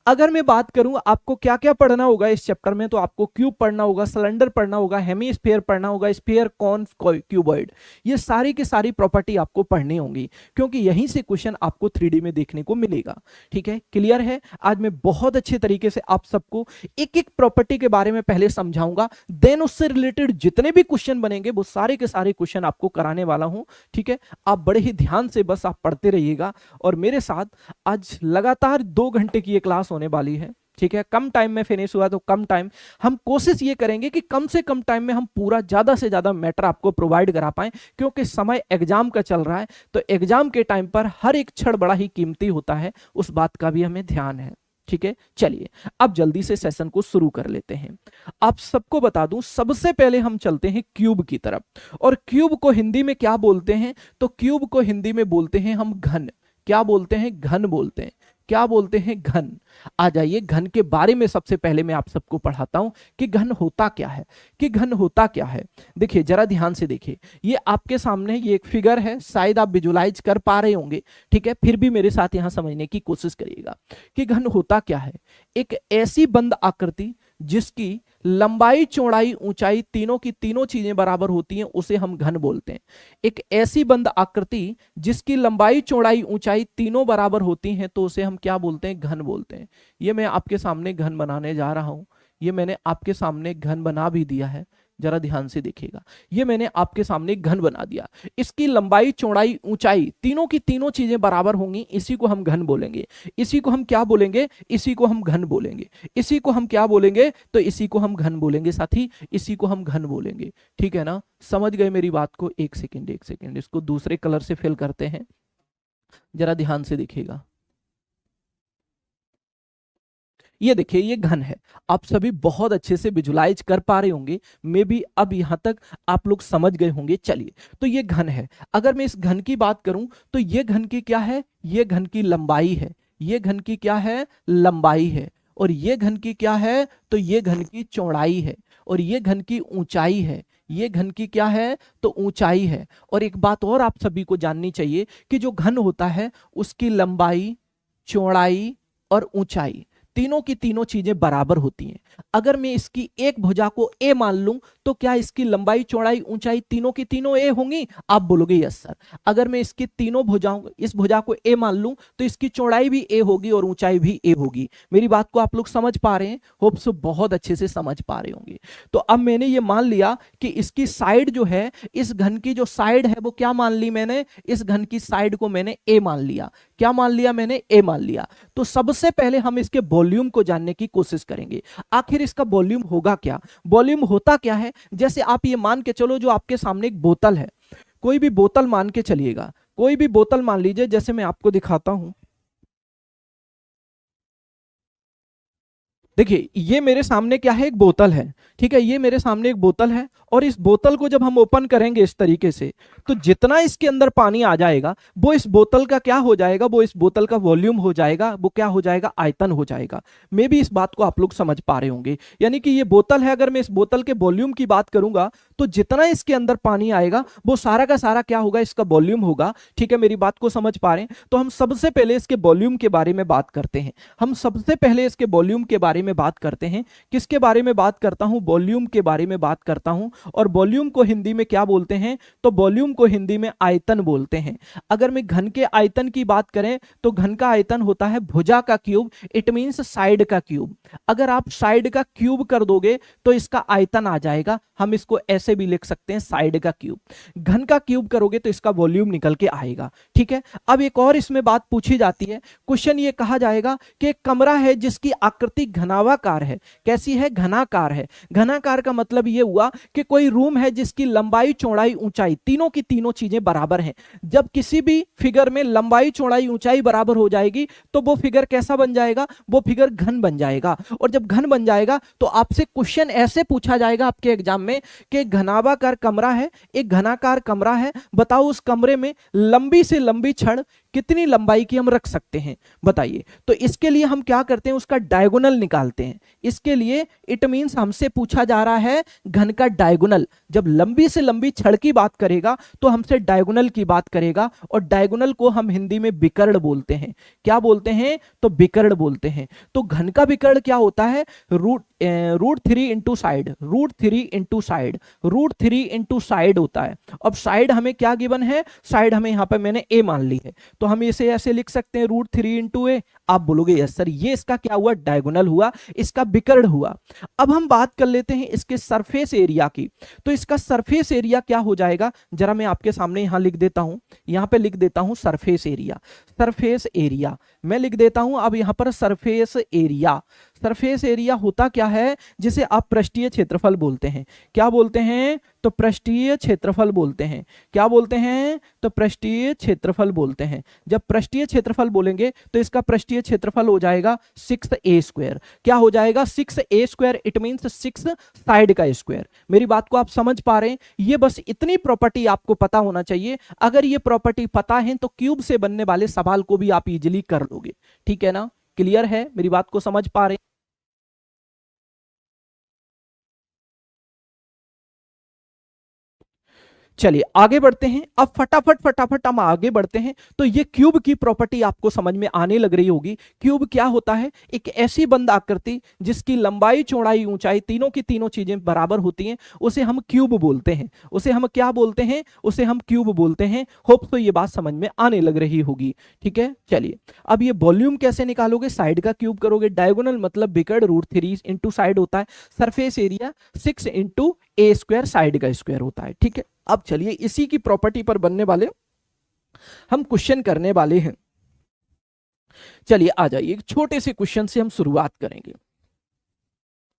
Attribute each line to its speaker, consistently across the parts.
Speaker 1: अगर मैं बात करूं आपको क्या क्या पढ़ना होगा इस चैप्टर में, तो आपको क्यूब पढ़ना होगा, सिलेंडर पढ़ना होगा, हेमीस्फीयर पढ़ना होगा, स्फीयर, कॉन, क्यूबॉइड, ये सारी की सारी प्रॉपर्टी आपको पढ़नी होंगी, क्योंकि यहीं से क्वेश्चन आपको 3D में देखने को मिलेगा। ठीक है, क्लियर है? आज मैं बहुत अच्छे तरीके से आप सबको एक एक प्रॉपर्टी के बारे में पहले समझाऊंगा, देन उससे रिलेटेड जितने भी क्वेश्चन बनेंगे वो सारे के सारे क्वेश्चन आपको कराने वाला हूं। ठीक है, आप बड़े ही ध्यान से बस आप पढ़ते रहिएगा, और मेरे साथ आज लगातार 2 घंटे की ये क्लास होने वाली है। ठीक है, कम टाइम में फिनिश हुआ तो कम टाइम, हम कोशिश ये करेंगे कि कम से कम टाइम में हम पूरा ज्यादा से ज्यादा मैटर आपको प्रोवाइड करा पाएं, क्योंकि समय एग्जाम का चल रहा है, तो एग्जाम के टाइम पर हर एक क्षण बड़ा ही कीमती होता है, उस बात का भी हमें ध्यान है। ठीक है, चलिए अब जल्दी से सेशन को शुरू कर लेते हैं। आप सबको बता दूं, सबसे पहले हम चलते हैं क्यूब की तरफ, और क्यूब को हिंदी में क्या बोलते हैं, तो क्यूब को हिंदी में बोलते हैं हम घन। क्या बोलते हैं? घन बोलते हैं। क्या बोलते हैं? घन। आ जाइए, घन के बारे में सबसे पहले मैं आप सबको पढ़ाता हूं कि घन होता क्या है, कि घन होता क्या है। देखिए जरा ध्यान से देखिए, ये आपके सामने ये एक फिगर है, शायद आप विजुलाइज कर पा रहे होंगे। ठीक है, फिर भी मेरे साथ यहां समझने की कोशिश करिएगा कि घन होता क्या है। एक ऐसी बंद आकृति जिसकी लंबाई, चौड़ाई, ऊंचाई तीनों की तीनों चीजें बराबर होती हैं, उसे हम घन बोलते हैं। एक ऐसी बंद आकृति जिसकी लंबाई, चौड़ाई, ऊंचाई तीनों बराबर होती हैं, तो उसे हम क्या बोलते हैं? घन बोलते हैं। ये मैं आपके सामने घन बनाने जा रहा हूं, ये मैंने आपके सामने घन बना भी दिया है, जरा ध्यान से देखिएगा। ये मैंने आपके सामने घन बना दिया, इसकी लंबाई, चौड़ाई, ऊंचाई तीनों की तीनों चीजें बराबर होंगी, इसी को हम घन बोलेंगे। इसी को हम क्या बोलेंगे? इसी को हम घन बोलेंगे। इसी को हम क्या बोलेंगे? तो इसी को हम घन बोलेंगे साथी, इसी को हम घन बोलेंगे। ठीक है ना, समझ गए मेरी बात को? एक सेकेंड, एक सेकेंड, इसको दूसरे कलर से फिल करते हैं, जरा ध्यान से देखिएगा। ये देखिए, ये घन है। आप सभी बहुत अच्छे से विजुलाइज कर पा रहे होंगे, मे भी अब यहां तक आप लोग समझ गए होंगे। चलिए, तो ये घन है। अगर मैं इस घन की बात करूं तो ये घन की क्या है? ये घन की लंबाई है। ये घन की क्या है? लंबाई है। और ये घन की क्या है? तो ये घन की चौड़ाई है। और ये घन की ऊंचाई है। ये घन की क्या है? तो ऊंचाई है। और एक बात और आप सभी को जाननी चाहिए कि जो घन होता है उसकी लंबाई, चौड़ाई और ऊंचाई तीनों की तीनों चीजें बराबर होती हैं। अगर मैं इसकी एक भुजा को ए मान लूं तो क्या इसकी लंबाई, चौड़ाई, ऊंचाई तीनों की तीनों ए होंगी? आप बोलोगे यस सर। अगर मैं इसकी तीनों भुजाओं, इस भुजा को ए मान लूं तो इसकी चौड़ाई भी ए होगी और ऊंचाई भी ए होगी। मेरी बात को आप लोग समझ पा रहे हैं? होप सो बहुत अच्छे से समझ पा रहे होंगे। तो अब मैंने ये मान लिया कि इसकी साइड जो है, इस घन की जो साइड है वो क्या मान ली मैंने? इस घन की साइड को मैंने ए मान लिया। क्या मान लिया मैंने? ए मान लिया। तो सबसे पहले हम इसके वॉल्यूम को जानने की कोशिश करेंगे। आखिर इसका वॉल्यूम होगा क्या? वॉल्यूम होता क्या है? जैसे आप ये मान के चलो, जो आपके सामने एक बोतल है, कोई भी बोतल मान के चलिएगा, कोई भी बोतल मान लीजिए, जैसे मैं आपको दिखाता हूं। देखिए, ये मेरे सामने क्या है? एक बोतल है। ठीक है, ये मेरे सामने एक बोतल है, और इस बोतल को जब हम ओपन करेंगे इस तरीके से, तो जितना इसके अंदर पानी आ जाएगा वो इस बोतल का क्या हो जाएगा? वो इस बोतल का वॉल्यूम हो जाएगा। वो क्या हो जाएगा? आयतन हो जाएगा। मे भी इस बात को आप लोग समझ पा रहे होंगे। यानी कि ये बोतल है, अगर मैं इस बोतल के वॉल्यूम की बात करूंगा तो जितना इसके अंदर पानी आएगा वो सारा का सारा क्या होगा? इसका वॉल्यूम होगा। ठीक है, मेरी बात को समझ पा रहे हैं? तो हम सबसे पहले इसके वॉल्यूम के बारे में बात करते हैं। हम सबसे पहले इसके वॉल्यूम के बारे में बात करते हैं। किसके बारे में बात करता हूं? वॉल्यूम के बारे में बात करता हूं। और वॉल्यूम को हिंदी में क्या बोलते हैं? तो वॉल्यूम को हिंदी में आयतन बोलते हैं। अगर मैं घन के आयतन की बात करें तो घन का आयतन होता है भुजा का क्यूब, इट मींस साइड का क्यूब। अगर आप साइड का क्यूब कर दोगे तो इसका आयतन आ जाएगा। हम इसको ऐसे भी लिख सकते हैं, साइड का क्यूब। घन का क्यूब करोगे तो इसका वॉल्यूम निकल के आएगा। ठीक है, अब एक और इसमें बात पूछी जाती है। क्वेश्चन ये कहा जाएगा कि एक कमरा है जिसकी आकृति घनावाकार है। कैसी है? घनाकार है। घनाकार का मतलब ये हुआ कि कोई रूम है जिसकी लंबाई, चौड़ाई, ऊंचाई तीनों की तीनों चीजें बराबर हैं। जब किसी भी फिगर में लंबाई, चौड़ाई, ऊंचाई बराबर हो जाएगी तो वो फिगर कैसा बन जाएगा? वो फिगर घन बन जाएगा। और जब घन बन जाएगा तो आपसे क्वेश्चन ऐसे पूछा जाएगा आपके एग्जाम में कि घनाभाकार कमरा है, एक घनाकार कमरा है, बताओ उस कमरे में लंबी से लंबी छड़ कितनी लंबाई की हम रख सकते हैं बताइए। तो इसके लिए हम क्या करते हैं, उसका डायगोनल निकालते हैं। इसके लिए इट मींस हमसे पूछा जा रहा है घन का डायगोनल। जब लंबी से लंबी छड़ की बात करेगा तो हमसे डायगोनल की बात करेगा, और डायगोनल को हम हिंदी में विकर्ण बोलते हैं। क्या बोलते हैं, तो विकर्ण बोलते हैं। तो घन का विकर्ण क्या होता है, root 3 into side, root 3 into side, root 3 into side होता है। अब साइड हमें क्या गिवन है, साइड हमें यहां पर मैंने ए मान ली है, तो हम इसे ऐसे लिख सकते हैं रूट 3 इंटू ए। आप बोलोगे यस सर, ये इसका क्या हुआ, डायगोनल हुआ, इसका विकर्ण हुआ। अब हम बात कर लेते हैं इसके सरफेस एरिया की। तो इसका सरफेस एरिया क्या हो जाएगा, जरा मैं आपके सामने यहां लिख देता हूं, यहां पे लिख देता हूं सरफेस एरिया। सरफेस एरिया मैं लिख देता हूं अब यहां पर सरफेस एरिया। सरफेस एरिया होता क्या है, जिसे आप पृष्ठीय क्षेत्रफल बोलते हैं। क्या बोलते हैं, तो पृष्ठीय क्षेत्रफल बोलते हैं। क्या बोलते हैं, तो पृष्ठीय क्षेत्रफल बोलते हैं। जब पृष्ठीय क्षेत्रफल बोलेंगे तो इसका पृष्ठीय क्षेत्रफल हो जाएगा 6a²। क्या हो जाएगा, 6a², इट मींस 6 साइड का स्क्वायर। मेरी बात को आप समझ पा रहे हैं, ये बस इतनी प्रॉपर्टी आपको पता होना चाहिए। अगर ये प्रॉपर्टी पता है तो क्यूब से बनने वाले सवाल को भी आप इजीली कर लोगे। ठीक है ना, क्लियर है, मेरी बात को समझ पा रहे हैं। चलिए आगे बढ़ते हैं। अब फटाफट फटाफट हम आगे बढ़ते हैं। तो ये क्यूब की प्रॉपर्टी आपको समझ में आने लग रही होगी। क्यूब क्या होता है, एक ऐसी बंद आकृति जिसकी लंबाई चौड़ाई ऊंचाई तीनों की तीनों चीजें बराबर होती हैं, उसे हम क्यूब बोलते हैं। उसे हम क्या बोलते हैं, उसे हम क्यूब बोलते हैं। होप तो ये बात समझ में आने लग रही होगी। ठीक है, चलिए अब ये वॉल्यूम कैसे निकालोगे, साइड का क्यूब करोगे। डायगोनल मतलब विकर्ण, रूट 3 इंटू साइड होता है। Surface area 6 into a², side का स्क्वायर होता है। ठीक है, अब चलिए इसी की प्रॉपर्टी पर बनने वाले हम क्वेश्चन करने वाले हैं। चलिए आ जाइए, एक छोटे से क्वेश्चन से हम शुरुआत करेंगे।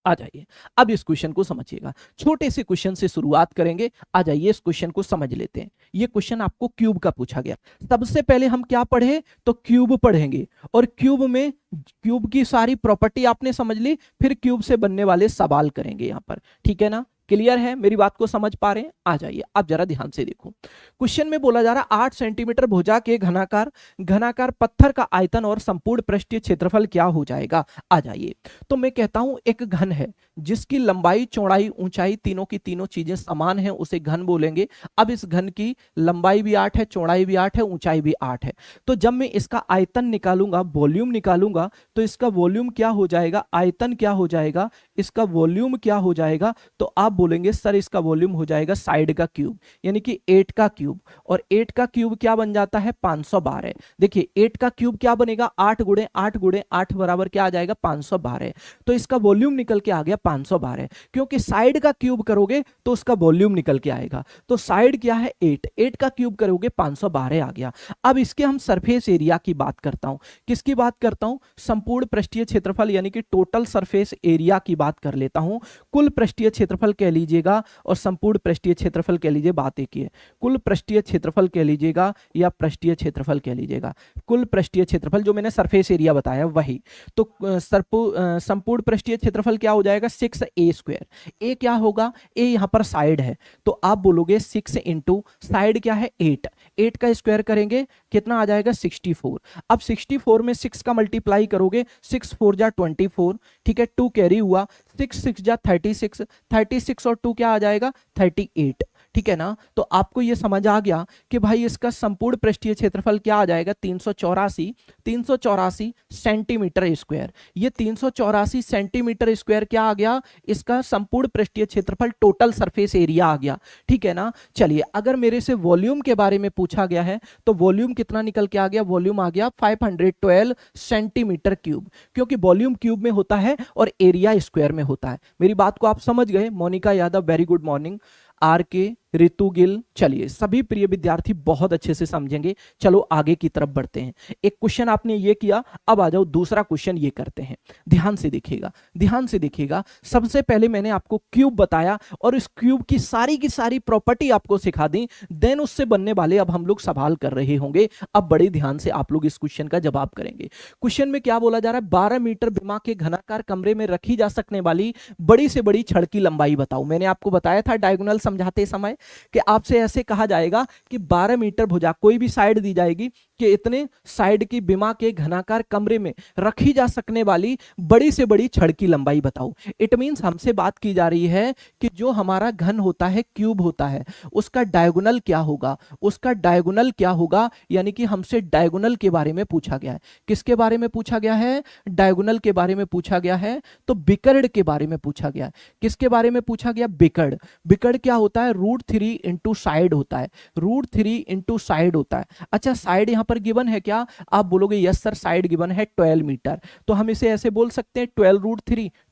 Speaker 1: आ जाइए, अब इस क्वेश्चन को समझिएगा। छोटे से क्वेश्चन से शुरुआत करेंगे। आ जाइए इस क्वेश्चन को समझ लेते हैं। ये क्वेश्चन आपको क्यूब का पूछा गया। सबसे पहले हम क्या पढ़े, तो क्यूब पढ़ेंगे, और क्यूब में क्यूब की सारी प्रॉपर्टी आपने समझ ली, फिर क्यूब से बनने वाले सवाल करेंगे यहां पर। ठीक है ना, क्लियर है, मेरी बात को समझ पा रहे हैं। आ जाइए आप जरा ध्यान से देखो। क्वेश्चन में बोला जा रहा 8 सेंटीमीटर भुजा के घनाकार पत्थर का आयतन और संपूर्ण पृष्ठीय क्षेत्रफल क्या हो जाएगा। आ जाइए, तो मैं कहता हूं एक घन है जिसकी लंबाई चौड़ाई ऊंचाई तीनों की तीनों चीजें समान है, उसे घन बोलेंगे। अब इस घन की लंबाई भी 8 है, चौड़ाई भी 8 है, ऊंचाई भी 8 है। तो जब मैं इसका आयतन निकालूंगा, वॉल्यूम निकालूंगा, तो इसका वॉल्यूम क्या हो जाएगा, आयतन क्या हो जाएगा, इसका वॉल्यूम क्या हो जाएगा, तो आप बोलेंगे सर इसका वॉल्यूम हो जाएगा साइड का क्यूब, यानी कि 8 का क्यूब। और 8 का क्यूब क्या बन जाता है, 512। देखिए 8 का क्यूब क्या बनेगा, 8 गुणे 8 गुणे 8 बराबर क्या आ जाएगा, 512। तो इसका वॉल्यूम निकल के आ गया 512, क्योंकि साइड का क्यूब करोगे तो उसका वॉल्यूम निकल के आएगा। तो साइड क्या है 8, 8 का क्यूब करोगे 512 आ गया। अब इसके हम सरफेस एरिया की बात करता हूं। किसकी बात करता हूं, संपूर्ण पृष्ठीय क्षेत्रफल यानी कि टोटल सरफेस एरिया की बात कर लेता हूं। कुल पृष्ठीय क्षेत्रफल कह लीजिएगा और संपूर्ण पृष्ठीय क्षेत्रफल कह लीजिए, बात एक ही है। कुल पृष्ठीय क्षेत्रफल कह लीजिएगा या पृष्ठीय क्षेत्रफल कह लीजिएगा। कुल पृष्ठीय क्षेत्रफल जो मैंने सरफेस एरिया बताया वही। तो संपूर्ण पृष्ठीय क्षेत्रफल क्या हो जाएगा, 6a²। ए क्या होगा, ए यहां पर साइड है, तो आप बोलोगे 6 इंटू साइड क्या है 8, 8 का स्क्वायर करेंगे कितना आ जाएगा 64। अब 64 में 6 का मल्टीप्लाई करोगे, 6 4 जा 24, ठीक है, 2 कैरी हुआ, 6 6 जा 36, 36 और 2 क्या आ जाएगा 38। ठीक है ना, तो आपको ये समझ आ गया कि भाई इसका संपूर्ण पृष्ठीय क्षेत्रफल क्या आ जाएगा 384 सेंटीमीटर स्क्वायर। ये 384 सेंटीमीटर स्क्वायर क्या आ गया, इसका संपूर्ण पृष्ठीय क्षेत्रफल, टोटल सरफेस एरिया आ गया। ठीक है ना, चलिए अगर मेरे से वॉल्यूम के बारे में पूछा गया है तो वॉल्यूम कितना निकल के आ गया, वॉल्यूम आ गया 512 सेंटीमीटर क्यूब, क्योंकि वॉल्यूम क्यूब में होता है और एरिया स्क्वायर में होता है। मेरी बात को आप समझ गए। Monika Yadav very good morning, R K, Ritu Gill, चलिए सभी प्रिय विद्यार्थी बहुत अच्छे से समझेंगे। चलो आगे की तरफ बढ़ते हैं। एक क्वेश्चन आपने ये किया, अब आ जाओ दूसरा क्वेश्चन ये करते हैं। ध्यान से देखिएगा, ध्यान से देखिएगा। सबसे पहले मैंने आपको क्यूब बताया और इस क्यूब की सारी प्रॉपर्टी आपको सिखा दी, देन उससे बनने वाले अब हम लोग सवाल कर रहे होंगे। अब बड़े ध्यान से आप लोग इस क्वेश्चन का जवाब करेंगे। क्वेश्चन में क्या बोला जा रहा है, 12 मीटर विमा के घनाकार कमरे में रखी जा सकने वाली बड़ी से बड़ी छड़ की लंबाई बताओ। मैंने आपको बताया था डायगोनल समझाते समय कि आपसे ऐसे कहा जाएगा कि 12 मीटर भुजा, कोई भी साइड दी जाएगी कि इतने साइड की बिमा के घनाकार कमरे में रखी जा सकने वाली बड़ी से बड़ी छड़ की लंबाई बताओ। इट मींस हमसे बात की जा रही है कि जो हमारा घन होता है, क्यूब होता है, उसका डायगोनल क्या होगा, उसका डायगोनल क्या होगा, यानी कि हमसे डायगोनल के बारे में पूछा गया है। किसके बारे में पूछा गया है? डायगोनल के बारे में पूछा गया है। तो बिकर्ड के बारे में पूछा गया। किसके बारे में पूछा गया? बिकर्ड। बिकर्ड क्या होता है? √3 इंटू साइड होता है, √3 इंटू साइड होता है। अच्छा, साइड यहां पर गिवन है क्या? आप बोलोगे यस सर, साइड गिवन है 12 मीटर, तो हम इसे ऐसे बोल सकते हैं 12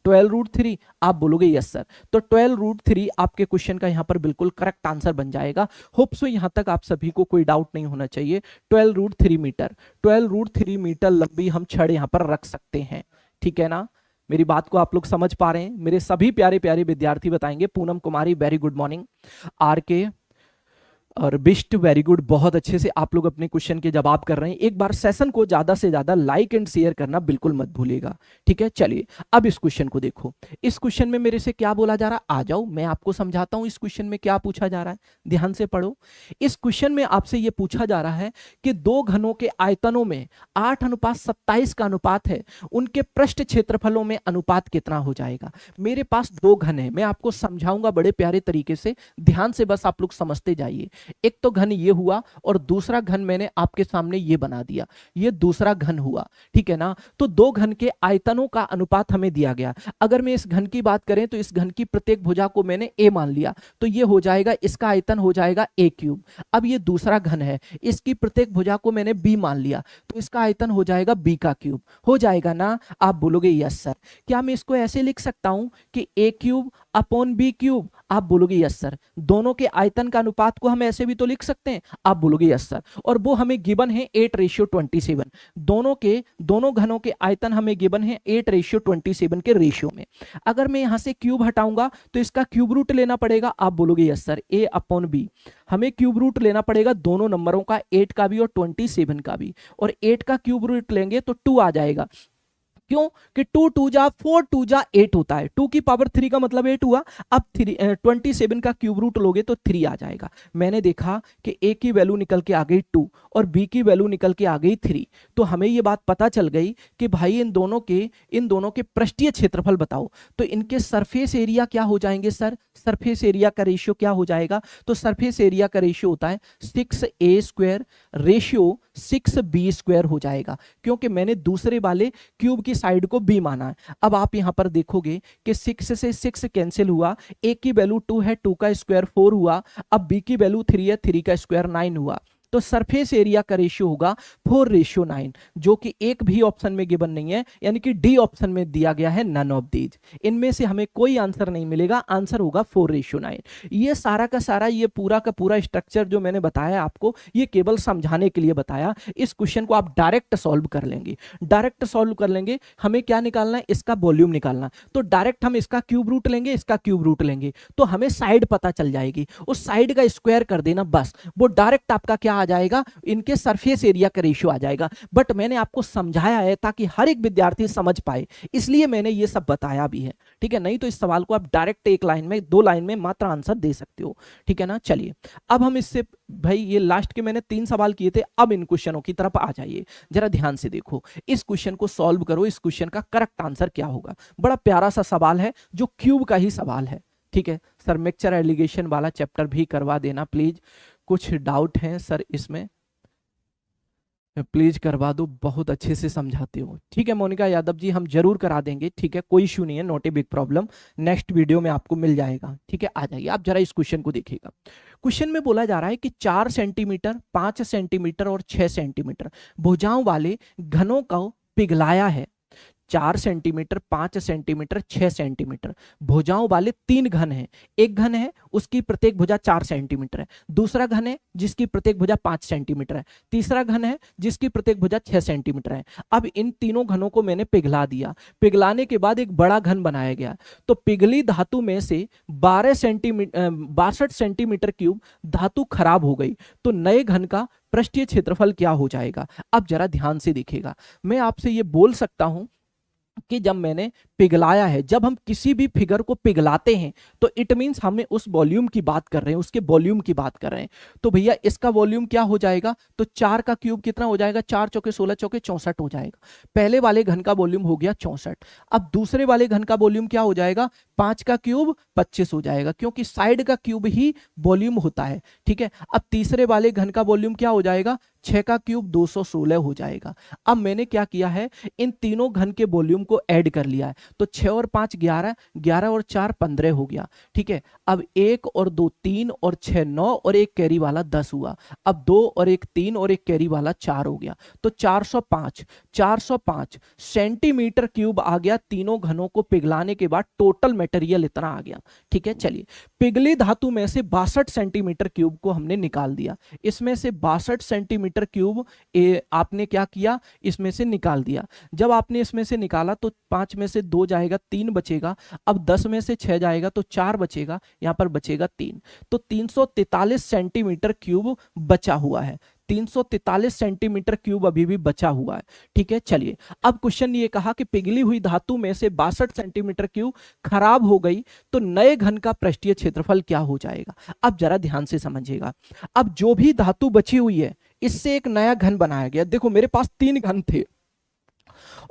Speaker 1: √3, आप बोलोगे यस सर। तो 12 √3 आपके क्वेश्चन का यहां पर बिल्कुल करेक्ट आंसर बन जाएगा। होप सो यहां तक आप सभी को कोई डाउट नहीं होना चाहिए। 12 √3 मीटर, 12 √3 मीटर लंबी हम छड़ यहां पर रख सकते हैं। ठीक है ना? मेरी बात को आप लोग समझ पा रहे हैं? मेरे सभी प्यारे प्यारे विद्यार्थी बताएंगे। पूनम कुमारी वेरी गुड मॉर्निंग, आर के और बिस्ट वेरी गुड, बहुत अच्छे से आप लोग अपने क्वेश्चन के जवाब कर रहे हैं। एक बार सेशन को ज्यादा से ज्यादा लाइक एंड शेयर करना बिल्कुल मत भूलिएगा। ठीक है, चलिए अब इस क्वेश्चन को देखो। इस क्वेश्चन में मेरे से क्या बोला जा रहा है, आ जाओ मैं आपको समझाता हूं इस क्वेश्चन में क्या पूछा जा रहा है। ध्यान से पढ़ो। इस क्वेश्चन में आपसे यह पूछा जा रहा है कि दो घनों के आयतनों में 8:27 का अनुपात है, उनके पृष्ठ क्षेत्रफलों में अनुपात कितना हो जाएगा। मेरे पास दो घन है, मैं आपको समझाऊंगा बड़े प्यारे तरीके से, ध्यान से बस आप लोग समझते जाइए। एक तो घन ये हुआ और दूसरा घन मैंने आपके सामने ये बना दिया, ये दूसरा घन हुआ। ठीक है ना? तो दो घन के आयतनों का अनुपात हमें दिया गया। अगर मैं इस घन की बात करें तो इस घन की प्रत्येक भुजा को मैंने a मान लिया, तो ये हो जाएगा, इसका आयतन हो जाएगा a³। अब ये दूसरा घन है, इसकी प्रत्येक भुजा को मैंने b मान लिया, तो इसका आयतन हो जाएगा b³। हो जाएगा ना? आप बोलोगे यस सर। क्या मैं इसको ऐसे लिख सकता हूं कि a³/b³? आप बोलोगे यस सर। दोनों के आयतन का अनुपात को हम ऐसे भी तो लिख सकते हैं, आप बोलोगे यस सर। और वो हमें गिवन है 8:27। दोनों घनों के आयतन हमें गिवन है 8:27 के रेशियो में। अगर मैं यहां से क्यूब हटाऊंगा तो इसका क्यूब रूट लेना पड़ेगा, आप बोलोगे यस सर। a/b, हमें क्यूब रूट लेना पड़ेगा दोनों नंबरों का, 8 का भी और 27 का भी, और 8 का क्यूब रूट लेंगे तो 2 आ जाएगा। क्यों? कि 2 2 जा 4, 2 जा 8 होता है, 2 की पावर 3 का मतलब 8 हुआ। अब 27 का क्यूब रूट लोगे तो 3 आ जाएगा। मैंने देखा कि a की वैल्यू निकल के आ गई 2 और b की वैल्यू निकल के आ गई 3, तो हमें ये बात पता चल गई कि भाई इन दोनों के पृष्ठीय क्षेत्रफल बताओ। तो इनके सरफेस एरिया क्या हो जाएंगे सर? सरफेस एरिया का रेशियो क्या हो जाएगा? तो सरफेस एरिया का रेशियो होता है 6a² रेशियो 6b² हो जाएगा, क्योंकि मैंने दूसरे वाले क्यूब की साइड को b माना है। अब आप यहां पर देखोगे कि 6 से 6 कैंसिल हुआ, a की वैल्यू 2 है, 2 का स्क्वायर 4 हुआ। अब b की वैल्यू 3 है, 3 का स्क्वायर 9 हुआ। तो सरफेस एरिया का रेशियो होगा 4:9, जो कि एक भी ऑप्शन में गिवन नहीं है, यानी कि डी ऑप्शन में दिया गया है नन ऑफ दीज। इनमें से हमें कोई आंसर नहीं मिलेगा, आंसर होगा 4:9। ये सारा का सारा, ये पूरा का पूरा स्ट्रक्चर जो मैंने बताया आपको, ये केवल समझाने के लिए बताया। इस क्वेश्चन को आप डायरेक्ट सॉल्व कर लेंगे, डायरेक्ट सॉल्व कर लेंगे। हमें क्या निकालना है? इसका वॉल्यूम निकालना। तो डायरेक्ट हम इसका क्यूब रूट लेंगे, इसका क्यूब रूट लेंगे, तो हमें साइड पता चल जाएगी, उस साइड का स्क्वायर कर देना बस, वो डायरेक्ट आपका क्या आ जाएगा? इनके सरफेस एरिया का रेशियो आ जाएगा। बट मैंने आपको समझाया है ताकि हर एक विद्यार्थी समझ पाए, इसलिए मैंने ये सब बताया भी है। ठीक है, नहीं तो इस सवाल को आप डायरेक्ट एक लाइन में, 2 लाइन में मात्र आंसर दे सकते हो। ठीक है ना? चलिए अब हम इससे, भाई ये लास्ट के मैंने 3 सवाल किए थे, अब इन क्वेश्चनों की तरफ आ जाइए, जरा ध्यान से देखो। इस क्वेश्चन को सॉल्व करो, इस क्वेश्चन का करेक्ट आंसर क्या होगा। बड़ा प्यारा सा सवाल है, जो क्यूब का ही सवाल है। ठीक है सर, मिक्सचर एलिगेशन वाला चैप्टर भी करवा देना प्लीज, कुछ डाउट है सर इसमें, प्लीज करवा दो, बहुत अच्छे से समझाते हो। ठीक है मोनिका यादव जी, हम जरूर करा देंगे। ठीक है, कोई इशू नहीं है, not a big problem, next video में आपको मिल जाएगा। ठीक है, आ जाइए आप जरा इस क्वेश्चन को देखिएगा। क्वेश्चन में बोला जा रहा है कि 4 सेंटीमीटर, 5 सेंटीमीटर और 6 सेंटीमीटर भुजाओं वाले घनों को पिघलाया है। 4 सेंटीमीटर, 5 सेंटीमीटर, 6 सेंटीमीटर भुजाओं वाले 3 घन हैं। एक घन है उसकी प्रत्येक भुजा 4 सेंटीमीटर है, दूसरा घन है जिसकी प्रत्येक भुजा 5 सेंटीमीटर है, तीसरा घन है जिसकी प्रत्येक भुजा 6 सेंटीमीटर है। अब इन तीनों घनों को मैंने पिघला दिया, पिघलाने के बाद एक बड़ा घन बनाया गया। तो पिघली धातु में से 62 सेंटीमीटर क्यूब धातु खराब हो गई, तो नए घन का पृष्ठीय क्षेत्रफल क्या हो जाएगा। अब जरा ध्यान से देखिएगा, मैं आपसे ये बोल सकता हूं कि जब मैंने पिघलाया है, जब हम किसी भी फिगर को पिघलाते हैं तो इट मींस हमें उस वॉल्यूम की बात कर रहे हैं, उसके वॉल्यूम की बात कर रहे हैं। तो भैया इसका वॉल्यूम क्या हो जाएगा, तो 4 का क्यूब कितना हो जाएगा, 4 चौके 16 चौके 64 हो जाएगा। पहले वाले घन का वॉल्यूम हो गया 64। अब दूसरे वाले घन का वॉल्यूम क्या हो जाएगा, 5 का क्यूब 25 हो जाएगा, क्योंकि साइड का क्यूब ही वॉल्यूम होता है। ठीक है, अब तीसरे वाले घन का वॉल्यूम क्या हो जाएगा, 6 का क्यूब 216 हो जाएगा। अब मैंने क्या किया है, इन तीनों घन के वॉल्यूम को ऐड कर लिया है, तो 6 और 5 11, 11 और 4 15 हो गया। ठीक है, अब 1 और 2 3 और 6 9 और एक कैरी वाला 10 हुआ। अब 2 और 1 3 और एक कैरी वाला 4 हो गया, तो 405 सेंटीमीटर क्यूब आ गया तीनों घनों को पिघलाने के बाद। टोटल मटेरियल इतना आ गया। ठीक है, चलिए पिघली धातु में से 62 सेंटीमीटर क्यूब को हमने निकाल दिया। इसमें से 62 सेंटीमीटर क्यूब आपने क्या किया, इसमें से निकाल दिया। जब आपने इसमें से निकाला तो 5 में से 2 जाएगा, 3 बचेगा। अब 10 में से 6 जाएगा तो 4 बचेगा, यहां पर बचेगा 3। तो 343 सेंटीमीटर क्यूब बचा हुआ है। 343 सेंटीमीटर क्यूब अभी भी बचा हुआ है। ठीक है, चलिए अब क्वेश्चन ये कहा कि पिघली हुई धातु में से 62 सेंटीमीटर क्यूब खराब हो गई तो नए घन का पृष्ठीय क्षेत्रफल क्या हो जाएगा। अब जरा ध्यान से समझिएगा, अब जो भी धातु बची हुई है इससे एक नया घन बनाया गया। देखो मेरे पास 3 घन थे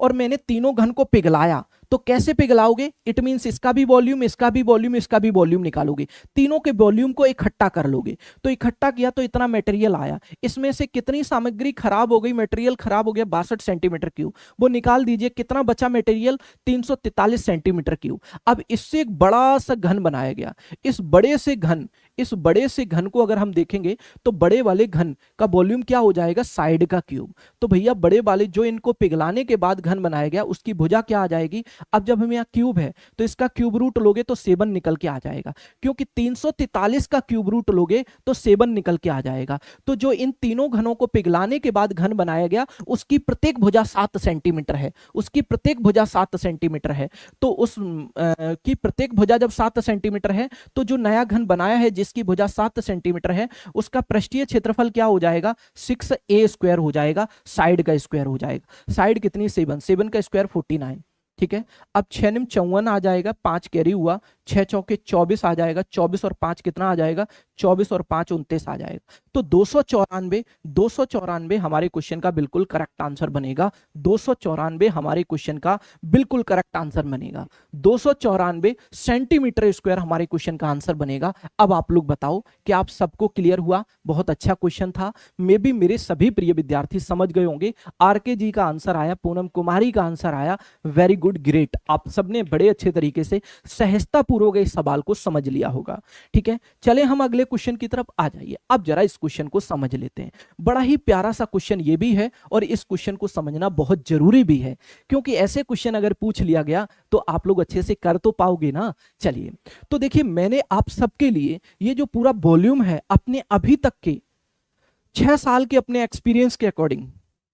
Speaker 1: और मैंने तीनों घन को पिघलाया, तो कैसे पिघलाओगे, इट मींस इसका भी वॉल्यूम, इसका भी वॉल्यूम, इसका भी वॉल्यूम निकालोगे, तीनों के वॉल्यूम को इकट्ठा कर लोगे। तो इकट्ठा किया तो इतना मटेरियल आया, इसमें से कितनी सामग्री खराब हो गई, मटेरियल खराब हो गया 62 सेंटीमीटर क्यूब, वो निकाल दीजिए। कितना बचा मटेरियल, 343 सेंटीमीटर क्यूब। अब इससे एक बड़ा सा घन बनाया गया। इस बड़े से घन को अगर हम देखेंगे तो बड़े वाले घन का वॉल्यूम क्या हो जाएगा, साइड का क्यूब। तो भैया बड़े वाले जो इनको पिघलाने के बाद घन बनाया गया उसकी भुजा क्या आ जाएगी। अब जब हम यहाँ क्यूब है तो इसका क्यूब रूट लोगे तो 7 निकल के आ जाएगा, क्योंकि 343 का क्यूब रूट लोगे तो 7 निकल के आ जाएगा। तो जो इन तीनों घनों को पिघलाने के बाद घन बनाया गया उसकी प्रत्येक भुजा 7 सेंटीमीटर है, उसकी प्रत्येक भुजा 7 सेंटीमीटर है। तो उस की प्रत्येक भुजा जब 7 सेंटीमीटर है तो जो नया घन बनाया है जिसकी भुजा 7 सेंटीमीटर है उसका पृष्ठीय क्षेत्रफल क्या हो जाएगा, 6a² हो जाएगा, साइड का स्क्वायर हो जाएगा। साइड कितनी, 7, 7 का स्क्वायर 49। ठीक है, अब 6 निम 54 आ जाएगा, 5 कैरी हुआ, 6 चौके 24 आ जाएगा, 24 और 5 कितना आ जाएगा, 24 और 5 29 आ जाएगा। तो 294 हमारे क्वेश्चन का बिल्कुल करेक्ट आंसर बनेगा। 294 हमारे क्वेश्चन का बिल्कुल करेक्ट आंसर बनेगा। 294 सेंटीमीटर स्क्वायर हमारे क्वेश्चन का आंसर बनेगा। अब आप लोग बताओ कि आप सबको क्लियर हुआ, बहुत अच्छा क्वेश्चन था। मे बी मेरे सभी प्रिय विद्यार्थी समझ गए होंगे। आरके जी का आंसर आया, पूनम कुमारी का आंसर आया, वेरी गुड, ग्रेट। आप सबने बड़े अच्छे तरीके से सहजता पूर्वक इस सवाल को समझ लिया होगा। ठीक है, चले हम अगले क्वेश्चन की तरफ आ जाइए। अब जरा इस क्वेश्चन को समझ लेते हैं। बड़ा ही प्यारा सा क्वेश्चन ये भी है और इस क्वेश्चन को समझना बहुत जरूरी भी है, क्योंकि ऐसे क्वेश्चन अगर पूछ लिया गया तो आप लोग अच्छे से कर तो पाओगे ना। चलिए तो देखिए, मैंने आप सबके लिए ये जो पूरा वॉल्यूम है अपने अभी तक के 6 साल के अपने एक्सपीरियंस के अकॉर्डिंग,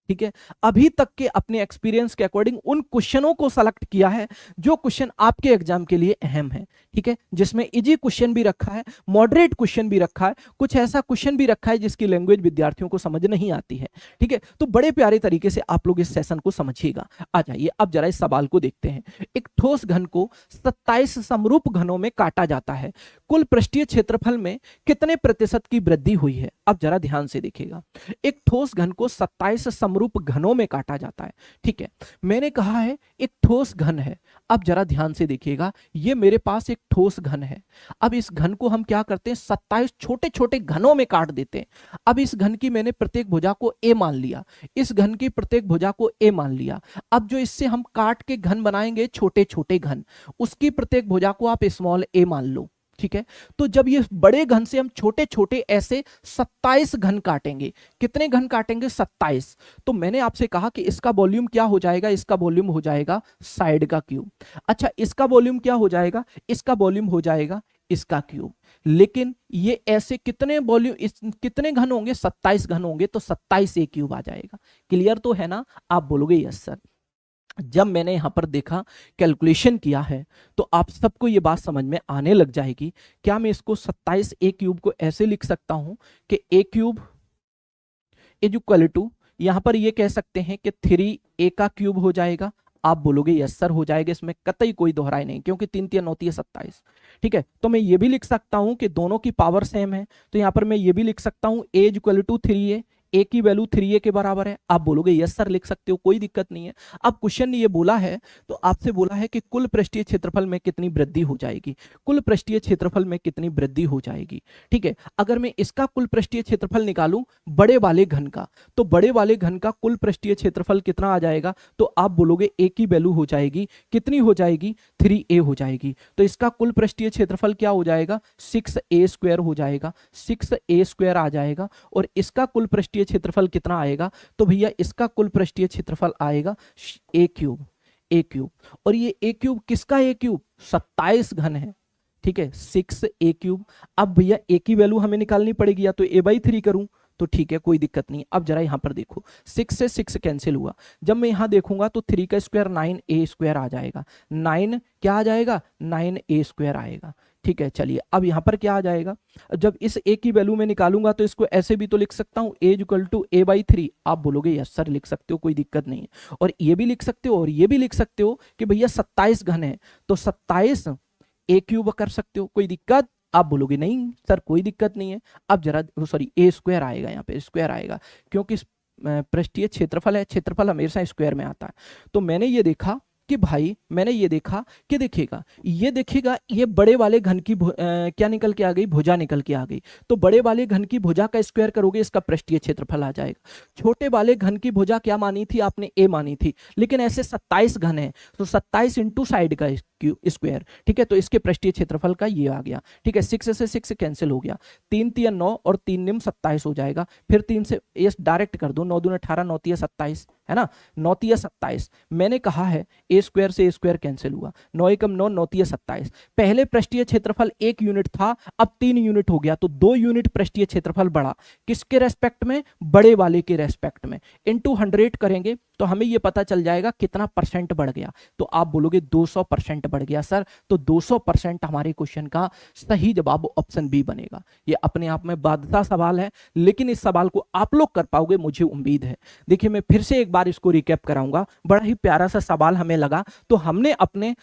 Speaker 1: ठीक है, अभी तक के अपने एक्सपीरियंस के अकॉर्डिंग उन क्वेश्चनों को सेलेक्ट किया है जो क्वेश्चन आपके एग्जाम के लिए अहम है। ठीक है, जिसमें इजी क्वेश्चन भी रखा है, मॉडरेट क्वेश्चन भी रखा है, कुछ ऐसा क्वेश्चन भी रखा है जिसकी लैंग्वेज विद्यार्थियों को समझ नहीं आती है। ठीक है, तो बड़े प्यारे तरीके से आप लोग इस सेशन को समझिएगा। आ जाइए अब जरा इस सवाल को देखते हैं। एक ठोस घन को 27 समरूप घनों में काटा जाता है, कुल पृष्ठीय क्षेत्रफल में कितने प्रतिशत की वृद्धि हुई है। अब जरा ध्यान से देखिएगा, एक ठोस घन को 27 समरूप घनों में काटा जाता है। ठीक है, मैंने कहा है एक ठोस घन है। अब जरा ध्यान से देखिएगा, ये मेरे पास एक ठोस घन है। अब इस घन को हम क्या करते हैं, 27 छोटे छोटे घनों में काट देते हैं। अब इस घन की मैंने प्रत्येक भुजा को a मान लिया, इस घन की प्रत्येक भुजा को a मान लिया। अब जो इससे हम काट के घन बनाएंगे छोटे छोटे घन, उसकी प्रत्येक भुजा को आप स्मॉल a मान लो। ठीक है, तो जब ये बड़े घन से हम छोटे छोटे ऐसे 27 घन काटेंगे, कितने घन काटेंगे, 27। तो मैंने आपसे कहा कि इसका वॉल्यूम क्या हो जाएगा, इसका वॉल्यूम हो जाएगा साइड का क्यूब। अच्छा, इसका वॉल्यूम क्या हो जाएगा, इसका वॉल्यूम हो जाएगा इसका क्यूब। लेकिन ये ऐसे कितने वॉल्यूम, कितने घन होंगे, 27 घन होंगे, तो 27 a क्यूब आ जाएगा। क्लियर तो है ना, आप बोलोगे यस सर। जब मैंने यहां पर देखा, कैलकुलेशन किया है, तो आप सबको ये बात समझ में आने लग जाएगी। क्या मैं इसको 27 a क्यूब को ऐसे लिख सकता हूं कि a cube is equal to, यहां पर ये कह सकते हैं कि 3a का क्यूब हो जाएगा। आप बोलोगे यस सर हो जाएगा, इसमें कतई कोई दोहराई नहीं, क्योंकि 3 3 9 3 27। ठीक है, तो मैं ये भी लिख सकता हूं कि दोनों की पावर सेम है, तो यहां पर मैं ये भी लिख सकता हूं ए इक्वल टू 3a, ए की वैल्यू 3a के बराबर है। आप बोलोगे यस सर लिख सकते हो, कोई दिक्कत नहीं है। अब क्वेश्चन ने ये बोला है, तो आपसे बोला है कि कुल पृष्ठीय क्षेत्रफल में कितनी वृद्धि हो जाएगी, कुल पृष्ठीय क्षेत्रफल में कितनी वृद्धि हो जाएगी। ठीक है, अगर मैं इसका कुल पृष्ठीय क्षेत्रफल निकालूं बड़े वाले घन का, तो बड़े वाले घन का कुल पृष्ठीय क्षेत्रफल कितना आ जाएगा, तो आप बोलोगे ए की वैल्यू हो जाएगी कितनी हो जाएगी, 3a हो जाएगी। तो इसका कुल पृष्ठीय क्षेत्रफल क्या हो जाएगा, 6a² हो जाएगा, 6a² आ जाएगा। और इसका कुल पृष्ठीय क्षेत्रफल कितना आएगा, तो भैया इसका कुल पृष्ठीय क्षेत्रफल आएगा a³ और ये a³ किसका a³, 27 घन है। ठीक है, 6a³। अब भैया a की वैल्यू हमें निकालनी पड़ेगी, या तो a/3 करूं तो ठीक है कोई दिक्कत नहीं। अब जरा यहां पर देखो 6 से 6 कैंसिल हुआ, जब मैं यहां देखूंगा तो 3 का स्क्वायर 9a² आ जाएगा, 9 क्या आ जाएगा, 9a² आएगा। ठीक है, चलिए अब यहां पर क्या आ जाएगा, जब इस a की वैल्यू में निकालूंगा तो इसको ऐसे भी तो लिख सकता हूं a इक्वल टू a/3। आप बोलोगे यस सर लिख सकते हो, कोई दिक्कत नहीं है। और ये भी लिख सकते हो और ये भी लिख सकते हो कि भैया 27 घन है तो 27 a³ कर सकते हो, कोई दिक्कत। आप बोलोगे नहीं सर कोई दिक्कत नहीं है। अब जरा सॉरी a² आएगा, यहाँ पे स्क्वायर आएगा क्योंकि पृष्ठीय क्षेत्रफल है, क्षेत्रफल हमेशा स्क्वायर में आता है। तो मैंने ये देखा कि भाई मैंने ये देखा कि देखिएगा ये बड़े वाले घन की क्या निकल के आ गई, भुजा निकल के आ गई। तो बड़े वाले घन की भुजा का स्क्वायर करोगे इसका पृष्ठीय क्षेत्रफल आ जाएगा। छोटे वाले घन की भुजा क्या मानी थी आपने, a मानी थी, लेकिन ऐसे 27 घन है तो 27 इंटू साइड का स्क्वायर। ठीक है, तो इसके पृष्ठीय क्षेत्रफल का ये आ गया। ठीक है, 6 से 6 कैंसिल हो गया, 3 3 9 और 3 निम 27 हो जाएगा। फिर 3 से ये डायरेक्ट कर दो, 9 दूनी 18, 9 3 27 है ना, 9 3 27। मैंने कहा है a² से a² कैंसिल हुआ, 9 एकम 9, 9 3 27। पहले पृष्ठीय क्षेत्रफल 1 यूनिट था, अब 3 यूनिट हो गया, तो 2 यूनिट पृष्ठीय क्षेत्रफल बढ़ा, किसके रेस्पेक्ट में, बड़े वाले के रेस्पेक्ट में। इनटू 100 करेंगे तो हमें यह पता चल जाएगा कितना परसेंट बढ़ गया। तो आप बोलोगे 200% बढ़ गया सर, तो 200% हमारे क्वेश्चन का सही जवाब ऑप्शन बी बनेगा। ये अपने आप में बाध्यता सवाल है, लेकिन इस सवाल को आप लोग कर पाओगे मुझे उम्मीद है। देखिए मैं फिर से एक बार इसको रिकैप कराऊंगा, बड़ा ही प्यारा सा सवाल हमें लगा तो हमने अपने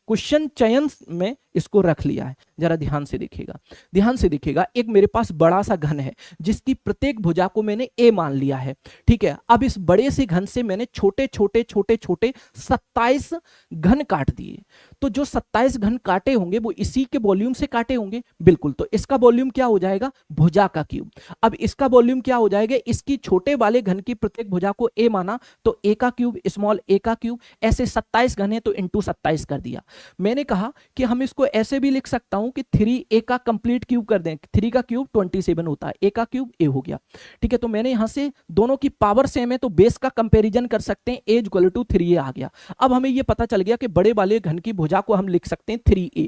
Speaker 1: क्वेश्चन चयन में इसको रख लिया है। जरा ध्यान से देखिएगा, ध्यान से देखिएगा, एक मेरे पास बड़ा सा घन है जिसकी प्रत्येक भुजा को मैंने a मान लिया है। ठीक है, अब इस बड़े से घन से मैंने छोटे छोटे छोटे छोटे 27 घन काट दिए। तो जो 27 घन काटे होंगे वो इसी के वॉल्यूम से काटे होंगे, बिल्कुल। तो इसका वॉल्यूम क्या हो जाएगा, भुजा का क्यूब। अब इसका वॉल्यूम क्या हो जाएगा, इसकी छोटे वाले घन की प्रत्येक भुजा को a माना तो a का क्यूब, स्मॉल a का क्यूब। ऐसे 27 घन है तो इंटू 27 कर दिया। मैंने कहा कि हम इसको ऐसे भी लिख सकता हूं कि 3a का कंप्लीट क्यूब कर दें, 3 का क्यूब 27 होता है, a का क्यूब a हो गया। ठीक है, तो मैंने यहां से दोनों की पावर सेम है तो बेस का कंपैरिजन कर सकते हैं, a इक्वल टू 3a आ गया। अब हमें यह पता चल गया कि बड़े वाले घन की भुजा को हम लिख सकते हैं 3a।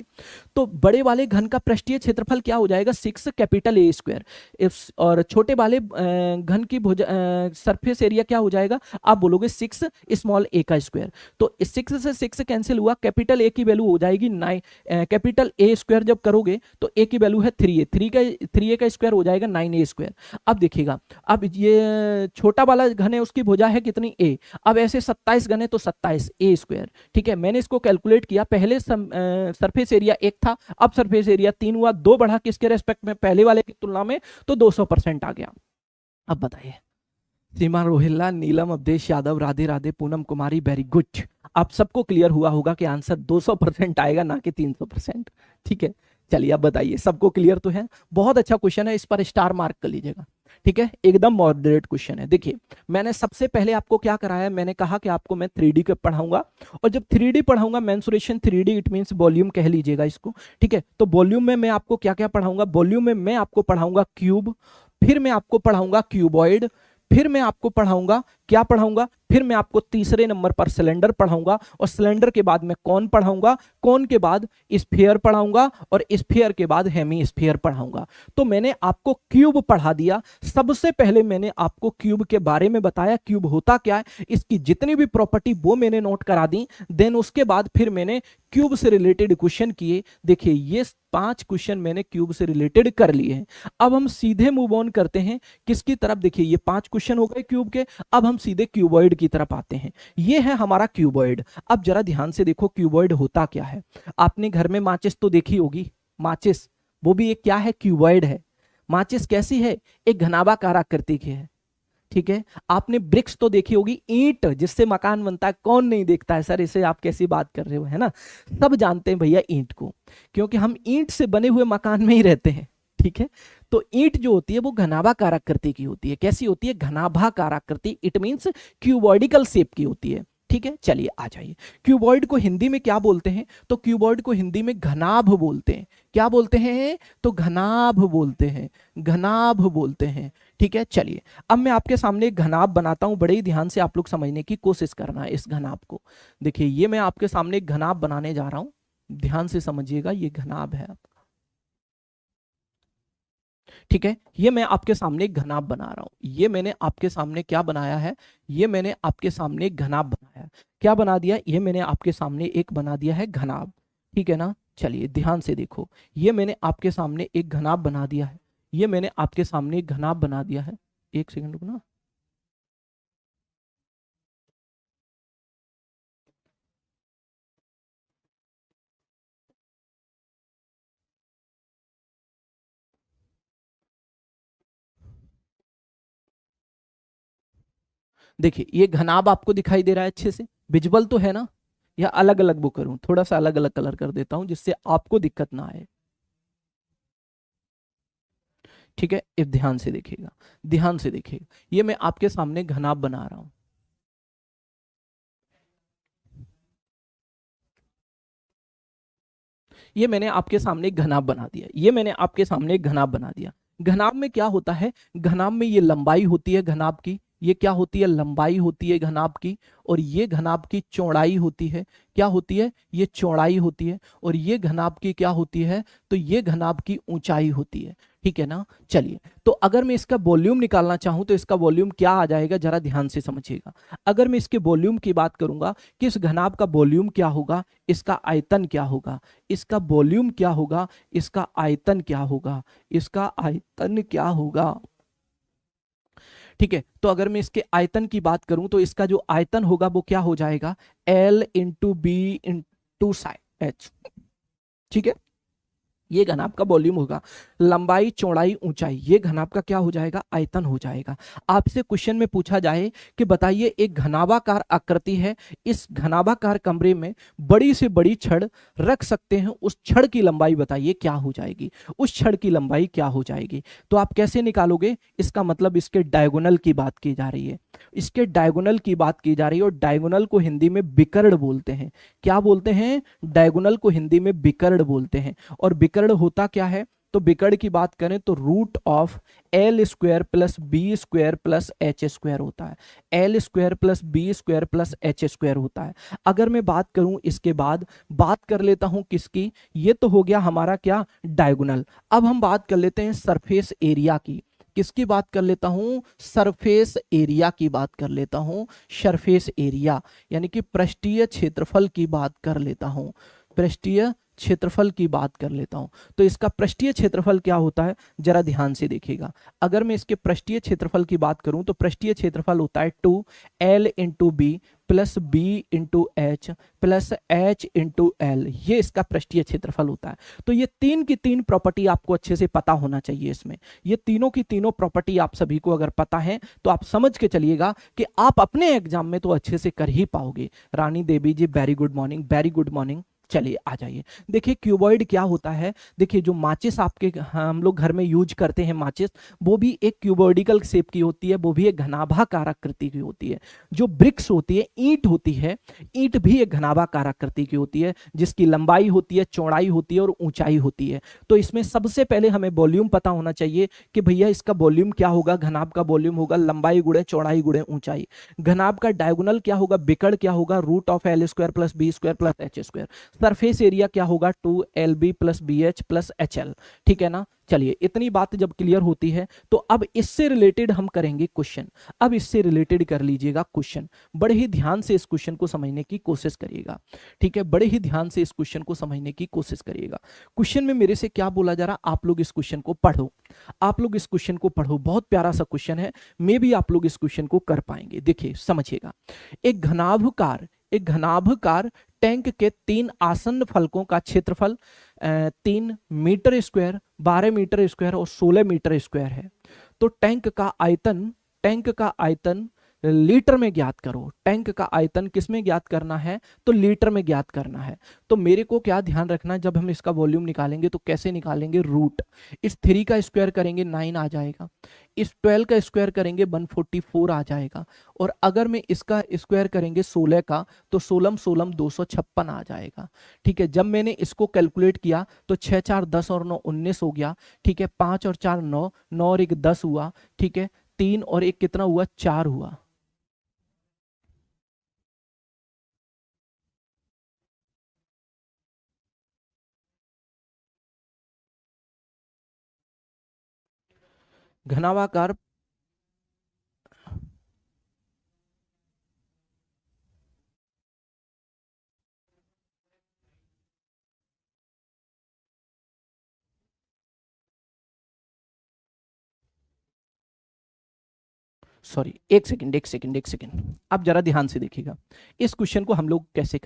Speaker 1: तो बड़े वाले घन का पृष्ठीय क्षेत्रफल क्या हो जाएगा, 6 कैपिटल a², और छोटे वाले घन की भुजा सरफेस एरिया क्या हो जाएगा, आप बोलोगे 6 स्मॉल a का स्क्वायर। तो 6 से 6 कैंसिल हुआ, कैपिटल a की वैल्यू हो जाएगी 9, कैपिटल a² जब करोगे तो a की वैल्यू है 3a, 3a का स्क्वायर हो जाएगा 9a²। अब देखिएगा, अब ये छोटा वाला घन है उसकी भुजा है कितनी a, अब ऐसे 27 घन है तो 27a²। ठीक है, मैंने इसको कैलकुलेट किया, पहले सरफेस एरिया 1 था, अब सरफेस एरिया 3 हुआ, 2 बढ़ा किसके रेस्पेक्ट में, पहले वाले की तुलना में, तो 200% आ गया। अब बताइए, सीमा रोहिल्ला, नीलम अवधेश यादव, राधे राधे, पूनम कुमारी, वेरी गुड। आप सबको क्लियर हुआ होगा कि आंसर 200% आएगा, ना कि 300%। ठीक है, चलिए अब बताइए, सबको क्लियर तो है। बहुत अच्छा क्वेश्चन है, इस पर स्टार मार्क कर लीजिएगा। ठीक है, एकदम मॉडरेट क्वेश्चन है। देखिए मैंने सबसे पहले आपको क्या कराया, मैंने कहा कि आपको मैं 3D के पढ़ाऊंगा, और जब 3D पढ़ाऊंगा, mensuration 3D it means volume कह लीजिएगा इसको। ठीक है, तो वॉल्यूम में मैं आपको क्या क्या पढ़ाऊंगा, वॉल्यूम में मैं आपको पढ़ाऊंगा क्यूब, फिर मैं आपको पढ़ाऊंगा क्यूबॉइड, फिर मैं आपको पढ़ाऊंगा क्या पढ़ाऊंगा, फिर मैं आपको तीसरे नंबर पर सिलेंडर पढ़ाऊंगा, और सिलेंडर के बाद मैं कौन पढ़ाऊंगा, कौन के बाद स्फीयर पढ़ाऊंगा, और स्फीयर के बाद हेमी स्फीयर पढ़ाऊंगा। तो मैंने आपको क्यूब पढ़ा दिया। सबसे पहले मैंने आपको क्यूब के बारे में बताया, क्यूब होता क्या है, इसकी जितनी भी प्रॉपर्टी वो मैंने नोट करा दी। देन उसके बाद फिर मैंने क्यूब से रिलेटेड क्वेश्चन किए। देखिए ये 5 क्वेश्चन मैंने क्यूब से रिलेटेड कर लिए हैं। अब हम सीधे मूव ऑन करते हैं किसकी तरफ, देखिए ये 5 क्वेश्चन हो गए क्यूब के। अब हम सीधे क्यूबॉइड की तरफ आते हैं। ये है हमारा क्यूबॉइड। अब जरा ध्यान से देखो क्यूबॉइड होता क्या है। आपने घर में माचिस तो देखी होगी, माचिस वो भी एक क्या है, क्यूबॉइड है। माचिस कैसी है, एक घनाभाकार आकृति की है, ठीक है। आपने ब्रिक्स तो देखी होगी, ईंट जिससे मकान बनता है, कौन नहीं देखता है सर, इसे आप कैसी बात कर रहे हो, है ना। सब जानते हैं भैया ईंट को, क्योंकि हम ईंट से बने हुए मकान में ही रहते हैं, ठीक है। तो ईंट जो होती है वो घनाभाकार आकृति की होती है। कैसी होती है, घनाभाकार आकृति, इट मींस क्यूबॉइडिकल शेप की होती है, ठीक है। चलिए आ जाइए, क्यूबॉइड को हिंदी में क्या बोलते हैं, तो क्यूबॉइड को हिंदी में घनाभ बोलते हैं। क्या बोलते हैं, तो घनाभ बोलते हैं, घनाभ बोलते हैं, ठीक है। चलिए अब मैं आपके सामने एक घनाभ बनाता हूं, बड़े ही ध्यान से आप लोग समझने की कोशिश करना है इस घनाभ को। देखिए ये मैं आपके सामने एक घनाभ बनाने जा रहा हूं, ध्यान से समझिएगा, ये घनाभ है आपका, ठीक है। ये मैं आपके सामने एक घनाभ बना रहा हूं, ये मैंने आपके सामने क्या बनाया है, ये मैंने आपके सामने एक घनाभ बनाया, क्या बना दिया, ये मैंने आपके सामने एक बना दिया है घनाभ, ठीक है ना। चलिए ध्यान से देखो, ये मैंने आपके सामने एक घनाभ बना दिया है, ये मैंने आपके सामने एक घनाभ बना दिया है। एक सेकंड रुकना, देखिए ये घनाभ आपको दिखाई दे रहा है, अच्छे से विजुअल तो है ना, या अलग अलग वो करूं, थोड़ा सा अलग अलग कलर कर देता हूं जिससे आपको दिक्कत ना आए, ठीक है। अब ध्यान से देखिएगा, ध्यान से देखिएगा, ये मैं आपके सामने घनाभ बना रहा हूं, ये मैंने आपके सामने एक घनाभ बना दिया, ये मैंने आपके सामने एक घनाभ बना दिया। घनाभ में क्या होता है, घनाभ में ये लंबाई होती है घनाभ की, ये क्या होती है, लंबाई होती है घनाभ की, और ये घनाभ की चौड़ाई होती है, क्या होती है, ये चौड़ाई होती है, और ये घनाभ की क्या होती है, तो ये घनाभ की ऊंचाई होती है, ठीक है ना। चलिए तो अगर मैं इसका वॉल्यूम निकालना चाहूं तो इसका वॉल्यूम क्या आ जाएगा, जरा ध्यान से समझिएगा। अगर मैं इसके वॉल्यूम की बात करूंगा कि इस घनाभ का वॉल्यूम क्या होगा, इसका आयतन क्या होगा, इसका वॉल्यूम क्या होगा, इसका आयतन क्या होगा, इसका आयतन क्या होगा, ठीक है। तो अगर मैं इसके आयतन की बात करूं तो इसका जो आयतन होगा वो क्या हो जाएगा, L into B into sine H, ठीक है। ये घनाभ का वॉल्यूम होगा, लंबाई चौड़ाई ऊंचाई, ये घनाभ का क्या हो जाएगा, आयतन हो जाएगा। आपसे क्वेश्चन में पूछा जाए कि बताइए एक घनाभाकार आकृति है, इस घनाभाकार कमरे में बड़ी से बड़ी छड़ रख सकते हैं, उस छड़ की लंबाई बताइए क्या हो जाएगी, उस छड़ की लंबाई क्या हो जाएगी। तो आप कैसे निकालोगे, इसका मतलब इसके डायगोनल की बात की जा रही है, इसके डायगोनल की बात की जा रही है, और डायगोनल को हिंदी में विकर्ण बोलते हैं। क्या बोलते हैं, डायगोनल को हिंदी में विकर्ण बोलते हैं। और विकर्ण होता क्या है, तो विकर्ण की बात करें तो root of L square plus B square plus H square होता है, L square plus B square plus H square होता है। अगर मैं बात करूं इसके बाद, बात कर लेता हूं किसकी, ये तो हो गया हमारा क्या, डायगोनल। अब हम बात कर लेते हैं सरफेस एरिया की, किसकी बात कर लेता हूं, सरफेस एरिया की बात कर लेता हूं, सरफेस एरिया यानी कि पृष्ठीय क्षेत्रफल की बात कर लेता हूं, पृष्ठीय क्षेत्रफल की बात कर लेता हूं। तो इसका पृष्ठीय क्षेत्रफल क्या होता है, जरा ध्यान से देखिएगा। अगर मैं इसके पृष्ठीय क्षेत्रफल की बात करूं तो पृष्ठीय क्षेत्रफल होता है 2L into B plus B into H plus H into L, ये इसका पृष्ठीय क्षेत्रफल होता है। तो ये तीन की तीन प्रॉपर्टी आपको अच्छे से पता होना चाहिए इसमें, ये तीनों की तीनों प्रॉपर्टी आप सभी को अगर पता है तो आप समझ के चलिएगा कि आप अपने एग्जाम में तो अच्छे से कर ही पाओगे। Rani Devi ji very good morning, very good morning. चलिए आ जाइए, देखिए क्यूबॉइड क्या होता है। देखिए जो माचिस आपके हम लोग घर में यूज करते हैं माचिस, वो भी एक क्यूबॉइडिकल शेप की होती है, वो भी एक घनाभाकार आकृति की होती है। जो ब्रिक्स होती है, ईंट होती है, ईंट भी एक घनाभाकार आकृति की होती है, जिसकी लंबाई होती है, चौड़ाई होती है और ऊंचाई होती है। तो इसमें सबसे पहले हमें वॉल्यूम पता होना चाहिए कि भैया इसका वॉल्यूम क्या होगा, घनाभ का वॉल्यूम होगा लंबाई गुणे चौड़ाई गुणे ऊंचाई। घनाभ का डायगोनल क्या होगा, विकर्ण क्या होगा, root of L square plus B square plus H square. Surface area क्या होगा 2LB plus BH plus HL, ठीक है ना। चलिए इतनी बात जब क्लियर होती है तो अब इससे रिलेटेड हम करेंगे क्वेश्चन। अब इससे रिलेटेड कर लीजिएगा क्वेश्चन, बड़े ही ध्यान से इस क्वेश्चन को समझने की कोशिश करिएगा, ठीक है, बड़े ही ध्यान से इस क्वेश्चन को समझने की कोशिश करिएगा। क्वेश्चन में मेरे से क्या बोला जा रहा, आप लोग इस क्वेश्चन को पढ़ो, आप लोग इस क्वेश्चन को पढ़ो, बहुत प्यारा सा क्वेश्चन है, मे भी आप लोग इस क्वेश्चन को कर पाएंगे। देखिए समझिएगा, एक घनाभकार टैंक के 3 आसन्न फलकों का क्षेत्रफल 3 मीटर स्क्वायर, 12 मीटर स्क्वायर और 16 मीटर स्क्वायर है। तो टैंक का आयतन लीटर में ज्ञात करो। टैंक का आयतन किस में ज्ञात करना है, तो लीटर में ज्ञात करना है। तो मेरे को क्या ध्यान रखना है, जब हम इसका वॉल्यूम निकालेंगे तो कैसे निकालेंगे, रूट, इस 3 का स्क्वायर करेंगे 9 आ जाएगा, इस 12 का स्क्वायर करेंगे 144 आ जाएगा, और अगर मैं इसका स्क्वायर करेंगे 16 का तो 16 16 256 आ जाएगा, ठीक है। जब मैंने इसको कैलकुलेट किया तो 6 4 10 और 9 19 हो गया, ठीक है। 5 और 4 9, 9 और 1 10 हुआ, ठीक है। 3 और 1 कितना हुआ, 4 हुआ। घनाभाकार सॉरी, एक सेकंड, आप जरा ध्यान से देखिएगा। इस क्वेश्चन को हम लोग कैसे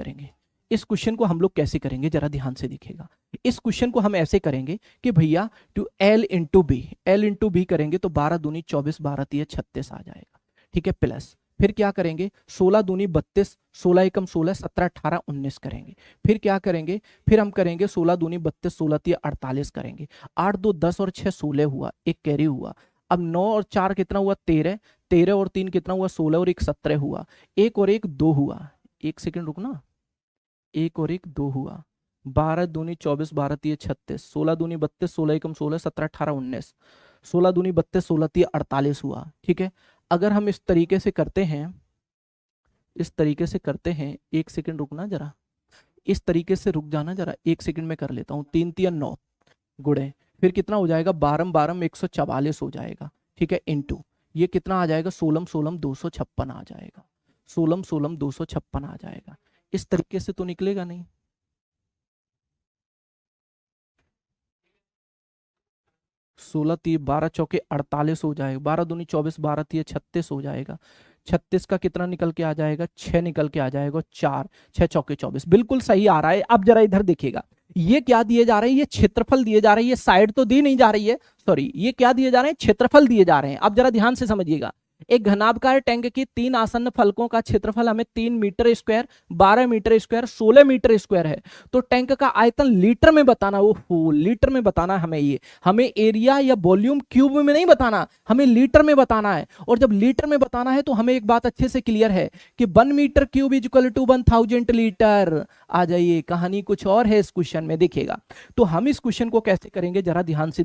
Speaker 1: करेंगे, जरा ध्यान से देखिएगा। इस क्वेश्चन को हम ऐसे करेंगे कि भैया टू L इंटू बी करेंगे तो 12 दूनी 24, 12 तिया 36 आ जाएगा, ठीक है। प्लस फिर क्या करेंगे, 16 दूनी 32, 16 एकम 16, 17 18 19 करेंगे। फिर क्या करेंगे, फिर हम करेंगे 16 दूनी 32, 16 तिया 48 करेंगे। 8 2 10 और 6 16 हुआ, एक कैरी हुआ। अब 9 और 4 कितना हुआ, 13, 13 और 3 कितना हुआ, 16 और 1 17 हुआ। 1 और 1 2 हुआ, एक सेकंड रुकना, 1 और 1 2 हुआ। 12 दूनी 24, 12 तिया 36, 16 दूनी 32, 16 एकम 16, 17 18 19, 16 दूनी 32, 16 तिया 48 हुआ, ठीक है। अगर हम इस तरीके से करते हैं, एक सेकंड रुकना जरा, इस तरीके से रुक जाना जरा, एक सेकंड में कर लेता हूँ। 3 तिया 9 गुणे, फिर कितना हो जाएगा, 12 12 144 हो जाएगा, ठीक है। इंटू ये कितना आ जाएगा, 16 16 256 आ जाएगा, 16 16 256 आ जाएगा। इस तरीके से तो निकलेगा नहीं, 16 3 12 चौके 48 हो जाएगा, 12 दूनी 24, 12 3 36 हो जाएगा। 36 का कितना निकल के आ जाएगा, 6 निकल के आ जाएगा, 4 6 चौके 24, बिल्कुल सही आ रहा है। अब जरा इधर देखिएगा, ये क्या दिए जा रहे हैं, ये क्षेत्रफल दिए जा रहे हैं, ये साइड तो दी नहीं जा रही है, सॉरी, ये क्या दिए जा रहे हैं, क्षेत्रफल दिए जा रहे हैं। अब जरा ध्यान से समझिएगा, एक घनाभकार टैंक की 3 आसन्न फलकों का क्षेत्रफल हमें 3 metre square, 12 metre square, 16 metre square है। तो टैंक का आयतन लीटर में बताना, वो लीटर में बताना हमें, ये हमें एरिया या वॉल्यूम क्यूब में नहीं बताना, हमें लीटर में बताना है। और जब लीटर में बताना है तो हमें एक बात अच्छे से क्लियर है कि 1 metre cube is equal to 1000 litre. आ जाइए, कहानी कुछ और है इस क्वेश्चन में, देखिएगा। तो हम इस क्वेश्चन को कैसे करेंगे, जरा ध्यान से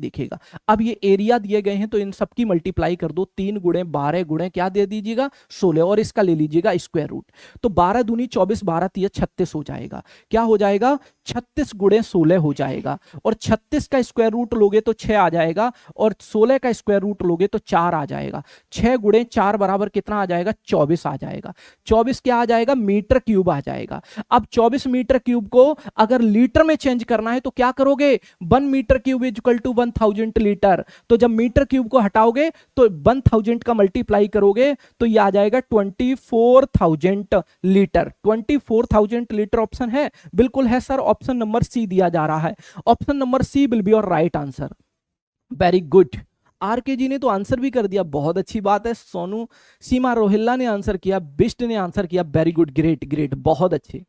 Speaker 1: देखिएगा, अब ये एरिया दिए गए हैं तो इन सबकी मल्टीप्लाई कर दो, 3 गुणे 12 गुणे क्या दे दीजिएगा, 16, और इसका ले लीजिएगा स्क्वायर रूट। तो 12 दूनी 24, 12 तिया 36 हो जाएगा। क्या हो जाएगा, 36 गुणे 16 हो जाएगा। और 36 का स्क्वायर रूट लोगे तो 6 आ जाएगा, और 16 का स्क्वायर रूट लोगे तो 4 आ जाएगा। 6 गुणे 4 बराबर कितना आ जाएगा, 24 आ जाएगा। 24 क्या आ जाएगा, मीटर क्यूब आ जाएगा। अब 24 मीटर क्यूब को अगर लीटर में चेंज करना है तो क्या करोगे, 1 metre cube is equal to 1000 litre. तो जब मीटर क्यूब को हटाओगे तो 1000 का मल्टीप्लाई करोगे तो ये आ जाएगा 24,000 लीटर। 24,000 लीटर ऑप्शन है, बिल्कुल है सर, ऑप्शन नंबर सी दिया जा रहा है। Option number C will be your right answer. Very good, R K G ने तो आंसर भी कर दिया, बहुत अच्छी बात है। सोनू सीमा रोहिल्ला ने आंसर किया, बिस्ट ने आंसर किया, वेरी गुड, ग्रेट ग्रेट, बहुत अच्छे,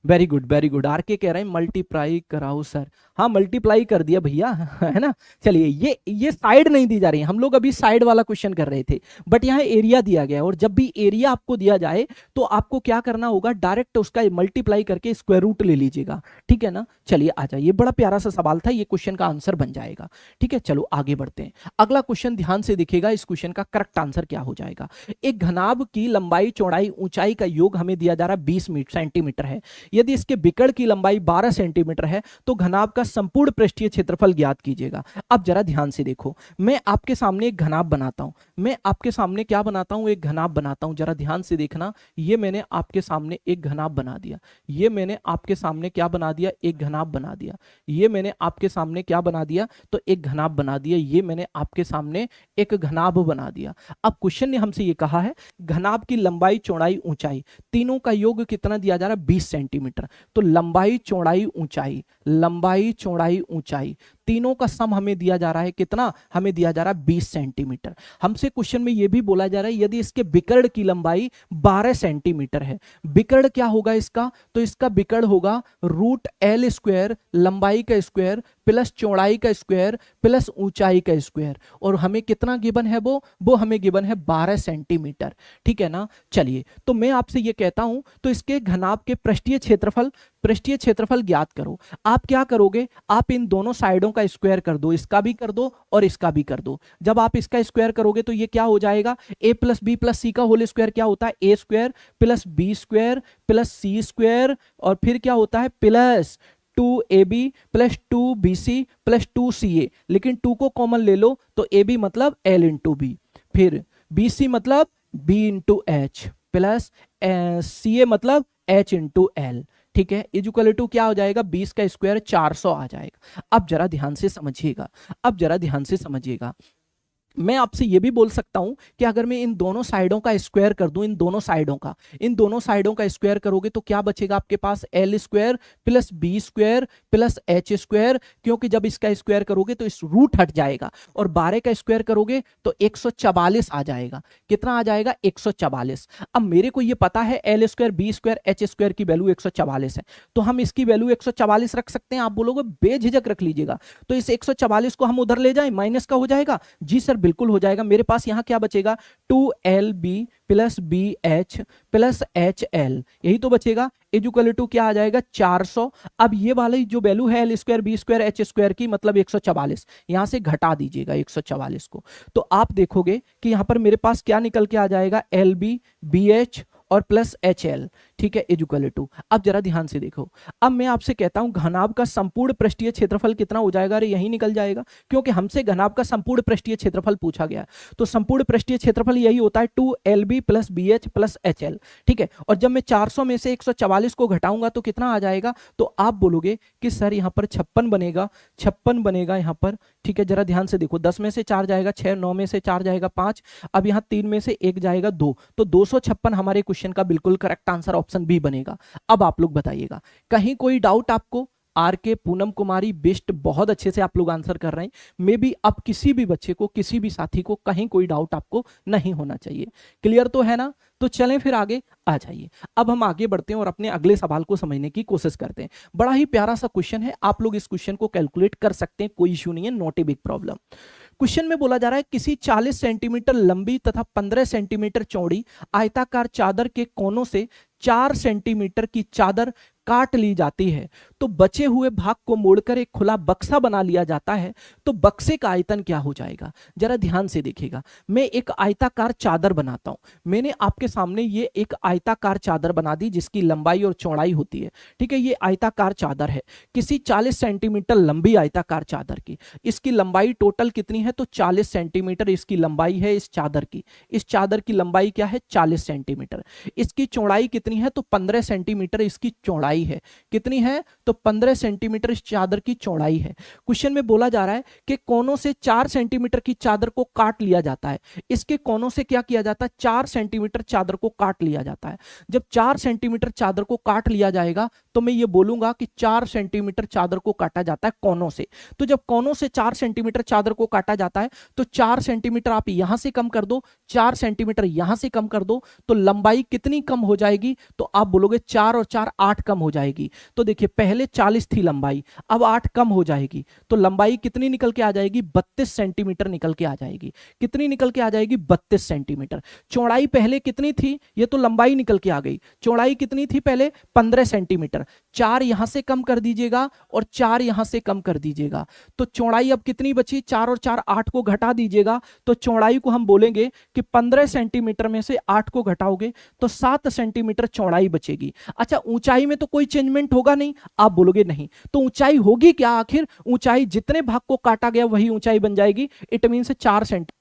Speaker 1: वेरी गुड। आर के कह रहे हैं मल्टीप्लाई कराओ सर, हाँ मल्टीप्लाई कर दिया भैया, है ना। चलिए, ये साइड नहीं दी जा रही है, हम लोग अभी साइड वाला क्वेश्चन कर रहे थे, बट यहाँ एरिया दिया गया है। और जब भी एरिया आपको दिया जाए तो आपको क्या करना होगा, डायरेक्ट उसका मल्टीप्लाई करके स्क्वायर रूट ले लीजिएगा, ठीक है ना। चलिए आ जाइए, बड़ा प्यारा सा सवाल था, ये क्वेश्चन का आंसर बन जाएगा, ठीक है। चलो आगे बढ़ते हैं, अगला क्वेश्चन ध्यान से देखिएगा, इस क्वेश्चन का करेक्ट आंसर क्या हो जाएगा। एक घनाभ की लंबाई चौड़ाई ऊंचाई का योग हमें दिया जा रहा है 20 सेंटीमीटर है। यदि इसके बिकड़ की लंबाई 12 सेंटीमीटर है तो घनाभ का संपूर्ण पृष्ठीय क्षेत्रफल ज्ञात कीजिएगा। अब जरा ध्यान से देखो, मैं आपके सामने एक घनाभ बनाता हूं, मैं आपके सामने क्या बनाता हूं, एक घनाभ बनाता हूं। जरा ध्यान से देखना, ये मैंने आपके सामने एक घनाभ बना दिया, ये मैंने आपके सामने क्या बना दिया, एक घनाभ बना दिया, ये मैंने आपके सामने क्या बना दिया, तो एक घनाभ बना दिया, ये मैंने आपके सामने एक घनाभ बना दिया। अब क्वेश्चन ने हमसे ये कहा है घनाभ की लंबाई चौड़ाई ऊंचाई तीनों का योग कितना दिया जा रहा है, 20 सेंटीमीटर। तो लंबाई चौड़ाई ऊंचाई, लंबाई चौड़ाई ऊंचाई तीनों का सम हमें दिया जा रहा है कितना, हमें दिया जा रहा है 20 सेंटीमीटर। हमसे क्वेश्चन में यह भी बोला जा रहा है यदि इसके बिकर्ण की लंबाई 12 सेंटीमीटर है, बिकर्ण क्या होगा इसका, तो इसका बिकर्ण होगा रूट एल स्क्वायर, लंबाई का स्क्वायर प्लस चौड़ाई का स्क्वायर प्लस ऊंचाई का स्क्वायर, और हमें कितना गिवन है, वो हमें गिवन है 12 सेंटीमीटर। ठीक है ना। चलिए, तो मैं आपसे ये कहता हूं तो इसके घनाभ के पृष्ठीय क्षेत्रफल ज्ञात करो। आप क्या करोगे, आप इन दोनों साइडों का स्क्वायर कर दो, इसका भी कर दो और इसका भी कर दो। जब आप इसका स्क्वायर करोगे तो ये क्या हो जाएगा, A plus B plus C का होल स्क्वायर क्या होता है, A square plus B square plus C square, और फिर क्या होता है plus 2ab plus 2bc plus 2ca, लेकिन 2 को कॉमन ले लो तो ab मतलब l इंटू बी, फिर bc मतलब b into H plus ca मतलब h इंटू एल। ठीक है, इक्वल टू क्या हो जाएगा, 20 का स्क्वायर 400 आ जाएगा। अब जरा ध्यान से समझिएगा, अब जरा ध्यान से समझिएगा, मैं आपसे यह भी बोल सकता हूं कि अगर मैं इन दोनों साइडों का स्क्वायर कर दूं, इन दोनों साइडों का स्क्वायर करोगे तो क्या बचेगा आपके पास, L square plus B square plus H square, क्योंकि जब इसका स्क्वायर करोगे तो इस रूट हट जाएगा, और 12 का स्क्वायर करोगे तो 144 आ जाएगा। कितना आ जाएगा, 144। अब मेरे को यह पता है L square B square H square की वैल्यू 144 है, तो हम इसकी वैल्यू 144 रख सकते हैं। आप बोलोगे बेझिझक रख लीजिएगा, तो इस 144 को हम उधर ले जाएं, माइनस का हो जाएगा। जी सर बिल्कुल हो जाएगा। मेरे पास यहां क्या बचेगा, 2lb plus B H plus H L, यही तो बचेगा। इक्वल टू क्या आ जाएगा, 400। अब ये वाली जो वैल्यू है L square B square H square की, मतलब 144, यहां से घटा दीजिएगा 144 को, तो आप देखोगे कि यहां पर मेरे पास क्या निकल के आ जाएगा, एल बी बी एच और प्लस एच एल। ठीक है, इक्वल टू, अब जरा ध्यान से देखो, अब मैं आपसे कहता हूं घनाभ का संपूर्ण पृष्ठीय क्षेत्रफल कितना हो जाएगा, अरे यही निकल जाएगा, क्योंकि हमसे घनाभ का संपूर्ण पृष्ठीय क्षेत्रफल पूछा गया। तो संपूर्ण पृष्ठीय क्षेत्रफल यही होता है 2lb plus B H plus H L. ठीक है, और जब मैं 400 में से 144 को घटाऊंगा तो कितना आ जाएगा, तो आप बोलोगे कि सर यहाँ पर 56 बनेगा, 56 बनेगा यहाँ पर। ठीक है, जरा ध्यान से देखो, 10 में से 4 जाएगा 6, 9 में से 4 जाएगा 5, अब यहाँ 3 में से 1 जाएगा 2, तो 256 हमारे क्वेश्चन का बिल्कुल करेक्ट आंसर ऑप्शन बी बनेगा। अब आप लोग बताइएगा, कहीं कोई डाउट आपको? आर के, पूनम कुमारी, बिस्ट, बहुत अच्छे से आप लोग आंसर कर रहे हैं। मे बी अब किसी भी बच्चे को, किसी भी साथी को कहीं कोई डाउट आपको नहीं होना चाहिए। क्लियर तो है ना? तो चलें फिर आगे आ जाइए। अब हम आगे बढ़ते हैं और अपने अगले सवाल को समझने की कोशिश करते हैं। बड़ा ही प्यारा सा क्वेश्चन है, आप लोग इस क्वेश्चन को कैलकुलेट कर सकते हैं, कोई इश्यू नहीं है, not a big problem. Question में बोला जा रहा है किसी 40 सेंटीमीटर लंबी तथा 15 सेंटीमीटर चौड़ी आयताकार चादर के कोनों से 4 सेंटीमीटर की चादर काट ली जाती है, तो बचे हुए भाग को मोड़कर एक खुला बक्सा बना लिया जाता है, तो बक्से का आयतन क्या हो जाएगा? जरा ध्यान से देखिएगा, मैं एक आयताकार चादर बनाता हूं। मैंने आपके सामने ये एक आयताकार चादर बना दी जिसकी लंबाई और चौड़ाई होती है। ठीक है, ये आयताकार चादर है, किसी 40 सेंटीमीटर लंबी आयताकार चादर की। इसकी लंबाई टोटल कितनी है, तो 40 सेंटीमीटर इसकी लंबाई है इस चादर की। इस चादर की लंबाई क्या है, 40 सेंटीमीटर। इसकी चौड़ाई कितनी है, तो 15 सेंटीमीटर इसकी चौड़ाई है। कितनी है, तो 15 सेंटीमीटर इस चादर की चौड़ाई है। क्वेश्चन में बोला जा रहा है कि कोनों से 4 सेंटीमीटर की चादर को काट लिया जाता है। इसके कोनों से क्या किया जाता है, 4 सेंटीमीटर चादर को काट लिया जाता है। जब 4 सेंटीमीटर चादर को काट लिया जाएगा तो मैं ये बोलूंगा कि 4 सेंटीमीटर चादर को काटा जाता है कोनों से। तो जब कोनों से 4 सेंटीमीटर चादर को काटा जाता है तो 4 सेंटीमीटर आप यहां से कम कर दो, 4 सेंटीमीटर यहां से कम कर दो, तो लंबाई कितनी कम हो जाएगी, तो आप बोलोगे 4 और 4 8 कम हो जाएगी। तो देखिए, पहले 40 थी लंबाई, अब 8 कम हो जाएगी, तो लंबाई कितनी निकल के आ जाएगी, 32 सेंटीमीटर निकल के आ जाएगी। कितनी निकल के आ जाएगी, 32 सेंटीमीटर। चौड़ाई पहले कितनी थी, ये तो लंबाई निकल के आ गई। चौड़ाई कितनी थी पहले, 15 सेंटीमीटर। 4 यहां से कम कर दीजिएगा और 4 यहां से कम कर दीजिएगा, तो चौड़ाई अब कितनी बची, 4 और 4 8 को घटा दीजिएगा, तो चौड़ाई को हम बोलेंगे कि 15 सेंटीमीटर में से 8 को घटाओगे तो 7 सेंटीमीटर चौड़ाई बचेगी। अच्छा, ऊंचाई में तो कोई चेंजमेंट होगा नहीं, आप बोलोगे नहीं, तो ऊंचाई होगी क्या आखिर, ऊंचाई जितने भाग को काटा गया वही ऊंचाई बन जाएगी, इट मीन 4 सेंटीमीटर।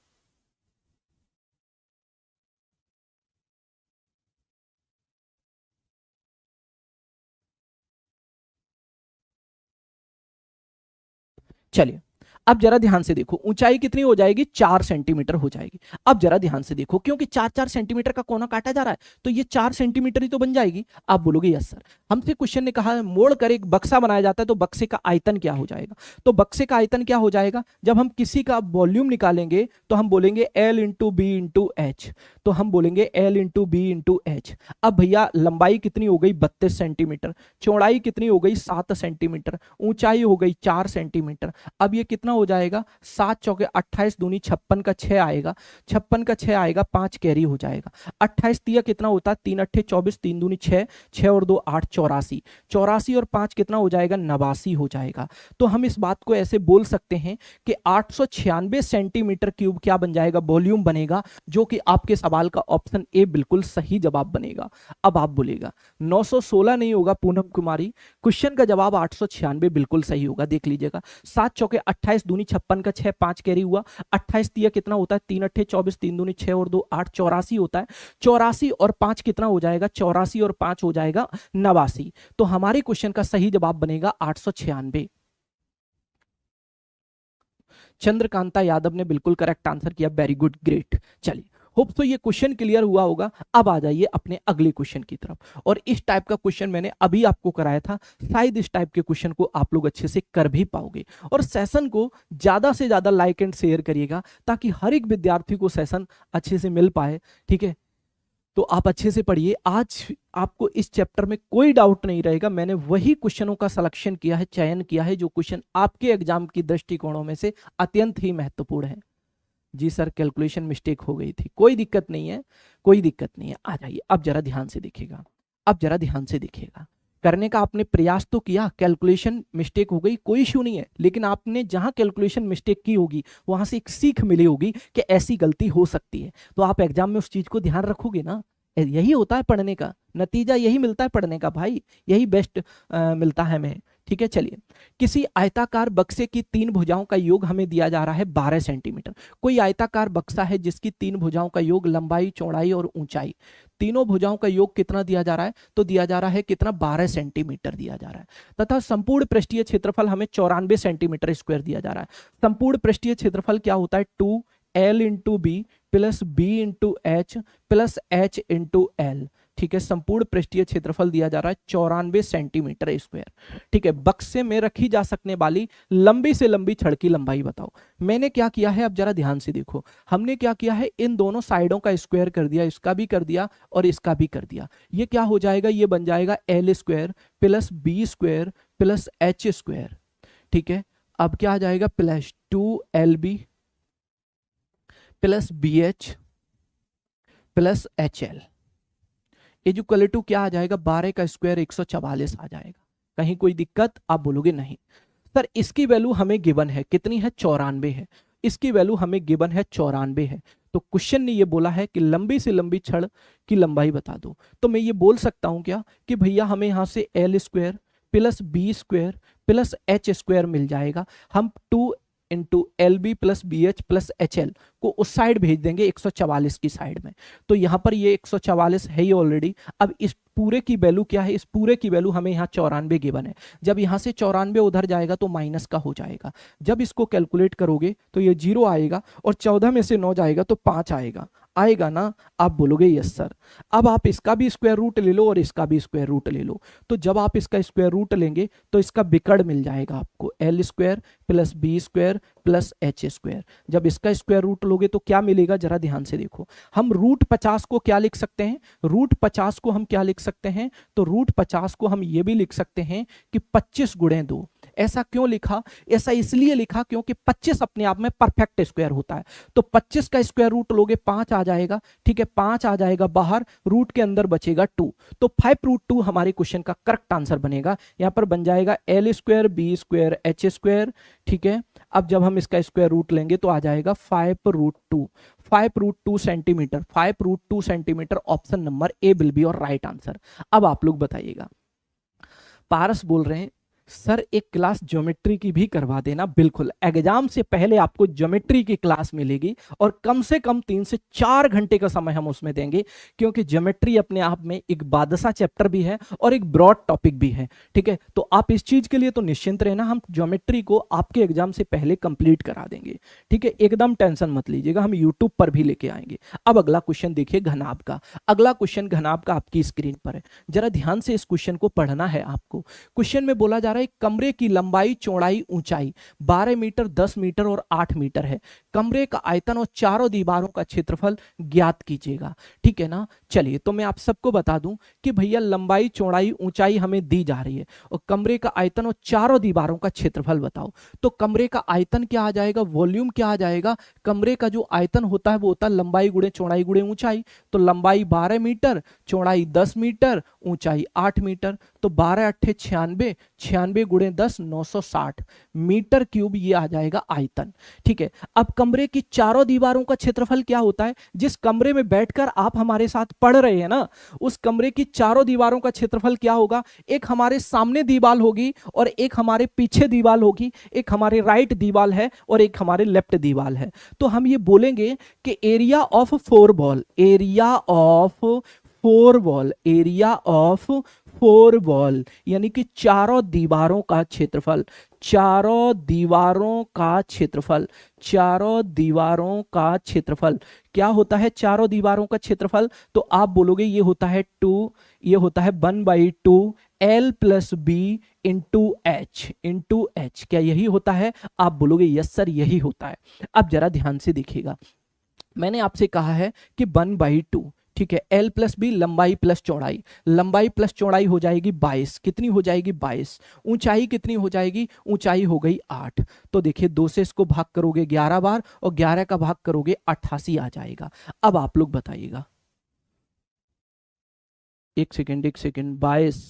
Speaker 1: चलिए अब जरा ध्यान से देखो, ऊंचाई कितनी हो जाएगी, 4 सेंटीमीटर हो जाएगी। अब जरा ध्यान से देखो, क्योंकि 4-4 सेंटीमीटर का कोना काटा जा रहा है तो ये 4 सेंटीमीटर ही तो बन जाएगी। आप बोलोगे यस सर, हमसे क्वेश्चन ने कहा मोड़ कर एक बक्सा बनाया जाता है तो बक्से का आयतन क्या हो जाएगा, तो बक्से का आयतन क्या हो जाएगा, जब हम किसी का वॉल्यूम निकालेंगे तो हम बोलेंगे L into B into H, तो हम बोलेंगे L into B into H. अब भैया लंबाई कितनी हो गई 32 सेंटीमीटर, चौड़ाई कितनी हो गई 7 सेंटीमीटर, ऊंचाई हो गई 4 सेंटीमीटर। अब ये कितना हो जाएगा, 7 चौके 28 दूनी 56 का 6 आएगा, 56 का 6 आएगा, 5 कैरी हो जाएगा। 28 तिया कितना होता है, 3 अट्ठे 24, 3 दूनी 6, 6 और 2 8, 84, 84 और 5 कितना हो जाएगा, 89 हो जाएगा। तो हम इस बात को ऐसे बोल सकते हैं कि 896 सेंटीमीटर क्यूब क्या बन जाएगा, वॉल्यूम बनेगा, जो कि आपके सवाल का ऑप्शन ए बिल्कुल सही जवाब बनेगा। अब आप बोलेगा 916 नहीं होगा पूनम कुमारी, क्वेश्चन का जवाब 896 बिल्कुल सही होगा। देख लीजिएगा, 7 चौके 28 दूनी 56 का 6, 5 कैरी हुआ, 28 तिया कितना होता है, 3 अट्ठे 24, 3 दूनी 6 और 2 8, 84 होता है। 84 और 5 कितना हो जाएगा, 84 और 5 हो जाएगा 89। तो हमारे क्वेश्चन का सही जवाब बनेगा 896। चंद्रकांता यादव ने बिल्कुल करेक्ट आंसर किया, वेरी गुड, ग्रेट। चलिए होप तो ये क्वेश्चन क्लियर हुआ होगा। अब आ जाइए अपने अगले क्वेश्चन की तरफ, और इस टाइप का क्वेश्चन मैंने अभी आपको कराया था, शायद इस टाइप के क्वेश्चन को आप लोग अच्छे से कर भी पाओगे। और सेशन को ज्यादा से ज्यादा लाइक एंड शेयर करिएगा ताकि हर एक विद्यार्थी को सेशन अच्छे से मिल पाए, ठीक है। तो आप अच्छे से पढ़िए, आज आपको इस चैप्टर में कोई डाउट नहीं रहेगा। मैंने वही क्वेश्चनों का सिलेक्शन किया है, चयन किया है, जो क्वेश्चन आपके एग्जाम की दृष्टिकोणों में से अत्यंत ही महत्वपूर्ण है। जी सर कैलकुलेशन मिस्टेक हो गई थी, कोई दिक्कत नहीं है, कोई दिक्कत नहीं है। आ जाइए, अब जरा ध्यान से देखिएगा, अब जरा ध्यान से देखिएगा। करने का आपने प्रयास तो किया, कैलकुलेशन मिस्टेक हो गई, कोई इश्यू नहीं है, लेकिन आपने जहां कैलकुलेशन मिस्टेक की होगी वहां से एक सीख मिली होगी कि ऐसी गलती हो सकती है, तो आप एग्जाम में उस चीज को ध्यान रखोगे ना। यही होता है पढ़ने का नतीजा, यही मिलता है पढ़ने का भाई, यही बेस्ट मिलता है हमें, ठीक है। चलिए, किसी आयताकार बक्से की 3 भुजाओं का योग हमें दिया जा रहा है 12 सेंटीमीटर। कोई आयताकार बक्सा है जिसकी 3 भुजाओं का योग, लंबाई, चौड़ाई और ऊंचाई, तीनों भुजाओं का योग कितना दिया जा रहा है, तो दिया जा रहा है कितना, 12 सेंटीमीटर दिया जा रहा है। तथा संपूर्ण पृष्ठीय क्षेत्रफल हमें 94 सेंटीमीटर स्क्वायर दिया जा रहा है। संपूर्ण पृष्ठीय क्षेत्रफल क्या होता है, 2L into B plus B into H plus H into L, ठीक है। संपूर्ण पृष्ठीय क्षेत्रफल दिया जा रहा है 94 सेंटीमीटर स्क्वायर, ठीक है। बक्से में रखी जा सकने वाली लंबी से लंबी छड़ की लंबाई बताओ। मैंने क्या किया है, अब जरा ध्यान से देखो, हमने क्या किया है, इन दोनों साइडों का स्क्वायर कर दिया, इसका भी कर दिया और इसका भी कर दिया। ये क्या हो जाएगा, ये बन जाएगा L square plus B square plus H square, ठीक है। अब क्या आ जाएगा, plus 2LB plus BH plus HL equal to क्या आ जाएगा, 12 का स्क्वायर 144 आ जाएगा। कहीं कोई दिक्कत, आप बोलोगे नहीं सर इसकी वैल्यू हमें गिवन है, कितनी है, 94 है, इसकी वैल्यू हमें गिवन है 94 है। तो क्वेश्चन ने ये बोला है कि लंबी से लंबी छड़ की लंबाई बता दो, तो मैं ये बोल सकता हूं क्या कि भैया हमें यहां से L square plus B square plus H square मिल जाएगा। हम 2 into LB plus BH plus HL को उस साइड भेज देंगे 144 की साइड में, तो यहां पर ये 144 है ही ऑलरेडी। अब इस पूरे की वैल्यू क्या है, इस पूरे की वैल्यू हमें यहाँ 94 गिवन है। जब यहां से 94 उधर जाएगा तो माइनस का हो जाएगा, जब इसको कैलकुलेट करोगे तो ये 0 आएगा और 14 में से 9 जाएगा तो 5 आएगा, आएगा ना, आप बोलोगे यस सर। अब आप इसका भी स्क्वायर रूट ले लो और इसका भी स्क्वायर रूट ले लो, तो जब आप इसका स्क्वायर रूट लेंगे तो इसका विकर्ण मिल जाएगा आपको, L square plus B square plus H square. जब इसका स्क्वायर रूट लोगे तो क्या मिलेगा, जरा ध्यान से देखो। हम रूट 50 को क्या लिख सकते हैं, रूट 50 को हम क्या लिख सकते हैं, तो रूट 50 को हम ये भी लिख सकते हैं कि 25 गुणे 2, ऐसा क्यों लिखा? ऐसा इसलिए लिखा क्योंकि 25 अपने आप में परफेक्ट स्क्वायर होता है, तो 25 का स्क्वायर रूट लोगे 5 आ जाएगा, ठीक है, 5 आ जाएगा बाहर, रूट के अंदर बचेगा 2, तो 5√2 हमारे क्वेश्चन का करेक्ट आंसर बनेगा। यहां पर बन जाएगा l square B square H square, ठीक है। अब जब हम इसका स्क्वायर रूट लेंगे तो आ जाएगा 5√2, 5√2 centimetre, 5√2 centimetre, option number A will be और राइट आंसर। अब आप लोग बताइएगा, पारस बोल रहे हैं सर एक क्लास ज्योमेट्री की भी करवा देना। बिल्कुल, एग्जाम से पहले आपको ज्योमेट्री की क्लास मिलेगी और कम से कम 3 से 4 घंटे का समय हम उसमें देंगे, क्योंकि ज्योमेट्री अपने आप में एक बादशाह चैप्टर भी है और एक ब्रॉड टॉपिक भी है, ठीक है। तो आप इस चीज के लिए तो निश्चिंत रहना, हम ज्योमेट्री को आपके एग्जाम से पहले कंप्लीट करा देंगे, ठीक है, एकदम टेंशन मत लीजिएगा, हम यूट्यूब पर भी लेके आएंगे। अब अगला क्वेश्चन देखिए घनाभ का, अगला क्वेश्चन घनाभ का आपकी स्क्रीन पर है, जरा ध्यान से इस क्वेश्चन को पढ़ना है आपको। क्वेश्चन में बोला जा रहा है कमरे की लंबाई चौड़ाई ऊंचाई 12 मीटर 10 मीटर और 8 मीटर है, कमरे का आयतन और चारों दीवारों का क्षेत्रफल ज्ञात कीजिएगा, ठीक है ना। चलिए, तो मैं आप सबको बता दूं कि भैया लंबाई चौड़ाई ऊंचाई हमें दी जा रही है और कमरे का आयतन और चारों दीवारों का क्षेत्रफल बताओ। तो कमरे का आयतन क्या आ जाएगा, वॉल्यूम क्या आ जाएगा, कमरे का जो आयतन होता है वो होता है लंबाई गुणे चौड़ाई गुणे ऊंचाई, तो लंबाई 12 मीटर, चौड़ाई 10 मीटर, ऊंचाई 8 मीटर, तो 12 अट्ठे 96, 96 गुणे 10 960 मीटर क्यूब, ये आ जाएगा आयतन, ठीक है। अब कमरे की चारों दीवारों का क्षेत्रफल क्या होता है, जिस कमरे में बैठकर आप हमारे साथ पढ़ रहे हैं ना, उस कमरे की चारों दीवारों का क्षेत्रफल क्या होगा, एक हमारे सामने दीवार होगी और एक हमारे पीछे दीवार होगी, एक हमारे राइट दीवार है और एक हमारे लेफ्ट दीवार है। तो हम ये बोलेंगे कि area of 4 wall, area of 4 wall, area of 4 wall यानी कि चारों दीवारों का क्षेत्रफल, चारों दीवारों का क्षेत्रफल, चारों दीवारों का क्षेत्रफल क्या होता है, चारों दीवारों का क्षेत्रफल, तो आप बोलोगे ये होता है 2, ये होता है 1/2 L plus B into H, क्या यही होता है? आप बोलोगे यस सर यही होता है। अब जरा ध्यान से देखिएगा, मैंने आपसे कहा है कि 1/2, ठीक है, L प्लस बी लंबाई प्लस चौड़ाई, लंबाई प्लस चौड़ाई हो जाएगी 22, कितनी हो जाएगी 22, ऊंचाई कितनी हो जाएगी, ऊंचाई हो गई 8, तो देखिए 2 से इसको भाग करोगे 11 बार और 11 का भाग करोगे 88 आ जाएगा। अब आप लोग बताइएगा, एक सेकेंड 22,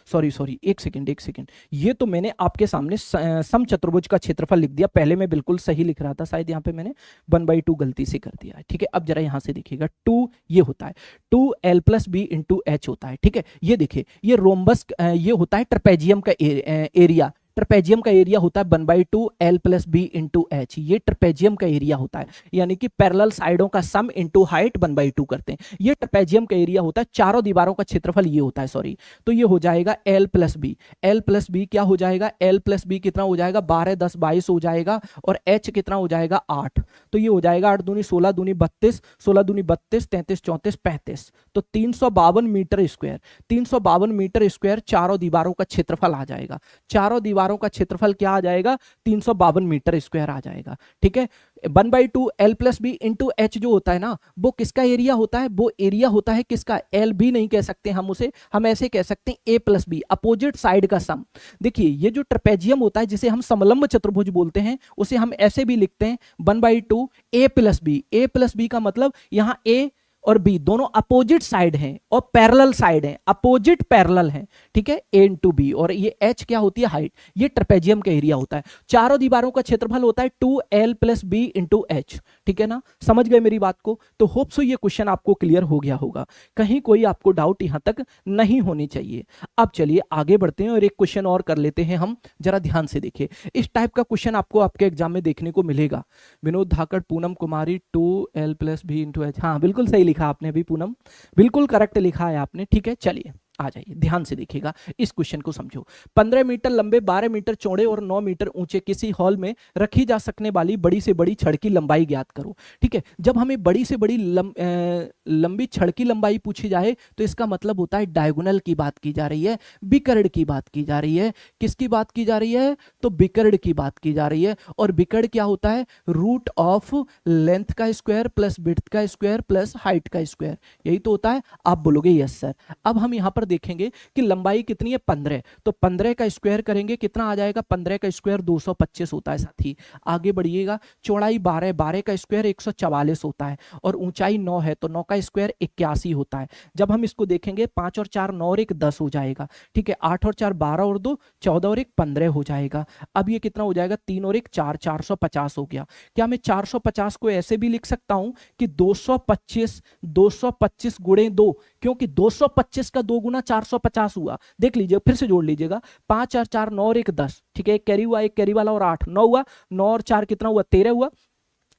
Speaker 1: सॉरी एक सेकंड, ये तो मैंने आपके सामने समचतुर्भुज का क्षेत्रफल लिख दिया, पहले मैं बिल्कुल सही लिख रहा था, शायद यहाँ पे मैंने 1/2 गलती से कर दिया है, ठीक है। अब जरा यहाँ से देखिएगा 2 ये होता है 2L plus B into H होता है, ठीक है। ये देखिए ये रोम्बस ये होता है ट्रेपेजियम का एरिया, ट्रेपेजियम का एरिया होता है 1/2 L plus B into H, ये ट्रेपेजियम का एरिया होता है, यानी कि पैरेलल साइडों का सम इंटू हाइट 1/2 करते हैं, ये ट्रेपेजियम का एरिया होता है, चारों दीवारों का क्षेत्रफल ये होता है, सॉरी, तो ये हो जाएगा L plus B, L plus B क्या हो जाएगा, L प्लस बी कितना हो जाएगा 12 10 22 हो जाएगा और H कितना हो जाएगा 8, तो ये हो जाएगा 8 दूनी 16 दूनी 32, 16 दूनी 32, 33 34 35, तो 352 मीटर स्क्वायर, 352 मीटर स्क्वायर चारों दीवारों का क्षेत्रफल आ जाएगा, चारों दीवारों का क्षेत्रफल क्या आ जाएगा 352 मीटर स्क्वायर आ जाएगा, ठीक है। 1/2 L plus B into H जो होता है ना, वो किसका एरिया होता है, वो एरिया होता है किसका, L भी नहीं कह सकते हम उसे, हम ऐसे कह सकते हैं A plus B, opposite side का सम। देखिए ये जो ट्रेपेजियम होता है जिसे हम समलंब चतुर्भुज बोलते हैं, उसे हम ऐसे भी लिखते हैं 1/2 A plus B, A plus B का मतलब यहां A और बी दोनों अपोजिट साइड हैं और पैरेलल साइड हैं, अपोजिट पैरेलल हैं, ठीक है, ए इंटू बी, और ये एच क्या होती है हाइट, ये ट्रेपेजियम का एरिया होता है, चारों दीवारों का क्षेत्रफल होता है 2L plus B into H, ठीक है ना, समझ गए मेरी बात को। तो होप सो ये क्वेश्चन आपको क्लियर हो गया होगा, कहीं कोई आपको डाउट यहां तक नहीं होनी चाहिए। अब चलिए आगे बढ़ते हैं और एक क्वेश्चन और कर लेते हैं हम, जरा ध्यान से देखिए, इस टाइप का क्वेश्चन आपको आपके एग्जाम में देखने को मिलेगा। Vinod Dhakad Poonam Kumari 2L plus B into H, हाँ बिल्कुल सही लिखा आपने भी पूनम, बिल्कुल करेक्ट लिखा है आपने, ठीक है। चलिए आ जाइए, ध्यान से देखिएगा, इस क्वेश्चन को समझो। 15 मीटर लंबे, 12 मीटर चौड़े और 9 मीटर ऊंचे किसी हॉल में रखी जा सकने वाली बड़ी से बड़ी छड़ की लंबाई ज्ञात करो। ठीक है, जब हमें बड़ी से बड़ी लंबी छड़ की लंबाई पूछी जाए तो इसका मतलब होता है डायगोनल की बात की जा रही है, बिकर्ड की बात की जा रही है। किसकी बात की जा रही है? तो बिकर्ड की बात की जा रही है। और बिकर्ड क्या होता है? रूट ऑफ लेंथ का स्क्वायर प्लस विड्थ का स्क्वायर प्लस हाइट का स्क्वायर, यही तो होता है। आप बोलोगे यस सर। अब हम यहां पर देखेंगे कि लंबाई कितनी है? 15, तो 15 का स्क्वायर करेंगे कितना आ जाएगा? 15 का स्क्वायर 225 होता है साथी। आगे बढ़िएगा, चौड़ाई 12, 12 का स्क्वायर 144 होता है और ऊंचाई 9 है तो 9 का स्क्वायर 81 होता है। जब हम इसको देखेंगे 5 और 4 9 और 1 10 हो जाएगा। ठीक है, 8 और 4 12 और 2 14 और 1 15 हो जाएगा। अब ये कितना हो जाएगा? 3 और 1 4, 450 हो गया। क्या मैं 450 को ऐसे भी लिख सकता हूं कि 225 गुणे 2, क्योंकि 225 का 2 गुना 450 हुआ। देख लीजिए, फिर से जोड़ लीजिएगा, 5 और 4 9 और 1 10। ठीक है, एक कैरी हुआ, एक कैरी वाला और 8 9 हुआ। 9 और 4 कितना हुआ? 13 हुआ।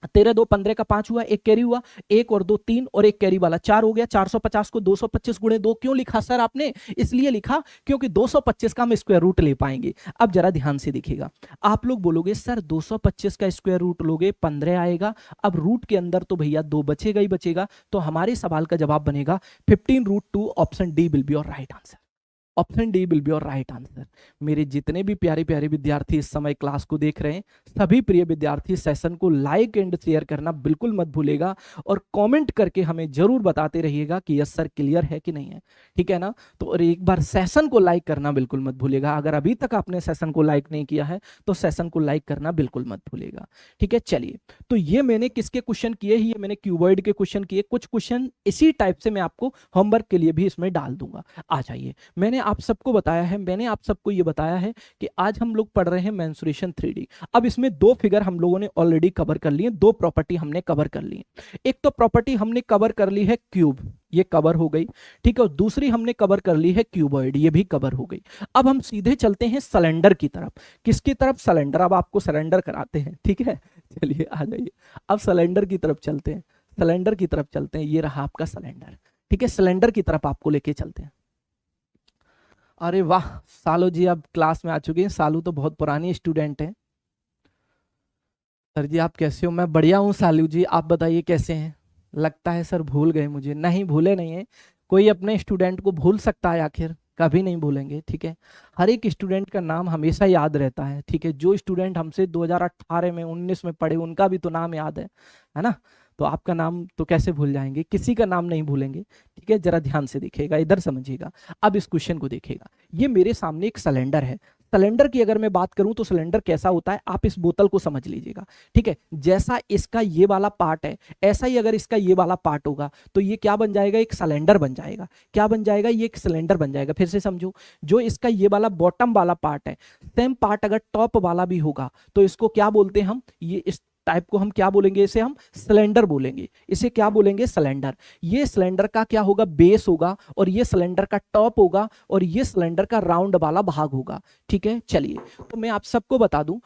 Speaker 1: 13 2 15 का 5 हुआ, एक कैरी हुआ, 1 और 2 3 और एक कैरी वाला 4 हो गया। 450 को 225 गुणे 2 क्यों लिखा सर आपने? इसलिए लिखा क्योंकि 225 का हम स्क्वायर रूट ले पाएंगे। अब जरा ध्यान से देखिएगा, आप लोग बोलोगे सर 225 का स्क्वायर रूट लोगे 15 आएगा। अब रूट के अंदर तो भैया 2 बचेगा ही बचेगा, तो हमारे सवाल का जवाब बनेगा 15√2। Option D will be your right answer. Option D will be your right answer. मेरे जितने भी प्यारे प्यारे विद्यार्थी इस समय क्लास को देख रहे हैं, सभी प्रिय विद्यार्थी सेशन को लाइक एंड शेयर करना बिल्कुल मत भूलेगा और कमेंट करके हमें जरूर बताते रहिएगा कि यस सर क्लियर है कि नहीं है। ठीक है ना? तो और एक बार सेशन को लाइक करना बिल्कुल मत भूलेगा। अगर अभी तक आपने सेशन को लाइक नहीं किया है तो सेशन को लाइक करना बिल्कुल मत भूलेगा। ठीक है, चलिए, तो ये मैंने किसके क्वेश्चन किए? ये मैंने क्यूबॉइड के क्वेश्चन किए। कुछ क्वेश्चन इसी टाइप से मैं आपको होमवर्क के लिए भी इसमें डाल दूंगा। आ जाइए, मैंने आप सबको बताया है, मैंने आप सबको ये बताया है कि आज हम लोग पढ़ रहे हैं मेंसुरेशन 3D। अब इसमें 2 फिगर हम लोगों ने ऑलरेडी कवर कर लिए, 2 प्रॉपर्टी हमने कवर कर ली। एक तो प्रॉपर्टी हमने कवर कर ली है क्यूब, ये कवर हो गई। ठीक है, और दूसरी हमने कवर कर ली है क्यूबॉइड, ये भी कवर हो गई। अब हम सीधे चलते हैं सिलेंडर की तरफ। किसकी तरफ? सिलेंडर। अब आपको सिलेंडर कराते हैं। ठीक है, चलिए आ जाइए, अब सिलेंडर की तरफ चलते हैं। सिलेंडर की तरफ चलते हैं, ये रहा आपका सिलेंडर। ठीक है, सिलेंडर की तरफ आपको लेके चलते हैं। अरे वाह, सालू जी अब क्लास में आ चुके हैं। सालू तो बहुत पुरानी स्टूडेंट हैं। सर जी आप कैसे हो? मैं बढ़िया हूँ सालू जी, आप बताइए कैसे हैं? लगता है सर भूल गए मुझे। नहीं, भूले नहीं है। कोई अपने स्टूडेंट को भूल सकता है? आखिर कभी नहीं भूलेंगे। ठीक है, हर एक स्टूडेंट का नाम हमेशा याद रहता है। ठीक है, जो स्टूडेंट हमसे 2018 में 19 में पढ़े उनका भी तो नाम याद है ना? तो आपका नाम तो कैसे भूल जाएंगे? किसी का नाम नहीं भूलेंगे। ठीक है, जरा ध्यान से देखिएगा, इधर समझिएगा। अब इस क्वेश्चन को देखिएगा, ये मेरे सामने एक सिलेंडर है। सिलेंडर की अगर मैं बात करूं तो सिलेंडर कैसा होता है, आप इस बोतल को समझ लीजिएगा। ठीक है, जैसा इसका ये वाला पार्ट है, ऐसा ही अगर इसका ये वाला पार्ट होगा तो ये क्या बन जाएगा? एक सिलेंडर बन जाएगा। क्या बन जाएगा? ये एक सिलेंडर बन जाएगा। फिर से समझो, जो इसका ये वाला बॉटम वाला पार्ट है, सेम पार्ट अगर टॉप वाला भी होगा तो इसको क्या बोलते हैं हम? ये इस टाइप को हम क्या बोलेंगे? इसे हम सिलेंडर बोलेंगे। इसे क्या बोलेंगे? सिलेंडर। ये सिलेंडर का क्या होगा? बेस होगा, और ये सिलेंडर का टॉप होगा, और ये सिलेंडर का राउंड वाला भाग होगा। ठीक है, चलिए, तो मैं आप सबको बता दूं,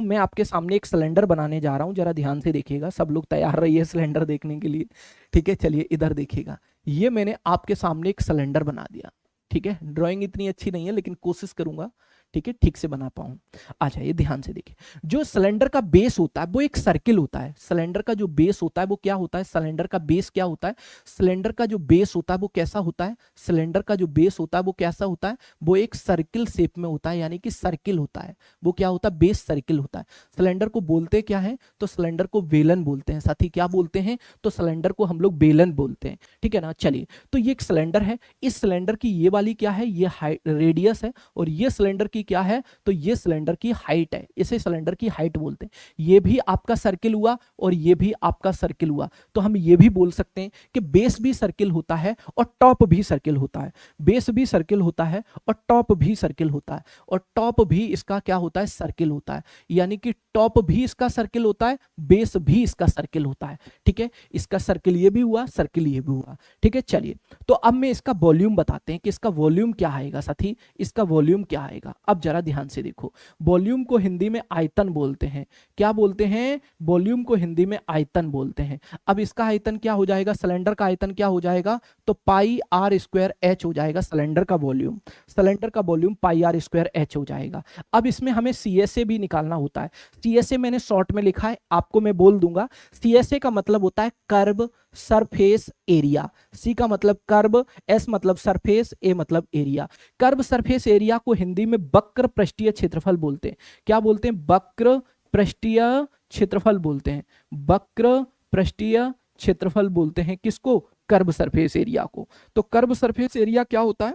Speaker 1: मैं आपके सामने एक सिलेंडर बनाने जा रहा हूं। जरा ध्यान से देखिएगा, सब लोग तैयार रहिए सिलेंडर देखने के लिए। ठीक है, चलिए इधर देखिएगा, ये मैंने आपके सामने एक सिलेंडर बना दिया। ठीक है, ड्राइंग इतनी अच्छी नहीं है लेकिन कोशिश करूंगा ठीक है ठीक से बना पाऊं। आ जाइए, ध्यान से देखिए, जो सिलेंडर का बेस होता है वो एक सर्किल होता है। सिलेंडर का जो बेस होता है वो क्या होता है? सिलेंडर का बेस क्या होता है? सिलेंडर का जो बेस होता है वो कैसा होता है? सिलेंडर का जो बेस होता है वो कैसा होता है? वो एक सर्किल शेप में होता है, यानी कि सर्किल होता है। वो क्या होता है? बेस सर्किल होता है। सिलेंडर को बोलते क्या है? तो सिलेंडर को बेलन बोलते हैं। साथी क्या बोलते हैं? तो सिलेंडर को हम लोग बेलन बोलते हैं। ठीक है ना? चलिए, तो ये एक सिलेंडर है। इस सिलेंडर की ये वाली क्या है? ये रेडियस है, और ये सिलेंडर की क्या है? तो ये सिलेंडर की हाइट है। इसे सिलेंडर की हाइट बोलते हैं। ये भी आपका सर्किल हुआ और ये भी आपका सर्किल हुआ, तो हम ये भी बोल सकते हैं कि बेस भी सर्किल होता है और टॉप भी सर्किल होता है। बेस भी सर्किल होता है और टॉप भी सर्किल होता है, और टॉप भी इसका क्या होता है? सर्किल होता है। यानी कि टॉप भी इसका सर्किल होता है, बेस भी इसका सर्किल होता है। ठीक है, इसका सर्किल ये भी हुआ, सर्किल ये भी हुआ। ठीक है, चलिए, तो अब मैं इसका वॉल्यूम बताते हैं कि इसका वॉल्यूम क्या आएगा। साथी इसका वॉल्यूम क्या आएगा? अब जरा ध्यान से देखो, वॉल्यूम को हिंदी में आयतन बोलते हैं। क्या बोलते हैं? वॉल्यूम को हिंदी में आयतन बोलते हैं। अब इसका आयतन क्या हो जाएगा? सिलेंडर का आयतन क्या हो जाएगा? तो पाई आर स्क्वायर एच हो जाएगा सिलेंडर का वॉल्यूम। सिलेंडर का volume pi R square H हो जाएगा। अब इसमें हमें सीएसए भी निकालना होता है। सीएसए मैंने शॉर्ट में लिखा है, आपको मैं बोल दूंगा। सीएसए का मतलब होता है कर्व सरफेस एरिया। सी का मतलब कर्व, एस मतलब सरफेस, ए मतलब एरिया। कर्व सरफेस एरिया को हिंदी में वक्र पृष्ठीय क्षेत्रफल बोलते हैं। क्या बोलते हैं? वक्र पृष्ठीय क्षेत्रफल बोलते हैं। वक्र पृष्ठीय क्षेत्रफल बोलते हैं किसको? कर्व सरफेस एरिया को। तो कर्व सरफेस एरिया क्या होता है?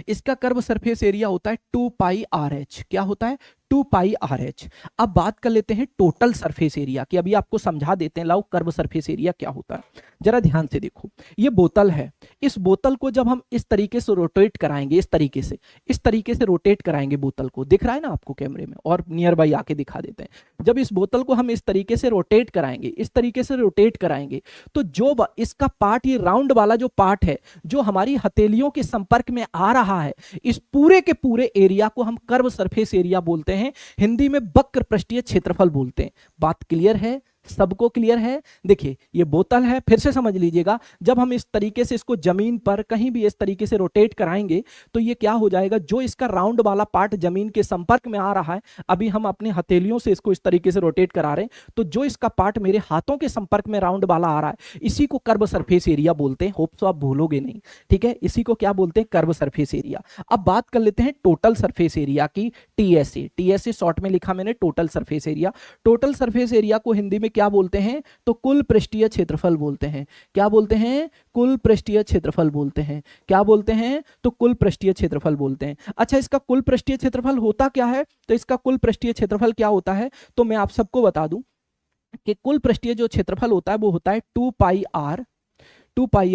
Speaker 1: इसका कर्व सरफेस एरिया होता है 2 पाई आर एच। क्या होता है? 2 पाई आर एच। अब बात कर लेते हैं टोटल सरफेस एरिया की। अभी आपको समझा देते हैं, लाओ कर्व सरफेस एरिया क्या होता है। जरा ध्यान से देखो, ये बोतल है। इस बोतल को जब हम इस तरीके से रोटेट कराएंगे, इस तरीके से रोटेट कराएंगे बोतल को, दिख रहा है ना आपको कैमरे में, और नियर बाई आके दिखा देते हैं। जब इस बोतल को हम इस तरीके से रोटेट कराएंगे, इस तरीके से रोटेट कराएंगे, तो जो इसका पार्ट, ये राउंड वाला जो पार्ट है, जो हमारी हथेलियों के संपर्क में आ रहा है, इस पूरे के पूरे एरिया को हम कर्व सरफेस एरिया बोलते हैं। हिंदी में वक्र पृष्ठीय क्षेत्रफल बोलते हैं। बात क्लियर है? सबको क्लियर है? देखिए, ये बोतल है, फिर से समझ लीजिएगा। जब हम इस तरीके से इसको जमीन पर कहीं भी इस तरीके से रोटेट कराएंगे, तो ये क्या हो जाएगा? जो इसका राउंड वाला पार्ट जमीन के संपर्क में आ रहा है, अभी हम अपने हथेलियों से इसको इस तरीके से रोटेट करा रहे हैं, तो जो इसका पार्ट मेरे हाथों के संपर्क में राउंड वाला आ रहा है, इसी को कर्व सरफेस एरिया बोलते हैं। होप सो आप भूलोगे नहीं, ठीक है? इसी को क्या बोलते हैं? Curve surface area. अब बात कर लेते हैं टोटल सरफेस एरिया की, टीएसए। टीएसए शॉर्ट में लिखा मैंने, total surface area. Total surface area को हिंदी में क्या बोलते हैं? तो कुल पृष्ठीय क्षेत्रफल बोलते हैं। क्या बोलते हैं? कुल पृष्ठीय क्षेत्रफल बोलते हैं। क्या बोलते हैं? तो कुल पृष्ठीय क्षेत्रफल बोलते हैं। अच्छा, इसका कुल पृष्ठीय क्षेत्रफल होता क्या है? तो इसका कुल पृष्ठीय क्षेत्रफल क्या होता है, तो मैं आप सबको बता दूं कि कुल पृष्ठीय जो क्षेत्रफल होता है वो होता है 2 pi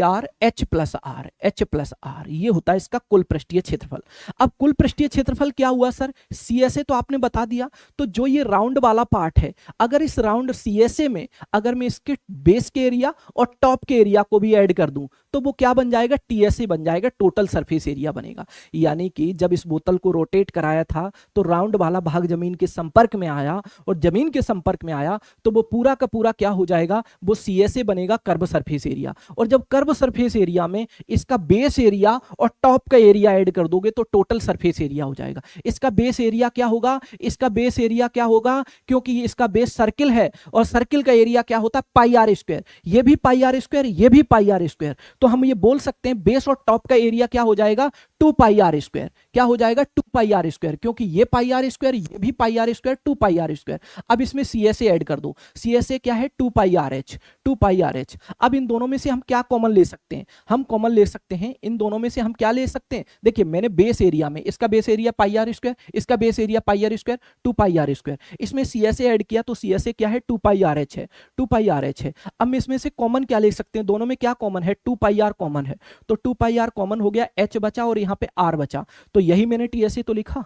Speaker 1: R H plus are, ये होता है इसका कुल पृष्ठीय क्षेत्रफल। अब कुल पृष्ठीय क्षेत्रफल क्या हुआ सर? सीएसए तो आपने बता दिया। तो जो ये राउंड वाला पार्ट है, अगर इस राउंड सीएसए में अगर मैं इसके बेस के एरिया और टॉप के एरिया को भी ऐड कर दूं, तो वो क्या बन जाएगा? टीएसए बन जाएगा, टोटल सरफेस एरिया बनेगा। यानी कि जब इस बोतल को रोटेट कराया था, तो राउंड वाला भाग जमीन के संपर्क में आया, और जमीन के संपर्क में आया तो वो पूरा का पूरा क्या हो जाएगा? वो सीएसए बनेगा, कर्व सरफेस एरिया। और जब कर्व सरफेस एरिया में इसका बेस एरिया और टॉप का एरिया ऐड कर दोगे, तो टोटल सरफेस एरिया हो जाएगा। इसका बेस एरिया क्या होगा? इसका बेस एरिया क्या होगा? क्योंकि इसका बेस सर्किल है, और सर्किल का एरिया क्या होता है? पाई आर स्क्वायर। ये भी पाई आर स्क्वायर, ये भी पाई आर स्क्वायर। तो हम ये बोल सकते हैं बेस और टॉप का एरिया क्या हो जाएगा? 2 पाई आर स्क्वायर। क्या हो जाएगा? 2 पाई आर स्क्वायर, क्योंकि ये पाई आर स्क्वायर, ये भी pi R square, 2 pi R square. अब इसमें सीएसए ऐड कर दो। सीएसए क्या है? 2 pi R H, 2 pi R H. अब इन दोनों में से हम क्या कॉमन ले सकते हैं? हम कॉमन ले सकते हैं, इन दोनों में से हम क्या ले सकते हैं? देखिए, मैंने बेस एरिया में, इसका base area pi R square, इसका base area pi R square, 2 pi R square. इसमें सीएसए ऐड किया, तो सीएसए क्या है? 2 पाई आर एच है, 2 पाई आर एच है। अब मैं इसमें से कॉमन क्या ले सकते हैं? दोनों में क्या कॉमन है? 2 पाई आर कॉमन है, तो 2 पाई आर कॉमन हो गया, एच बचा और यहाँ पे आर बचा, तो यही मैंने टीएसए तो लिखा।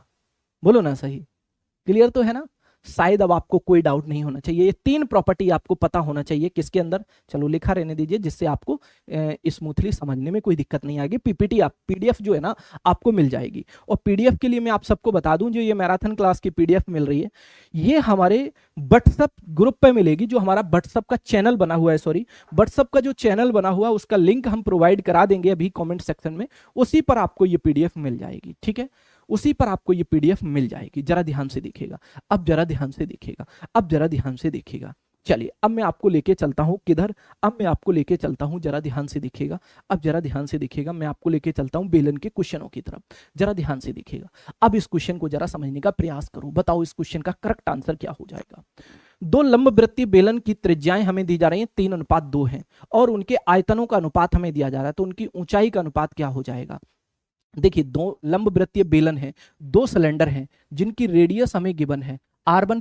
Speaker 1: बोलो ना, सही? क्लियर तो है ना? शायद अब आपको कोई डाउट नहीं होना चाहिए। ये 3 प्रॉपर्टी आपको पता होना चाहिए किसके अंदर। चलो लिखा रहने दीजिए, जिससे आपको स्मूथली समझने में कोई दिक्कत नहीं आएगी। पीपीटी पीडीएफ जो है ना, आपको मिल जाएगी। और पीडीएफ के लिए मैं आप सबको बता दूं, जो ये मैराथन क्लास की पीडीएफ मिल रही है, ये हमारे व्हाट्सएप ग्रुप पे मिलेगी। जो हमारा व्हाट्सएप का चैनल बना हुआ है, सॉरी, व्हाट्सएप का जो चैनल बना हुआ है, उसका लिंक हम प्रोवाइड करा देंगे अभी कॉमेंट सेक्शन में। उसी पर आपको ये पीडीएफ मिल जाएगी, ठीक है? उसी पर आपको ये पीडीएफ मिल जाएगी। जरा ध्यान से देखिएगा, अब जरा ध्यान से देखिएगा, अब जरा ध्यान से देखिएगा। चलिए, अब मैं आपको लेके चलता हूं किधर? अब मैं आपको लेके चलता हूं, जरा ध्यान से देखिएगा, अब जरा ध्यान से देखिएगा, मैं आपको लेके चलता हूं बेलन के क्वेश्चनों की तरफ। जरा ध्यान से देखिएगा, अब इस क्वेश्चन को जरा समझने का प्रयास करो। बताओ इस क्वेश्चन का करेक्ट आंसर क्या हो जाएगा? 2 लंबवृत्तीय बेलन की त्रिज्याएं हमें दी जा रही हैं, 3:2 हैं, और उनके आयतनों का अनुपात हमें दिया जा रहा है, तो उनकी ऊंचाई का अनुपात क्या हो जाएगा? देखिए, 2 लंबवृत्तीय बेलन है, 2 सिलेंडर हैं, जिनकी रेडियस हमें गिवन है। R1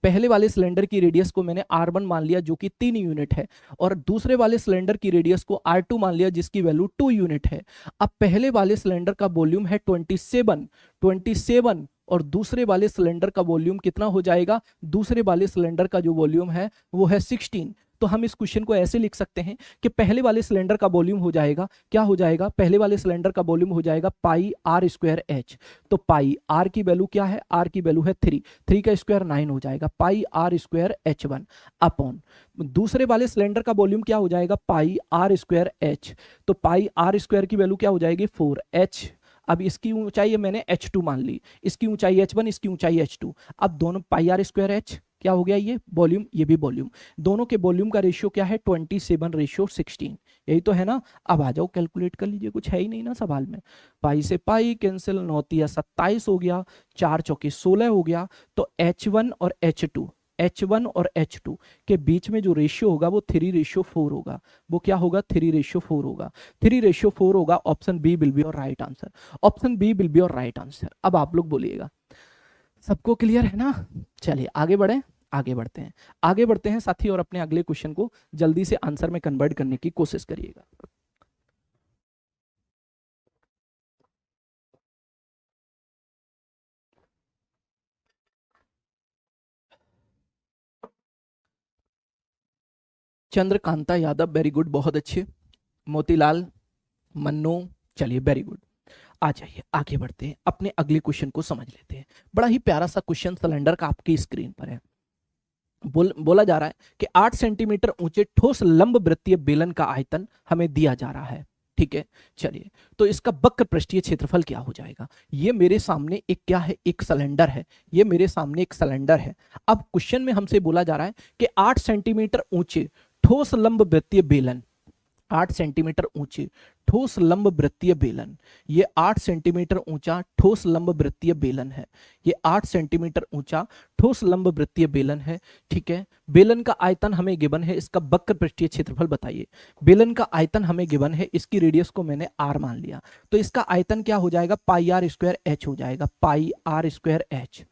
Speaker 1: पहले वाले सिलेंडर की रेडियस को मैंने R1 मान लिया, जो कि 3 यूनिट है, और दूसरे वाले सिलेंडर की रेडियस को R2 मान लिया, जिसकी वैल्यू 2 यूनिट है। अब पहले वाले सिलेंडर का वॉल्यूम है 27, और दूसरे वाले सिलेंडर का वॉल्यूम कितना हो जाएगा? दूसरे वाले सिलेंडर का जो वॉल्यूम है वो है 16। तो हम इस क्वेश्चन को ऐसे लिख सकते हैं कि पहले वाले सिलेंडर का वॉल्यूम हो जाएगा, क्या हो जाएगा, पहले वाले सिलेंडर का वॉल्यूम हो जाएगा पाई आर स्क्वायर एच। तो पाई आर की वैल्यू क्या है, आर की वैल्यू है 3, 3 का स्क्वायर 9 हो जाएगा, pi R square H one upon दूसरे वाले सिलेंडर का वॉल्यूम क्या हो जाएगा, पाई आर स्क्वायर एच। तो पाई आर स्क्वायर की वैल्यू क्या हो जाएगी 4h। अब इसकी ऊंचाई मैंने h2 मान ली, इसकी ऊंचाई h1, इसकी ऊंचाई h2। अब दोनों पाई आर स्क्वायर h क्या हो गया, ये वॉल्यूम, ये भी वॉल्यूम, दोनों के वॉल्यूम का रेशियो क्या है 27:16, यही तो है ना। अब आ जाओ कैलकुलेट कर लीजिए, कुछ है ही नहीं ना सवाल में। पाई से पाई कैंसिल, 9 × 27 हो गया, 4 चौके 16 हो गया। तो H1 और H2 के बीच में जो रेशियो होगा वो 3:4 होगा। वो क्या होगा, 3:4 होगा, 3:4 होगा। Option B will be your right answer, option B will be your right answer. अब आप लोग बोलिएगा, सबको क्लियर है ना। चलिए आगे बढ़े, आगे बढ़ते हैं साथी, और अपने अगले क्वेश्चन को जल्दी से आंसर में कन्वर्ट करने की कोशिश करिएगा। चंद्रकांता यादव, वेरी गुड, बहुत अच्छे। मोतीलाल, मन्नू, चलिए वेरी गुड। आ जाइए आगे बढ़ते हैं, अपने अगले क्वेश्चन को समझ लेते हैं। बड़ा ही प्यारा सा क्वेश्चन सिलेंडर का आपकी स्क्रीन पर है। बोला जा रहा है कि 8 सेंटीमीटर ऊंचे ठोस लंब वृत्तीय बेलन का आयतन हमें दिया जा रहा है, ठीक है। चलिए, तो इसका वक्र पृष्ठीय क्षेत्रफल क्या हो जाएगा। ये मेरे सामने एक क्या है, एक सिलेंडर है, ये मेरे सामने एक सिलेंडर है। अब क्वेश्चन में हमसे बोला जा रहा है कि 8 सेंटीमीटर ऊंचे ठोस लंब वृत्तीय बेलन, 8 सेंटीमीटर ऊंचे ठोस लंब वृत्तीय बेलन, ये 8 सेंटीमीटर ऊंचा ठोस लंब वृत्तीय बेलन है, ये 8 सेंटीमीटर ऊंचा ठोस लंब वृत्तीय बेलन है, ठीक है। बेलन का आयतन हमें गिवन है, इसका वक्र पृष्ठीय क्षेत्रफल बताइए। बेलन का आयतन हमें गिवन है, इसकी रेडियस को मैंने r मान लिया, तो इसका आयतन क्या हो जाएगा, पाई आर स्क्वायर एच हो जाएगा, pi R square H,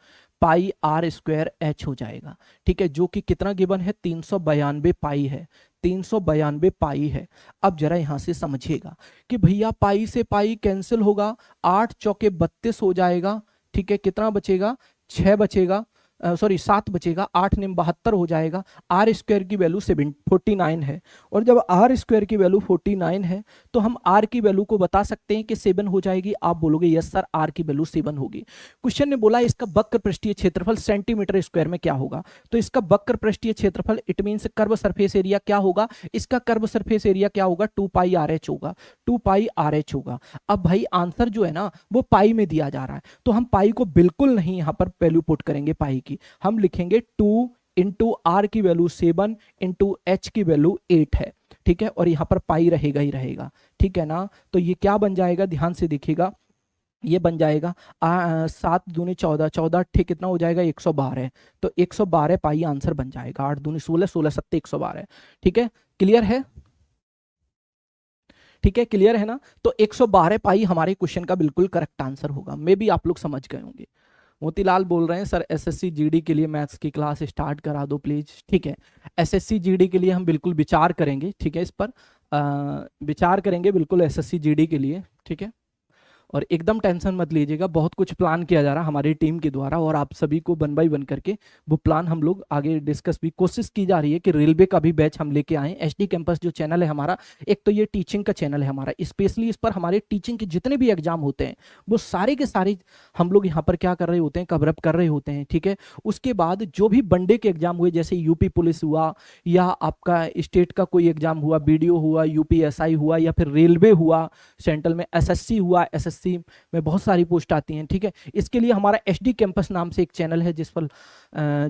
Speaker 1: pi R square H हो जाएगा, ठीक है। जो कि कितना गिवन है, 392 पाई है, 392 पाई है। अब जरा यहां से समझिएगा कि भैया पाई से पाई कैंसिल होगा, 8 चौके 32 हो जाएगा, ठीक है। कितना बचेगा, 6 बचेगा, सॉरी 7 बचेगा, 8 9 72 हो जाएगा। आर स्क्वायर की वैल्यू 49 है, और जब आर स्क्वायर की वैल्यू 49 है तो हम आर की वैल्यू को बता सकते हैं कि 7 हो जाएगी। आप बोलोगे यस सर, आर की वैल्यू 7 होगी। क्वेश्चन ने बोला इसका वक्र पृष्ठीय क्षेत्रफल सेंटीमीटर स्क्वायर में क्या होगा, तो इसका वक्र पृष्ठीय क्षेत्रफल it means curve surface area क्या होगा, इसका कर्व सरफेस एरिया क्या होगा, 2 पाई आर एच होगा, 2 पाई आर एच होगा। अब भाई आंसर जो है ना वो पाई में दिया जा रहा है, तो हम पाई को बिल्कुल नहीं यहाँ पर वैल्यू पुट करेंगे पाई की, हम लिखेंगे 2 इंटू आर की वैल्यू 7 इंटू एच की वैल्यू 8 है, ठीक है। और यहां पर पाई रहेगा ही रहेगा, ठीक है ना। तो ये क्या बन जाएगा, ध्यान से देखिएगा, ये बन जाएगा 7 दूनी 14, 14 ठीक कितना हो जाएगा 112, तो 112 पाई आंसर बन जाएगा। 8 दूनी 16, 16 सत्ते 112, ठीक है। क्लियर है, ठीक है, क्लियर है ना। तो 112 पाई हमारे क्वेश्चन का बिल्कुल करेक्ट आंसर होगा। मे भी आप लोग समझ गए होंगे। मोतीलाल बोल रहे हैं सर एसएससी जीडी के लिए मैथ्स की क्लास स्टार्ट करा दो प्लीज, ठीक है। एसएससी जीडी के लिए हम बिल्कुल विचार करेंगे, ठीक है, इस पर विचार करेंगे बिल्कुल एसएससी जीडी के लिए, ठीक है। और एकदम टेंशन मत लीजिएगा, बहुत कुछ प्लान किया जा रहा है हमारी टीम के द्वारा, और आप सभी को 1 बाय 1 करके वो प्लान हम लोग आगे डिस्कस भी कोशिश की जा रही है कि रेलवे का भी बैच हम लेके आए। एचडी कैंपस जो चैनल है हमारा, एक तो ये टीचिंग का चैनल है हमारा, स्पेशली इस पर हमारे टीचिंग के जितने भी एग्जाम होते हैं वो सारे के सारे हम लोग यहाँ पर क्या कर रहे होते हैं, कवरअप कर रहे होते हैं, ठीक है। उसके बाद जो भी वनडे के एग्जाम हुए, जैसे यूपी पुलिस हुआ, या आपका स्टेट का कोई एग्जाम हुआ, बीडीओ हुआ, यूपीएसआई हुआ, या फिर रेलवे हुआ, सेंट्रल में एसएससी हुआ, एसएससी में बहुत सारी पोस्ट आती हैं, ठीक है। इसके लिए हमारा एचडी कैंपस नाम से एक चैनल है जिस पर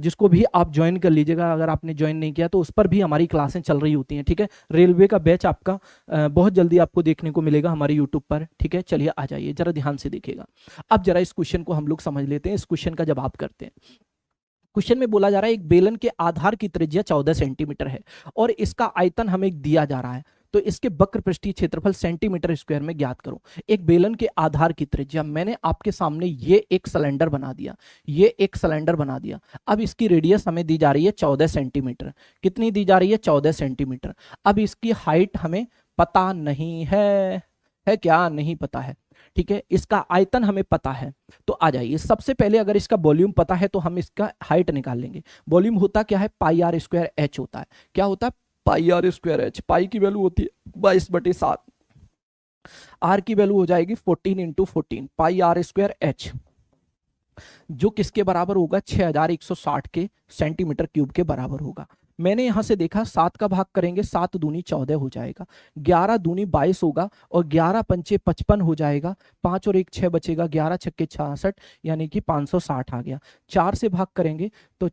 Speaker 1: जिसको भी आप ज्वाइन कर लीजिएगा, अगर आपने ज्वाइन नहीं किया तो उस पर भी हमारी क्लासें चल रही होती हैं, ठीक है। रेलवे का बैच आपका बहुत जल्दी आपको देखने को मिलेगा हमारे यूट्यूब पर, ठीक है। चलिए आ जाइए, जरा ध्यान से देखिएगा। अब जरा इस क्वेश्चन को हम लोग समझ लेते हैं, इस क्वेश्चन का जवाब करते हैं। क्वेश्चन में बोला जा रहा है एक बेलन के आधार की त्रिज्या 14 सेंटीमीटर है और इसका आयतन हमें दिया जा रहा है, तो इसके वक्र पृष्ठीय क्षेत्रफल सेंटीमीटर स्क्वायर में ज्ञात करो। एक बेलन के आधार की त्रिज्या, मैंने आपके सामने ये एक सिलेंडर बना दिया, ये एक सिलेंडर बना दिया। अब इसकी रेडियस हमें दी जा रही है 14 सेंटीमीटर। कितनी दी जा रही है, 14 सेंटीमीटर। अब इसकी हाइट हमें पता नहीं है क्या, नहीं पता है, ठीक है। इसका आयतन हमें पता है, तो आ जाइए सबसे पहले अगर इसका वॉल्यूम पता है तो हम इसका हाइट निकाल लेंगे। वॉल्यूम होता क्या है, पाई आर स्क्वायर एच होता है। क्या होता है, पाई आर स्क्वायर एच, पाई की वैल्यू होती है 22/7, आर की वैल्यू हो जाएगी 14 into 14 pi R square H, जो किसके बराबर होगा 6160 के सेंटीमीटर क्यूब के बराबर होगा। मैंने यहां से देखा 7 का भाग करेंगे 7 दूनी 14 हो जाएगा, 11 दूनी 22 होगा और 11 पंचे 55 हो जाएगा, 5 और 1 6 बचेगा, 11 छक्के 66 यानी कि 560 आ गया। 4 से भाग करेंगे तो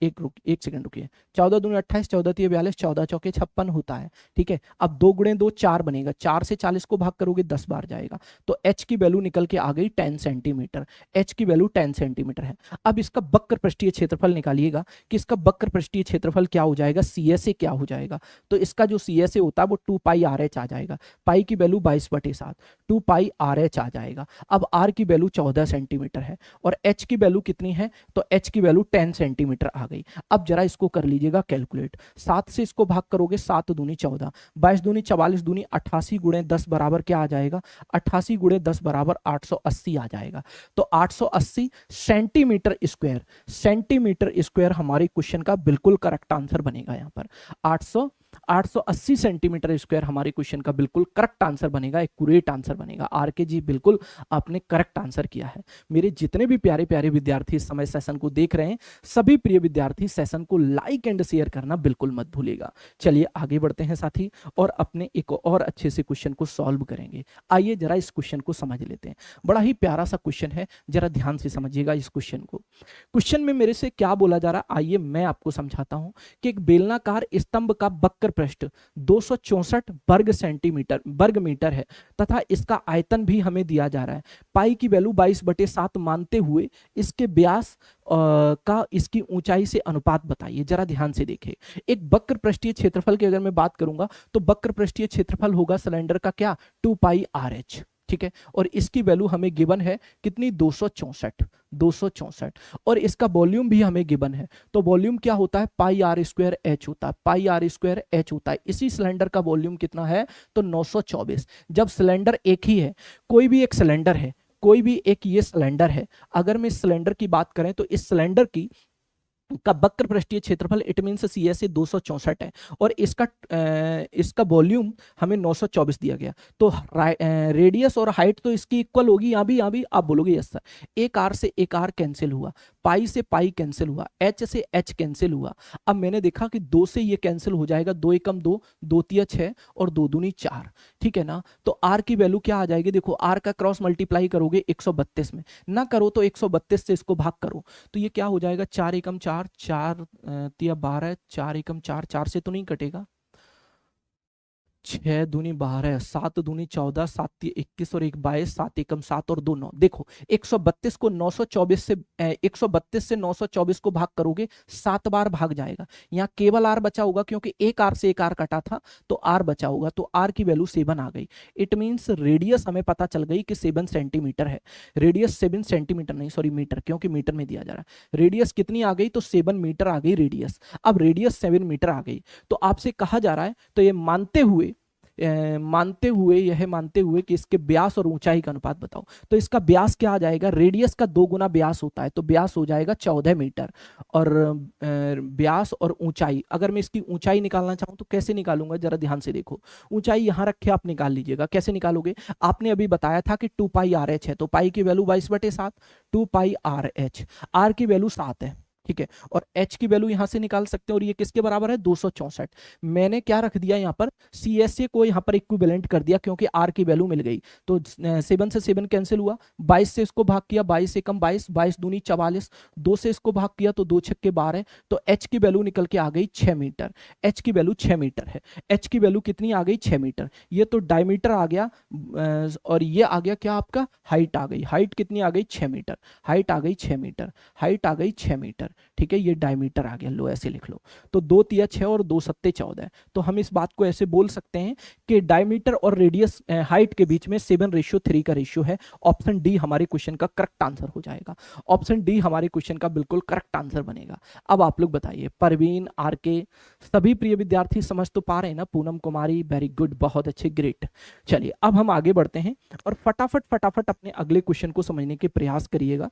Speaker 1: एक सेकंड रुकिए, 14 दूनी 28, 14 तिये 42, 14 चौके 56 होता है। ठीक है, अब 2 गुणे 2 4 बनेगा, 4 से 40 को भाग करोगे 10 बार जाएगा, तो एच की वैल्यू निकल के आ गई 10 सेंटीमीटर। एच की वैल्यू 10 सेंटीमीटर है। अब इसका वक्र पृष्ठीय क्षेत्रफल निकालिएगा कि इसका वक्र पृष्ठीय क्षेत्रफल क्या हो जाएगा, सी एस ए क्या हो जाएगा। तो इसका जो सी एस ए होता है वो 2 पाई आर एच आ जाएगा, पाई की वैल्यू 22/7, 2 पाई आर एच आ जाएगा। अब आर की वैल्यू 14 सेंटीमीटर है और एच की वैल्यू कितनी है, तो एच की वैल्यू 10 सेंटीमीटर आ गई। अब जरा इसको कर लीजिएगा कैलकुलेट, 7 से इसको भाग करोगे 7 दूनी 14, 22 दूनी 44 दूनी 88 गुणे 10 बराबर क्या आ जाएगा, 88 गुणे 10 बराबर 880 आ जाएगा। तो 880 सेंटीमीटर स्क्वायर, सेंटीमीटर स्क्वायर हमारे क्वेश्चन का बिल्कुल करेक्ट आंसर बनेगा। यहां पर 880 सेंटीमीटर स्क्वायर हमारे क्वेश्चन का बिल्कुल करेक्ट आंसर बनेगा, एक्यूरेट आंसर बनेगा। आर के जी बिल्कुल आपने करेक्ट आंसर किया है। मेरे जितने भी प्यारे प्यारे विद्यार्थी इस समय सेशन को देख रहे हैं, सभी प्रिय विद्यार्थी सेशन को लाइक एंड शेयर करना बिल्कुल मत भूलिएगा। चलिए आगे बढ़ते हैं साथी और अपने एक और अच्छे से क्वेश्चन को सॉल्व करेंगे। आइए जरा इस क्वेश्चन को समझ लेते हैं, बड़ा ही प्यारा सा क्वेश्चन है, जरा ध्यान से समझिएगा इस क्वेश्चन को। क्वेश्चन में मेरे से क्या बोला जा रहा है, आइए मैं आपको समझाता हूं कि एक बेलनाकार स्तंभ का वक्र पृष्ठ 264 वर्ग मीटर है तथा इसका आयतन भी हमें दिया जा रहा है। पाई की वैल्यू 22/7 मानते हुए इसके व्यास का इसकी ऊंचाई से अनुपात बताइए। जरा ध्यान से देखें, एक वक्र पृष्ठीय क्षेत्रफल की अगर मैं बात करूंगा तो वक्र पृष्ठीय क्षेत्रफल होगा सिलेंडर का क्या, 2 पाई आर एच। ठीक है, और इसकी वैल्यू हमें गिवन है कितनी, 264 और इसका वॉल्यूम भी हमें गिवन है। तो वॉल्यूम क्या होता है, पाई आर स्क्वायर एच होता है, पाई आर स्क्वायर एच होता है। इसी सिलेंडर का वॉल्यूम कितना है, तो 924। जब सिलेंडर एक ही है, कोई भी एक सिलेंडर है, कोई भी एक ये सिलेंडर है, अगर मैं इस सिलेंडर की बात करें तो इस सिलेंडर की का वक्र पृष्ठीय क्षेत्रफल इट मीन सी एस 264 है और इसका वॉल्यूम हमें 924 दिया गया। तो रेडियस और हाइट तो इसकी इक्वल होगी, यहाँ भी आप बोलोगे यस सर। एक आर से एक आर कैंसिल हुआ, पाई से पाई कैंसिल हुआ, एच से एच कैंसिल हुआ। अब मैंने देखा कि 2 से ये कैंसिल हो जाएगा, 2 एकम 2, 2 तिया 6 और 2 दूनी 4। ठीक है ना, तो आर की वैल्यू क्या आ जाएगी, देखो आर का क्रॉस मल्टीप्लाई करोगे 132 में, ना करो तो 132 से इसको भाग करो तो ये क्या हो जाएगा, 4 एकम 4, 4 तिया 12, 4 एकम 4, 4 से तो नहीं कटेगा, 6 दूनी 12, 7 दूनी 14, 7 तिया 21 और 1 22, 7 एकम 7 और 2 9। देखो 132 को 924 से 132 से 924 को भाग करोगे 7 बार भाग जाएगा। यहाँ केवल आर बचा होगा क्योंकि एक आर से एक आर कटा था तो आर बचा होगा, तो आर की वैल्यू 7 आ गई। इट मीन्स रेडियस हमें पता चल गई कि 7 सेंटीमीटर है। रेडियस 7 सेंटीमीटर नहीं, सॉरी मीटर, क्योंकि मीटर में दिया जा रहा है। रेडियस कितनी आ गई, तो 7 मीटर आ गई रेडियस। अब रेडियस 7 मीटर आ गई तो आपसे कहा जा रहा है, तो ये मानते हुए कि इसके व्यास और ऊंचाई का अनुपात बताओ। तो इसका व्यास क्या आ जाएगा, रेडियस का 2 गुना व्यास होता है तो व्यास हो जाएगा 14 मीटर और व्यास और ऊंचाई, अगर मैं इसकी ऊंचाई निकालना चाहूं तो कैसे निकालूंगा, जरा ध्यान से देखो। ऊंचाई यहां रखे आप निकाल लीजिएगा, कैसे निकालोगे, आपने अभी बताया था कि 2 पाई आर एच है, तो पाई की value 22/7, 2 pi R H, R की वैल्यू 7 है। ठीक है, और h की वैल्यू यहां से निकाल सकते हैं और ये किसके बराबर है, 264। मैंने क्या रख दिया यहाँ पर, CSA को यहाँ पर इक्विवेलेंट कर दिया क्योंकि r की वैल्यू मिल गई। तो 7 से 7 कैंसिल हुआ, 22 से इसको भाग किया, 22 से कम 22, 22 दूनी 44, 2 से इसको भाग किया तो 2 छक्के 12, तो h की वैल्यू निकल के आ गई 6 मीटर। h की वैल्यू 6 मीटर है। h की वैल्यू कितनी आ गई, 6 मीटर। ये तो डायमीटर आ गया और ये आ गया क्या, आपका हाइट आ गई। हाइट कितनी आ गई, 6 मीटर। हाइट आ गई 6 मीटर, हाइट आ गई 6 मीटर। ठीक है, ये डायमीटर आ गया, लो ऐसे लिख लो। तो 2 तिया 6 और 2 सत्ते 14। तो हम इस बात को ऐसे बोल सकते हैं कि डायमीटर और रेडियस हाइट के बीच में 7:3 का रेशियो है। ऑप्शन डी हमारे क्वेश्चन का करेक्ट आंसर हो जाएगा। ऑप्शन डी हमारे क्वेश्चन का बिल्कुल करेक्ट आंसर बनेगा। अब आप लोग बताइए, परवीन, आर के, सभी प्रिय विद्यार्थी समझ तो पा रहे हैं ना, पूनम कुमारी, वेरी गुड, बहुत अच्छे, ग्रेट। चलिए अब हम आगे बढ़ते हैं और फटाफट अपने अगले क्वेश्चन को समझने के प्रयास करिएगा।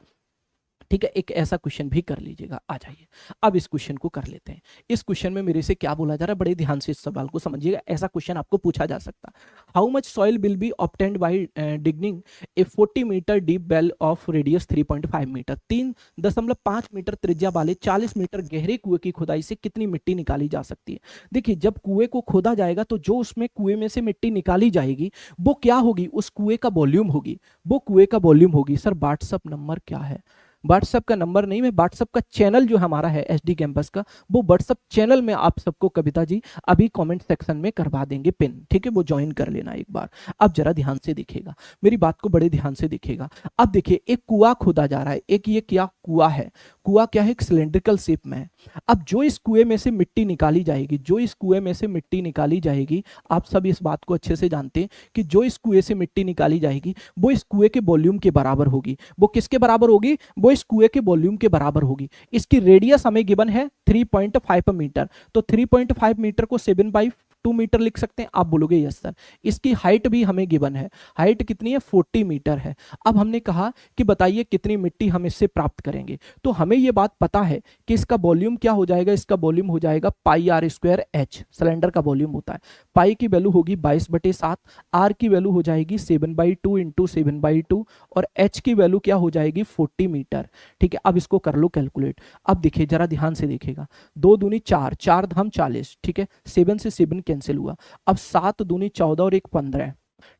Speaker 1: ठीक है, एक ऐसा क्वेश्चन भी कर लीजिएगा। आ जाइए, अब इस क्वेश्चन को कर लेते हैं। इस क्वेश्चन में मेरे से क्या बोला जा रहा है, बड़े ध्यान से इस सवाल को समझिएगा, ऐसा क्वेश्चन आपको पूछा जा सकता है। How much soil will be obtained by digging a 40 metre deep well of radius 3.5 metre, 3.5 metre त्रिज्या वाले 40 मीटर गहरे कुएं की खुदाई से कितनी मिट्टी निकाली जा सकती है। देखिए, जब कुएं को खोदा जाएगा तो जो उसमें कुएं में से मिट्टी निकाली जाएगी वो क्या होगी, उस कुएं का वॉल्यूम होगी, वो कुएं का वॉल्यूम होगी। सर व्हाट्सअप नंबर क्या है? व्हाट्सएप का नंबर नहीं, मैं व्हाट्सएप का चैनल जो हमारा है एसडी कैंपस का, वो व्हाट्सएप चैनल में आप सबको कविता जी अभी कमेंट सेक्शन में करवा देंगे पिन, ठीक है, वो ज्वाइन कर लेना एक बार। अब जरा ध्यान से देखिएगा, मेरी बात को बड़े ध्यान से देखिएगा। अब देखिए, एक कुआं खोदा जा रहा है, एक ये क्या कुआं है, कुआं क्या है, एक सिलेंड्रिकल शेप में है। अब जो इस कुएं में से मिट्टी निकाली जाएगी, जो इस कुएं में से मिट्टी निकाली जाएगी, आप सब इस बात को अच्छे से जानते हैं कि जो इस कुएं से मिट्टी निकाली जाएगी वो इस कुएं के वॉल्यूम के बराबर होगी। वो किसके बराबर होगी? वो इस कुएं के वॉल्यूम के बराबर होगी। इसकी रेडियस हमें गिवन है 3.5 मीटर, तो 3.5 मीटर को 7/2 मीटर लिख सकते हैं। आप बोलोगे यस सर। इसकी हाइट भी हमें गिवन है, हाइट कितनी है, 40 मीटर है। अब हमने कहा कि बताइए कितनी मिट्टी हम इससे प्राप्त करेंगे, तो हमें यह बात पता है कि इसका वॉल्यूम क्या हो जाएगा, इसका वॉल्यूम हो जाएगा πr²h, सिलेंडर का वॉल्यूम होता है। पाई की वैल्यू होगी 22/7, आर की वैल्यू हो जाएगी 7/2 इंटू 7/2 और एच की वैल्यू क्या हो जाएगी 40 मीटर। ठीक है, अब इसको कर लो कैलकुलेट। अब देखिए, जरा ध्यान से देखिएगा, 2 दूनी 4, 4 धाम 40, ठीक है, 7 से 7 कैंसिल हुआ। अब 7 दूनी 14 और 1 15,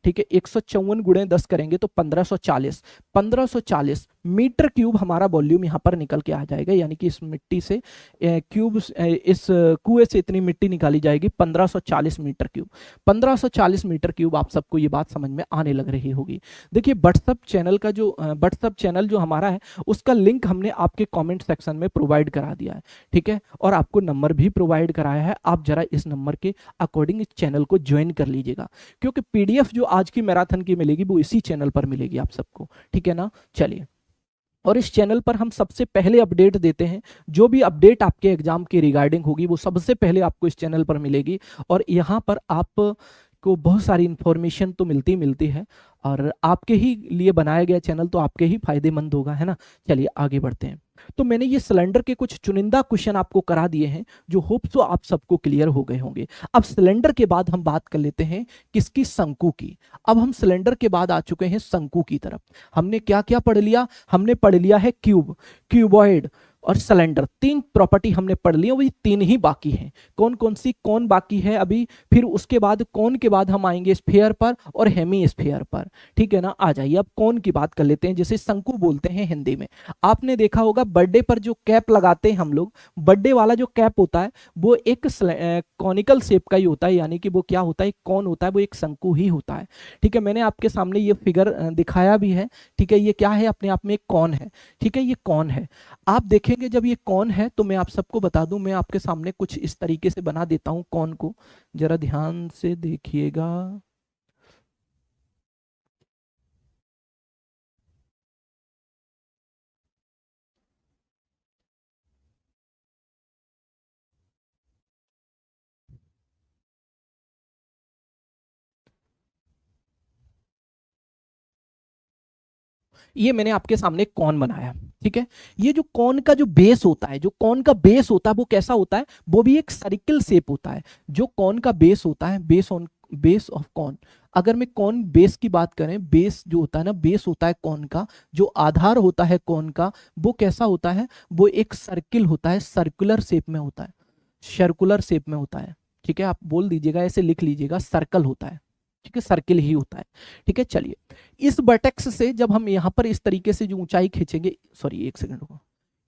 Speaker 1: ठीक है, 154 गुणे 10 करेंगे तो 1540, 1540 मीटर क्यूब हमारा वॉल्यूम यहाँ पर निकल के आ जाएगा। यानी कि इस मिट्टी से क्यूब, इस कुएं से इतनी मिट्टी निकाली जाएगी 1540 मीटर क्यूब। 1540 मीटर क्यूब, आप सबको ये बात समझ में आने लग रही होगी। देखिए, व्हाट्सएप चैनल जो हमारा है उसका लिंक हमने आपके कमेंट सेक्शन में प्रोवाइड करा दिया है, ठीक है, और आपको नंबर भी प्रोवाइड कराया है। आप जरा इस नंबर के अकॉर्डिंग इस चैनल को ज्वाइन कर लीजिएगा, क्योंकि पीडीएफ जो आज की मैराथन की मिलेगी वो इसी चैनल पर मिलेगी आप सबको, ठीक है ना। चलिए, और इस चैनल पर हम सबसे पहले अपडेट देते हैं, जो भी अपडेट आपके एग्जाम की रिगार्डिंग होगी वो सबसे पहले आपको इस चैनल पर मिलेगी। और यहाँ पर आप को बहुत सारी इंफॉर्मेशन तो मिलती है, और आपके ही लिए बनाया गया चैनल तो आपके ही फायदेमंद होगा, है ना। चलिए आगे बढ़ते हैं। तो मैंने ये सिलेंडर के कुछ चुनिंदा क्वेश्चन आपको करा दिए हैं, जो होप सो आप सबको क्लियर हो गए होंगे। अब सिलेंडर के बाद हम बात कर लेते हैं किसकी, शंकु की। अब हम सिलेंडर के बाद आ चुके हैं शंकु की तरफ। हमने क्या क्या पढ़ लिया, हमने पढ़ लिया है क्यूब, क्यूबॉइड और सिलेंडर, 3 प्रॉपर्टी हमने पढ़ ली, वही 3 ही बाकी हैं। कौन कौन सी, कौन बाकी है अभी, फिर उसके बाद कौन के बाद हम आएंगे स्फीयर पर और हेमी स्फीयर पर, ठीक है ना। आ जाइए, अब कौन की बात कर लेते हैं, जिसे शंकु बोलते हैं हिंदी में। आपने देखा होगा बर्थडे पर जो कैप लगाते हैं हम लोग, बर्थडे वाला जो कैप होता है वो एक कॉनिकल शेप का ही होता है, यानी कि वो क्या होता है, कौन होता है, वो एक शंकु ही होता है, ठीक है। मैंने आपके सामने ये फिगर दिखाया भी है, ठीक है। ये क्या है, अपने आप में एक कौन है, ठीक है, ये कौन है। आप देखेंगे जब ये कौन है तो मैं आप सबको बता दूं, मैं आपके सामने कुछ इस तरीके से बना देता हूं कौन को, जरा ध्यान से देखिएगा। ये मैंने आपके सामने कौन बनाया, ठीक है। ये जो कौन का जो बेस होता है, जो कौन का बेस होता है वो कैसा होता है, वो भी एक सर्किल शेप होता है। जो कौन का बेस होता है, बेस ऑफ कौन, अगर मैं कौन बेस की बात करें, बेस जो होता है ना, बेस होता है कौन का, जो आधार होता है कौन का, वो कैसा होता है, वो एक सर्किल होता है, सर्कुलर शेप में होता है, सर्कुलर शेप में होता है, ठीक है। आप बोल दीजिएगा, ऐसे लिख लीजिएगा, सर्कल होता है, ठीक है, सर्किल ही होता है, ठीक है। चलिए, इस वर्टेक्स से जब हम यहां पर इस तरीके से जो ऊंचाई खींचेंगे, सॉरी एक सेकंड रुको,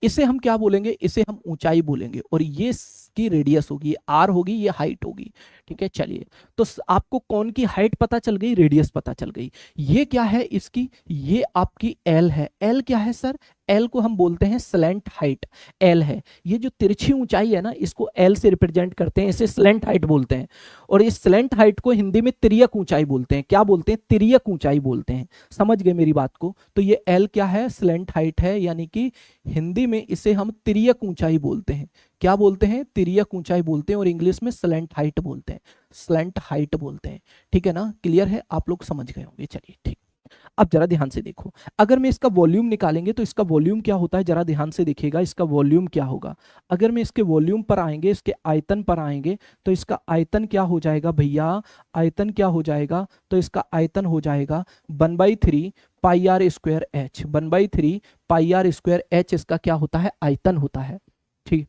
Speaker 1: इसे हम क्या बोलेंगे, इसे हम ऊंचाई बोलेंगे, और ये की रेडियस होगी, आर होगी, ये हाइट होगी, ठीक है। चलिए, तो आपको कौन की हाइट पता चल गई, रेडियस पता चल गई। ये क्या है इसकी, ये आपकी एल है। एल क्या है सर, एल को हम बोलते हैं स्लैंट हाइट, एल है। ये जो तिरछी ऊंचाई है ना, इसको एल से रिप्रेजेंट करते हैं, इसे स्लैंट हाइट बोलते हैं। और इस स्लैंट हाइट को हिंदी में तिर्यक ऊंचाई बोलते हैं। क्या बोलते हैं, तिर्यक ऊंचाई बोलते हैं। समझ गए मेरी बात को। तो ये एल क्या है, स्लैंट हाइट है, यानी कि हिंदी में इसे हम तिर्यक ऊंचाई बोलते हैं। क्या बोलते हैं, तिर्यक ऊंचाई बोलते हैं, और इंग्लिश में स्लैंट हाइट बोलते हैं, स्लैंट हाइट बोलते हैं, ठीक है ना। क्लियर है, आप लोग समझ गए होंगे। चलिए ठीक। अब जरा ध्यान से देखो, अगर मैं इसका वॉल्यूम निकालेंगे तो इसका वॉल्यूम क्या होता है, जरा ध्यान से देखिएगा इसका वॉल्यूम क्या होगा। अगर मैं इसके वॉल्यूम पर आएंगे, इसके आयतन पर आएंगे, तो इसका आयतन क्या हो जाएगा भैया, आयतन क्या हो जाएगा, तो इसका आयतन हो जाएगा 1/3 pi R square H, 1/3 pi R square H इसका क्या होता है, आयतन होता है। ठीक,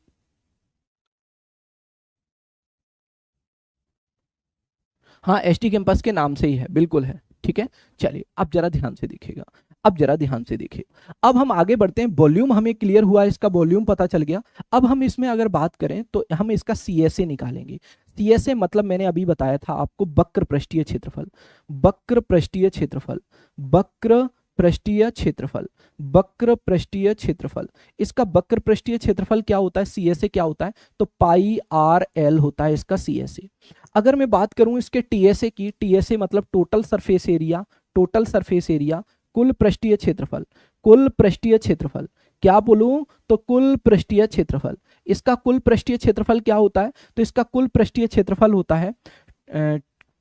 Speaker 1: हाँ एसटी कैंपस के नाम से ही है, बिल्कुल है, ठीक है। चलिए अब जरा ध्यान से देखिएगा, अब जरा ध्यान से देखिए, अब हम आगे बढ़ते हैं। वॉल्यूम हमें क्लियर हुआ, इसका वॉल्यूम पता चल गया। अब हम इसमें अगर बात करें तो हम इसका सीएसए निकालेंगे। सीएसए मतलब मैंने अभी बताया था आपको, वक्र पृष्ठीय क्षेत्रफल, वक्र पृष्ठीय क्षेत्रफल, वक्र पृष्ठीय क्षेत्रफल, वक्र पृष्ठीय क्षेत्रफल। इसका वक्र पृष्ठीय क्षेत्रफल क्या होता है, सीएसए क्या होता है, तो पाई आर एल होता है इसका सीएसए। अगर मैं बात करूं इसके टीएसए की, टीएसए मतलब total surface area, total surface area, कुल पृष्ठीय क्षेत्रफल, कुल पृष्ठीय क्षेत्रफल, क्या बोलूं तो कुल पृष्ठीय क्षेत्रफल। इसका कुल पृष्ठीय क्षेत्रफल क्या होता है, तो इसका कुल पृष्ठीय क्षेत्रफल होता है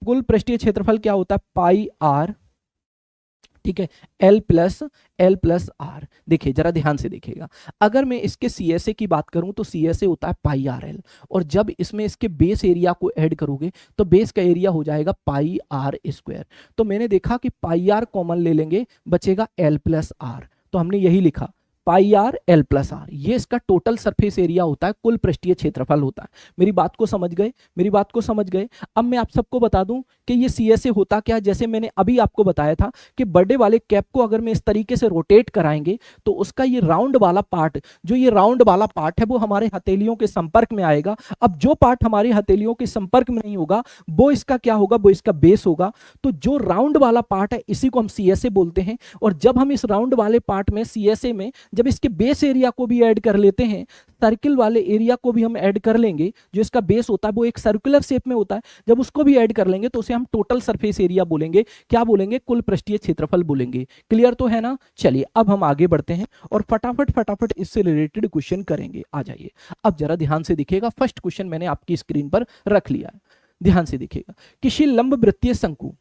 Speaker 1: कुल पृष्ठीय क्षेत्रफल क्या होता है, पाई आर, ठीक है, एल प्लस आर। देखिए जरा ध्यान से देखिएगा, अगर मैं इसके सीएसए की बात करूं तो सीएसए होता है पाई आर एल, और जब इसमें इसके बेस एरिया को ऐड करोगे तो बेस का एरिया हो जाएगा पाई आर स्क्वायर। तो मैंने देखा कि पाई आर कॉमन ले लेंगे, बचेगा एल प्लस आर, तो हमने यही लिखा पाई आर एल प्लस आर, ये इसका टोटल सरफेस एरिया होता है, कुल पृष्ठीय क्षेत्रफल होता है। मेरी बात को समझ गए, मेरी बात को समझ गए। अब मैं आप सबको बता दूं कि ये सीएसए होता क्या है, जैसे मैंने अभी आपको बताया था कि बर्थडे वाले कैप को अगर मैं इस तरीके से रोटेट कराएंगे तो उसका ये राउंड वाला पार्ट, जो ये राउंड वाला पार्ट है वो हमारे हथेलियों के संपर्क में आएगा। अब जो पार्ट हमारी हथेलियों के संपर्क में नहीं होगा वो इसका क्या होगा, वो इसका बेस होगा। तो जो राउंड वाला पार्ट है इसी को हम सीएसए बोलते हैं। और जब हम इस राउंड वाले पार्ट में सीएसए में जब इसके बेस एरिया को भी ऐड कर लेते हैं, सर्किल वाले एरिया को भी हम ऐड कर लेंगे, जो इसका बेस होता है वो एक सर्कुलर शेप में होता है, जब उसको भी ऐड कर लेंगे तो उसे हम टोटल सरफेस एरिया बोलेंगे। क्या बोलेंगे, कुल पृष्ठीय क्षेत्रफल बोलेंगे। क्लियर तो है ना। चलिए अब हम आगे बढ़ते हैं और फटाफट फटाफट इससे रिलेटेड क्वेश्चन करेंगे। आ जाइए, अब जरा ध्यान से देखिएगा, फर्स्ट क्वेश्चन मैंने आपकी स्क्रीन पर रख लिया है, ध्यान से देखिएगा। किसी लंब वृत्तीय शंकु,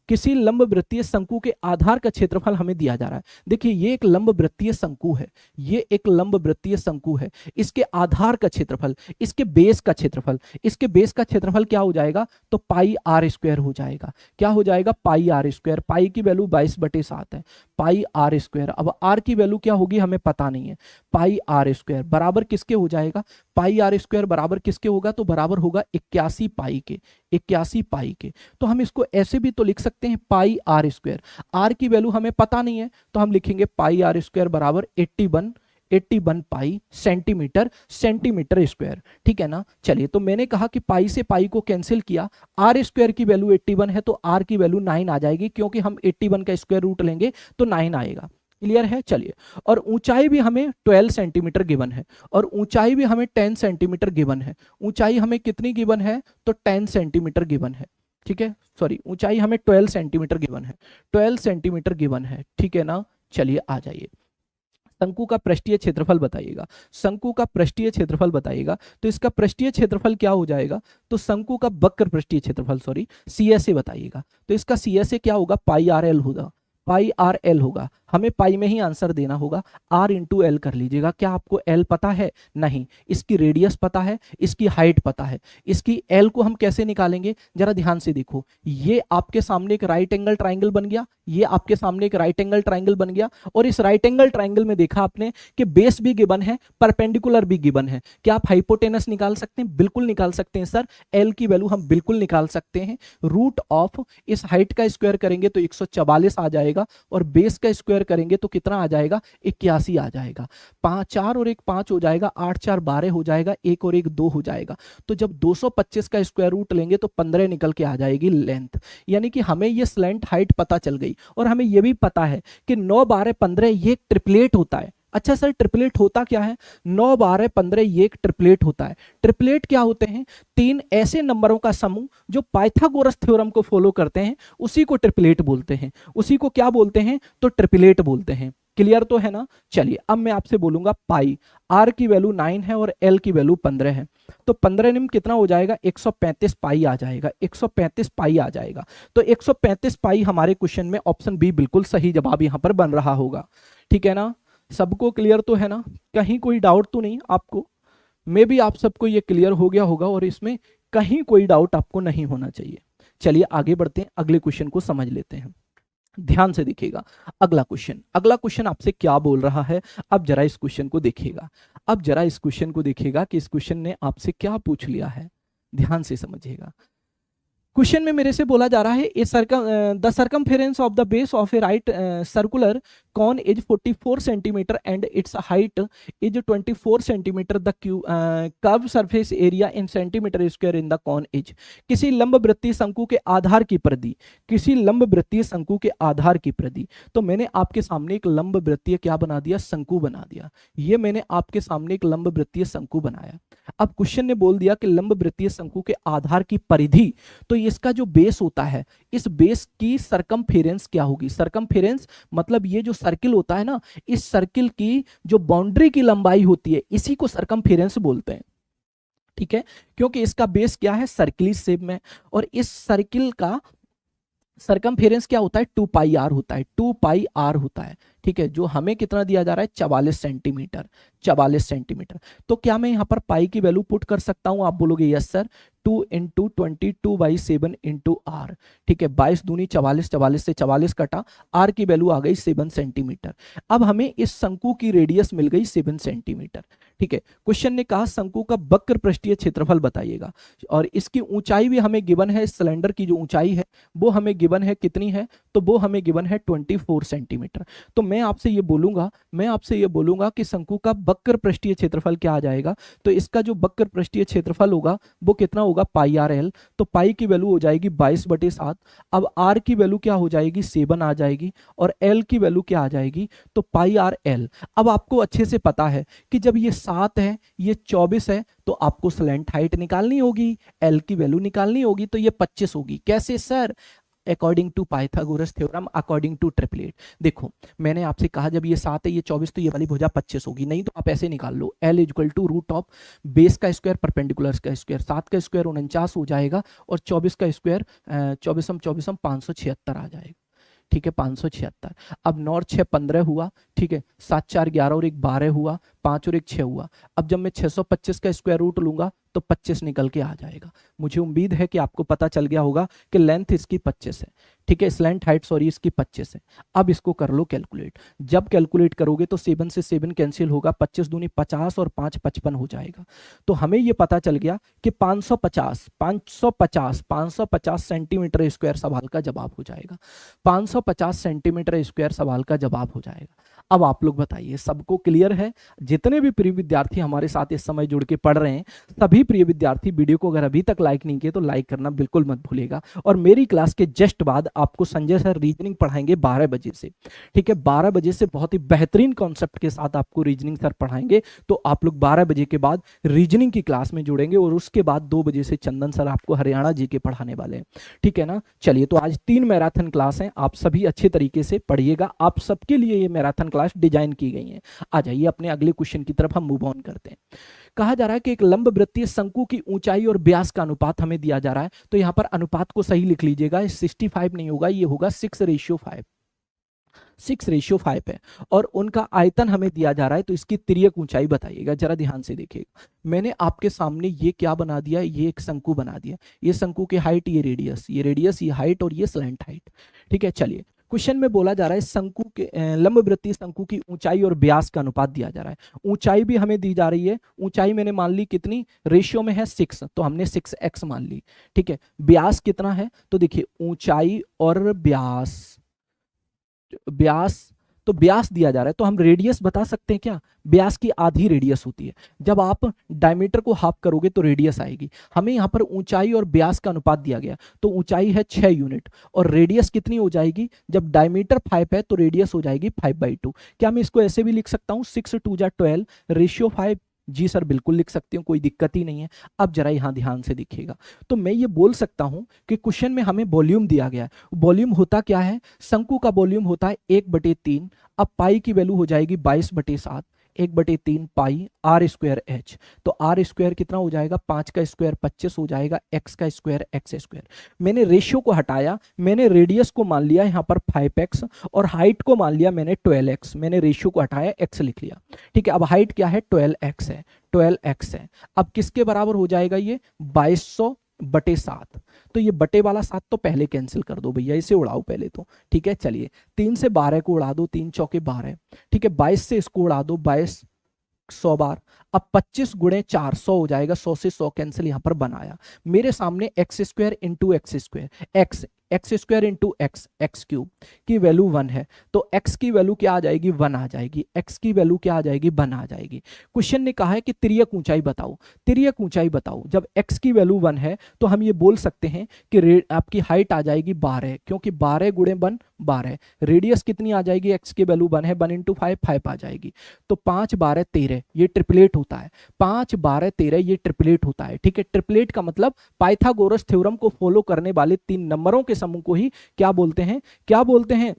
Speaker 1: किसी लंब वृत्तीय शंकु के आधार का क्षेत्रफल हमें दिया जा रहा है। देखिए ये एक लंब वृत्तीय शंकु है, ये एक लंब वृत्तीय शंकु है, इसके आधार का क्षेत्रफल, इसके बेस का क्षेत्रफल, इसके बेस का क्षेत्रफल क्या हो जाएगा, तो पाई आर स्क्वायर हो जाएगा। क्या हो जाएगा, पाई आर स्क्वायर। पाई की वैल्यू 22/7 है, पाई आर स्क्वायर। अब आर की वैल्यू क्या होगी हमें पता नहीं है। पाई आर स्क्वायर बराबर किसके हो जाएगा, पाई आर स्क्वायर बराबर किसके होगा, तो बराबर होगा 81 पाई के, 81 पाई के। तो हम इसको ऐसे भी तो लिख सकते हैं पाई आर स्क्वायर। आर की वैल्यू हमें पता नहीं है तो हम लिखेंगे पाई आर स्क्वायर बराबर 81 पाई सेंटीमीटर, सेंटीमीटर स्क्वायर। ठीक है ना। चलिए तो मैंने कहा कि पाई से पाई को कैंसिल किया, आर स्क्वायर की वैल्यू 81 है तो आर की वैल्यू 9 आ जाएगी, क्योंकि हम 81 का स्क्वायर रूट लेंगे तो 9 आएगा। क्लियर है। चलिए, और ऊंचाई भी हमें 12 सेंटीमीटर गिवन है, और ऊंचाई भी हमें 10 सेंटीमीटर गिवन है। ऊंचाई हमें कितनी गिवन है, तो 10 सेंटीमीटर गिवन है। ठीक है, सॉरी, ऊंचाई हमें 12 सेंटीमीटर गिवन है, 12 सेंटीमीटर गिवन है। ठीक है ना। चलिए आ जाइए, शंकु का पृष्ठीय क्षेत्रफल बताइएगा, शंकु का पृष्ठीय क्षेत्रफल बताइएगा। तो इसका पृष्ठीय क्षेत्रफल क्या हो जाएगा, तो शंकु का वक्र पृष्ठीय क्षेत्रफल, सॉरी सीएसए बताइएगा। तो इसका सीएसए क्या होगा, पाई आर एल होगा, पाई आर एल होगा। हमें पाई में ही आंसर देना होगा, आर इंटू एल कर लीजिएगा। क्या आपको एल पता है, नहीं। इसकी रेडियस पता है, इसकी हाइट पता है, इसकी एल को हम कैसे निकालेंगे, जरा ध्यान से देखो। ये आपके सामने एक राइट एंगल ट्राइंगल बन गया, ये आपके सामने एक राइट एंगल ट्राइंगल बन गया, और इस राइट एंगल ट्राइंगल में देखा आपने कि बेस भी गिवन है, परपेंडिकुलर भी गिवन है। क्या आप हाइपोटेनस निकाल सकते हैं, बिल्कुल निकाल सकते हैं सर। एल की वैल्यू हम बिल्कुल निकाल सकते हैं। रूट ऑफ इस हाइट का स्क्वायर करेंगे तो 144 आ जाएगा, और बेस का स्क्वायर करेंगे तो कितना आ जाएगा, 81 आ जाएगा। 4 और 1 5 हो जाएगा, 8 4 12 हो जाएगा, 1 और 1 2 हो जाएगा। तो जब 225 का स्क्वायर रूट लेंगे तो 15 निकल के आ जाएगी लेंथ। यानी कि हमें ये स्लैंट हाइट पता चल गई, और हमें यह भी पता है कि 9 12 15 ये ट्रिपलेट होता है। अच्छा सर, ट्रिपलेट होता क्या है, 9 12 15 ये एक ट्रिपलेट होता है। ट्रिपलेट क्या होते हैं, 3 ऐसे नंबरों का समूह जो पाइथागोरस थ्योरम को फॉलो करते हैं, उसी को ट्रिपलेट बोलते हैं। उसी को क्या बोलते हैं, तो ट्रिपलेट बोलते हैं। क्लियर तो है ना। चलिए अब मैं आपसे बोलूंगा पाई, आर की वैल्यू 9 है और एल की वैल्यू 15 है। तो 15 निम कितना हो जाएगा, 135 पाई आ जाएगा, 135 पाई आ जाएगा। तो 135 पाई हमारे क्वेश्चन में ऑप्शन बी बिल्कुल सही जवाब यहां पर बन रहा होगा। ठीक है ना, सबको क्लियर तो है ना, कहीं कोई डाउट तो नहीं आपको? मे भी आप सबको ये क्लियर हो गया होगा और इसमें कहीं कोई डाउट आपको नहीं होना चाहिए। चलिए आगे बढ़ते हैं, अगले क्वेश्चन को समझ लेते हैं। ध्यान से देखिएगा, अगला क्वेश्चन आपसे क्या बोल रहा है। अब जरा इस क्वेश्चन को देखिएगा, अब जरा इस क्वेश्चन को देखिएगा कि इस क्वेश्चन ने आपसे क्या पूछ लिया है। ध्यान से समझिएगा, क्वेश्चन में मेरे से बोला जा रहा है the circumference of the base of a right circular cone is 44 centimetre and its height is 24 centimetre. The curve surface area in centimetre square in the cone is. किसी लंबवृत्तीय शंकु के आधार की परिधि, किसी लंबवृत्तीय शंकु के आधार की परिधि। तो मैंने आपके सामने एक लंबवृत्तीय क्या बना दिया, शंकु बना दिया। ये मैंने आपके सामने एक लंबवृत्तीय शंकु बनाया। अब क्वेश्चन ने बोल दिया कि लंबवृत्तीय शंकु के आधार की परिधि, तो इसका जो बेस होता है, इस बेस की सरकमफेरेंस क्या होगी। सरकमफेरेंस मतलब ये जो सर्किल होता है ना, इस सर्किल की जो बाउंड्री की लंबाई होती है, इसी को सरकमफेरेंस बोलते हैं। ठीक है, क्योंकि इसका बेस क्या है, सर्किल शेप में, और इस सर्किल का सरकमफेरेंस क्या होता है, 2 पाई आर होता है, 2 पाई आर होता है। ठीक है, जो हमें कितना दिया जा रहा है, 44 सेंटीमीटर, 44 सेंटीमीटर। तो क्या मैं यहाँ पर पाई की वैल्यू पुट कर सकता हूँ? आप बोलोगे यस सर, 2 × 22/7 × r। ठीक है, 22 दूनी 44, 44 से 44 कटा, r की वैल्यू आ गई 7 सेंटीमीटर। अब हमें इस शंकु की रेडियस मिल गई 7 सेंटीमीटर। ठीक है, क्वेश्चन ने कहा शंकु का वक्र पृष्ठीय क्षेत्रफल बताइएगा, और इसकी ऊंचाई भी हमें गिवन है। इस सिलेंडर की जो ऊंचाई है वो हमें गिवन है, कितनी है, तो वो हमें गिवन है 24 सेंटीमीटर। तो मैं आपसे ये बोलूंगा कि शंकु का वक्र पृष्ठीय क्षेत्रफल क्या आ जाएगा। तो इसका जो वक्र पृष्ठीय क्षेत्रफल होगा वो कितना होगा, पाई आर एल। तो पाई की वैल्यू हो जाएगी 22/7। अब आर की वैल्यू क्या हो जाएगी, 7 आ जाएगी, और एल की वैल्यू क्या आ जाएगी, तो पाई आर एल। अब आपको अच्छे से पता है कि जब ये 7 है, ये 24 है, तो आपको स्लैंट हाइट निकालनी होगी, एल की वैल्यू निकालनी होगी, तो ये 25 होगी। कैसे sir? According to Pythagoras theorem, according to triplet. देखो मैंने आपसे कहा जब ये 7 है, ये 24, तो ये वाली भुजा 25 होगी। नहीं तो आप ऐसे निकाल लो, L = रूट ऑफ बेस का स्क्वायर परपेंडिकुलर का स्क्वायर। 7 का स्क्वायर 49 हो जाएगा, और 24 का स्क्वायर 24 576 आ जाएगा। ठीक है, 576। अब 9 और 6 15 हुआ। ठीक है, 7 4 11 और 1 12 हुआ, 5 और 1 6 हुआ। अब जब मैं 625 का स्क्वायर रूट लूंगा तो 25 निकल के आ जाएगा। मुझे उम्मीद है कि आपको पता चल गया होगा कि लेंथ इसकी 25 है। ठीक है, स्लैंट हाइट सॉरी इसकी 25 है। अब इसको कर लो कैलकुलेट। जब कैलकुलेट करोगे तो 7 से 7 कैंसिल होगा, 25 दूनी 50 और 5 55 हो जाएगा। तो हमें ये पता चल गया कि 550 सेंटीमीटर स्क्वायर सवाल का जवाब हो जाएगा। 550 सेंटीमीटर स्क्वायर सवाल का जवाब हो जाएगा। अब आप लोग बताइए, सबको क्लियर है? जितने भी प्रिय विद्यार्थी हमारे साथ इस समय जुड़ के पढ़ रहे हैं, सभी प्रिय विद्यार्थी वीडियो को अगर अभी तक लाइक नहीं किए तो लाइक करना बिल्कुल मत भूलिएगा। और मेरी क्लास के जस्ट बाद आपको संजय सर रीजनिंग पढ़ाएंगे 12 बजे से। ठीक है, 12 बजे से बहुत ही बेहतरीन कॉन्सेप्ट के साथ आपको रीजनिंग सर पढ़ाएंगे। तो आप लोग 12 बजे के बाद रीजनिंग की क्लास में जुड़ेंगे, और उसके बाद 2 बजे से चंदन सर आपको हरियाणा जी के पढ़ाने वाले हैं। ठीक है ना, चलिए तो आज 3 मैराथन क्लास हैं, आप सभी अच्छे तरीके से पढ़िएगा। आप सबके लिए ये मैराथन क्लास डिजाइन की गई है। आ जाइए अपने अगले क्वेश्चन की तरफ हम मूव ऑन करते हैं। कहा जा रहा है कि एक लंबवृत्तीय शंकु की ऊंचाई और व्यास का अनुपात हमें दिया जा रहा है। तो यहां पर अनुपात को सही लिख लीजिएगा, 65 नहीं होगा, ये होगा 6:5। 6:5 है, और उनका आयतन हमें दिया जा रहा है। तो इसकी तिर्यक ऊंचाई बताइएगा, जरा ध्यान से देखिएगा। मैंने आपके सामने ये क्या बना दिया, ये एक शंकु बना दिया। ये शंकु की हाइट, ये रेडियस, ये हाइट, और ये स्लैंट हाइट। ठीक है, चलिए क्वेश्चन में बोला जा रहा है शंकु के लंबवृत्तीय शंकु की ऊंचाई और व्यास का अनुपात दिया जा रहा है। ऊंचाई भी हमें दी जा रही है। ऊंचाई मैंने मान ली कितनी, रेशियो में है 6, तो हमने 6x मान ली। ठीक है, व्यास कितना है, तो देखिए ऊंचाई और व्यास, तो व्यास दिया जा रहा है, तो हम रेडियस बता सकते हैं क्या? व्यास की आधी रेडियस होती है। जब आप डायमीटर को हाफ करोगे तो रेडियस आएगी। हमें यहाँ पर ऊंचाई और व्यास का अनुपात दिया गया, तो ऊंचाई है 6 यूनिट, और रेडियस कितनी हो जाएगी, जब डायमीटर 5 है तो रेडियस हो जाएगी 5/2। क्या मैं इसको ऐसे भी लिख सकता हूँ, 6 × 2 = 12, रेशियो 5? जी सर बिल्कुल लिख सकती हूँ, कोई दिक्कत ही नहीं है। अब जरा यहाँ ध्यान से देखिएगा, तो मैं ये बोल सकता हूँ कि क्वेश्चन में हमें वॉल्यूम दिया गया है। वॉल्यूम होता क्या है, शंकु का वॉल्यूम होता है 1/3। अब पाई की वैल्यू हो जाएगी 22/7। 1/3 पाई आर स्क्वायर एच। तो आर स्क्वायर कितना हो जाएगा, 5 का स्क्वायर 25 हो जाएगा, एक्स का स्क्वायर एक्स स्क्वायर। मैंने रेशियो को हटाया, मैंने रेडियस को मान लिया यहाँ पर 5x और हाइट को मान लिया मैंने 12x। मैंने रेशियो को हटाया, x लिख लिया। ठीक है, अब हाइट क्या है, 12x है, 12x है। अब किसके बराबर हो जाएगा ये, 2200/7। तो ये बटे वाला 7 तो पहले कैंसिल कर दो भैया, इसे उड़ाओ पहले तो। ठीक है, चलिए 3 से 12 को उड़ा दो, 3 चौके 12। ठीक है, 22 से इसको उड़ा दो, 22 100 बार। अब 25 गुणे 4 100 हो जाएगा, 100 से 100 कैंसिल यहां पर बनाया। मेरे सामने x square into x square, x square into x, x cube की वैल्यू 1 है, तो एक्स की वैल्यू क्या आ जाएगी, 1 आ जाएगी। एक्स की वैल्यू क्या आ जाएगी, 1 आ जाएगी। क्वेश्चन ने कहा है कि तिर्यक ऊंचाई बताओ, तिर्यक ऊंचाई बताओ। जब एक्स की वैल्यू 1 है तो हम ये बोल सकते हैं कि आपकी हाइट आ जाएगी 12, क्योंकि 12 गुणे 1 12। रेडियस कितनी आ जाएगी, एक्स की वैल्यू 1 है, 1 इंटू 5 5 आ जाएगी। तो 5 12 13 ये ट्रिपलेट होता है, 5 12 13 ये ट्रिपलेट होता है। ठीक है, ट्रिपलेट का मतलब पाइथागोरस थ्योरम को फॉलो करने वाले 3 नंबरों के समूह को ही क्या बोलते हैं, क्या बोलते हैं,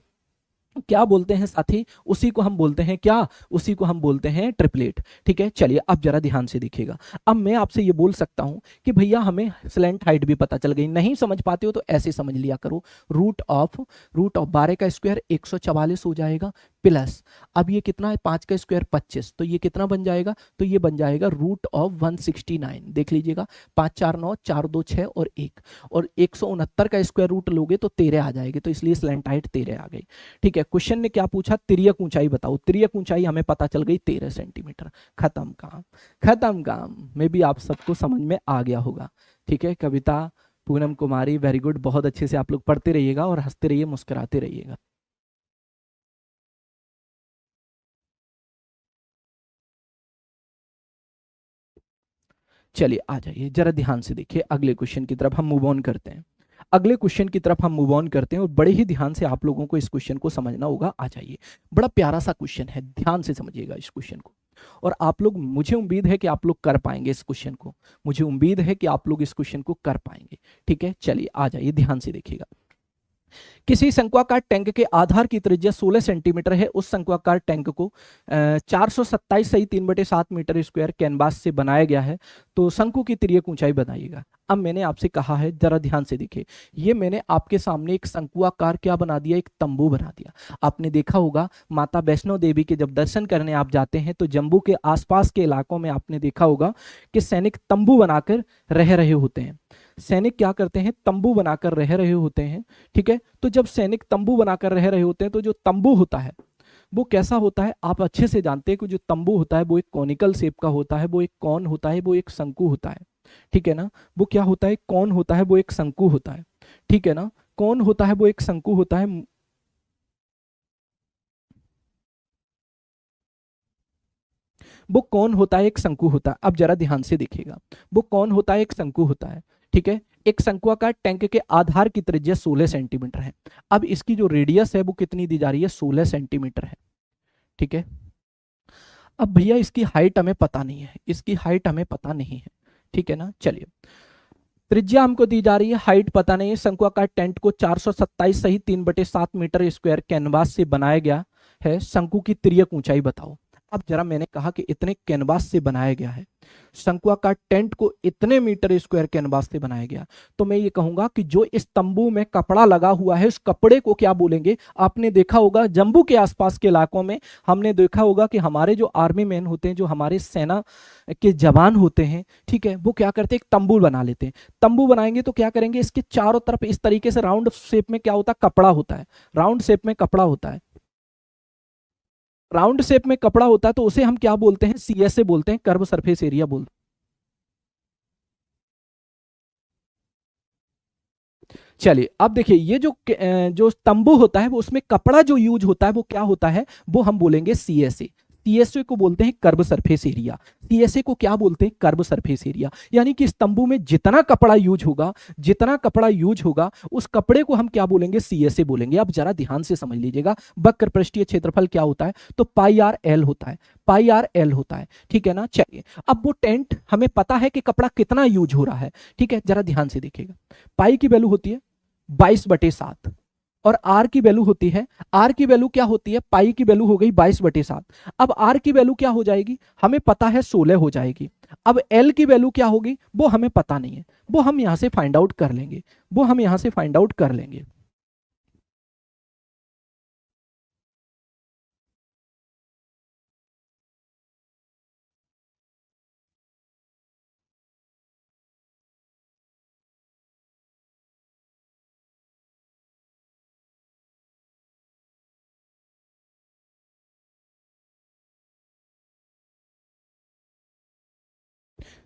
Speaker 1: क्या बोलते हैं साथी, उसी को हम बोलते हैं क्या, उसी को हम बोलते हैं ट्रिपलेट। ठीक है, चलिए अब जरा ध्यान से देखिएगा। अब मैं आपसे ये बोल सकता हूं कि भैया हमें स्लैंट हाइट भी पता चल गई, नहीं समझ पाते हो तो ऐसे समझ लिया करो, रूट ऑफ 12 का स्क्वायर 144 हो जाएगा, प्लस अब ये कितना है, 5 का स्क्वायर 25, तो ये कितना बन जाएगा, तो ये बन जाएगा रूट ऑफ 169। देख लीजिएगा, 5 4 9 4 2 6 और 1, और 169 का स्क्वायर रूट लोगे तो 13 आ जाएगी, तो इसलिए स्लैंट हाइट 13 आ गई। ठीक है, क्वेश्चन ने क्या पूछा, तिर्यक ऊंचाई बताओ। तिर्यक ऊंचाई हमें पता चल गई 13 सेंटीमीटर। खत्म काम, खत्म काम। मे भी आप सबको समझ में आ गया होगा। ठीक है, कविता, पूनम कुमारी, वेरी गुड, बहुत अच्छे से आप लोग पढ़ते रहिएगा और हंसते रहिए, मुस्कुराते रहिएगा। चलिए आ जाइए, जरा ध्यान से देखिए, अगले क्वेश्चन की तरफ हम मूव ऑन करते हैं। अगले क्वेश्चन की तरफ हम मूव ऑन करते हैं और बड़े ही ध्यान से आप लोगों को इस क्वेश्चन को समझना होगा। आ जाइए, बड़ा प्यारा सा क्वेश्चन है, ध्यान से समझिएगा इस क्वेश्चन को। और आप लोग, मुझे उम्मीद है कि आप लोग कर पाएंगे इस क्वेश्चन को, मुझे उम्मीद है कि आप लोग इस क्वेश्चन को कर पाएंगे। ठीक है, चलिए आ जाइए, ध्यान से देखिएगा। किसी शंक्वाकार टैंक के आधार की त्रिज्या 16 सेंटीमीटर है। उस शंक्वाकार टैंक को 427 सही 3/7 मीटर स्क्वायर कैनवास से बनाया गया है, तो शंकु की तिर्यक ऊंचाई बताइएगा। अब मैंने आपसे कहा है, जरा ध्यान से देखिए, ये मैंने आपके सामने एक शंकुआकार क्या बना दिया, एक तंबू बना दिया। आपने देखा होगा माता वैष्णो देवी के जब दर्शन करने आप जाते हैं तो जम्मू के आसपास के इलाकों में आपने देखा होगा कि सैनिक तंबू बनाकर रह रहे होते हैं। सैनिक क्या करते हैं, तंबू बनाकर रह रहे होते हैं। ठीक है, तो जब सैनिक तंबू बनाकर रह रहे होते हैं तो जो तंबू होता है वो कैसा होता है, आप अच्छे से जानते हैं कि जो तंबू होता है वो एक कॉनिकल शेप का होता है, वो एक कौन होता है, वो एक शंकु होता है। ठीक है ना, वो क्या होता है, कौन होता है, वो एक शंकु होता है। ठीक है ना, कौन होता है, वो एक शंकु होता है। वो कौन होता है, एक शंकु होता है। अब जरा ध्यान से देखिएगा, वो कौन होता है, एक शंकु होता है। ठीक है, एक शंक्वाकार टैंक के आधार की त्रिज्या 16 सेंटीमीटर है। अब इसकी जो रेडियस है वो कितनी दी जा रही है, 16 सेंटीमीटर है। ठीक है, अब भैया इसकी हाइट हमें पता नहीं है, इसकी हाइट हमें पता नहीं है। ठीक है ना, चलिए, त्रिज्या हमको दी जा रही है, हाइट पता नहीं है। शंक्वाकार टेंट को 427 सही 3/7 मीटर स्क्वायर कैनवास से बनाया गया है। शंकु की तिर्यक ऊंचाई बताओ। अब जरा, मैंने कहा कि इतने कैनवास से बनाया गया है, शंक्वाकार टेंट को इतने मीटर स्क्वायर कैनवास से बनाया गया, तो मैं ये कहूंगा कि जो इस तंबू में कपड़ा लगा हुआ है उस कपड़े को क्या बोलेंगे। आपने देखा होगा जम्मू के आसपास के इलाकों में, हमने देखा होगा कि हमारे जो आर्मी मैन होते हैं, जो हमारे सेना के जवान होते हैं, ठीक है, वो क्या करते हैं, एक तंबू बना लेते हैं। तंबू बनाएंगे तो क्या करेंगे, इसके चारों तरफ इस तरीके से राउंड शेप में क्या होता है, कपड़ा होता है, राउंड शेप में कपड़ा होता है, राउंड शेप में कपड़ा होता है, तो उसे हम क्या बोलते हैं, सीएसए बोलते हैं, कर्व सरफेस एरिया बोलते हैं। चलिए अब देखिए, ये जो तंबू होता है वो, उसमें कपड़ा जो यूज होता है वो क्या होता है, वो हम बोलेंगे सीएसए। सीएसए को बोलते हैं कर्व सरफेस एरिया। सीएसए को क्या बोलते हैं, कर्व सरफेस एरिया। यानी कि इस तंबू में जितना कपड़ा यूज होगा, जितना कपड़ा यूज होगा, उस कपड़े को हम क्या बोलेंगे, सीएसए बोलेंगे। अब जरा ध्यान से समझ लीजिएगा, वक्र पृष्ठीय क्षेत्रफल क्या होता है, तो पाई आर एल होता है, पाई आर एल होता है। ठीक है ना, चलिए, अब वो टेंट हमें पता है कि कपड़ा कितना यूज हो रहा है। ठीक है, जरा ध्यान से देखिएगा, पाई की वैल्यू होती है 22/7 और आर की वैल्यू होती है, आर की वैल्यू क्या होती है, पाई की वैल्यू हो गई 22/7। अब आर की वैल्यू क्या हो जाएगी, हमें पता है 16 हो जाएगी। अब एल की वैल्यू क्या होगी वो हमें पता नहीं है, वो हम यहां से फाइंड आउट कर लेंगे, वो हम यहां से फाइंड आउट कर लेंगे।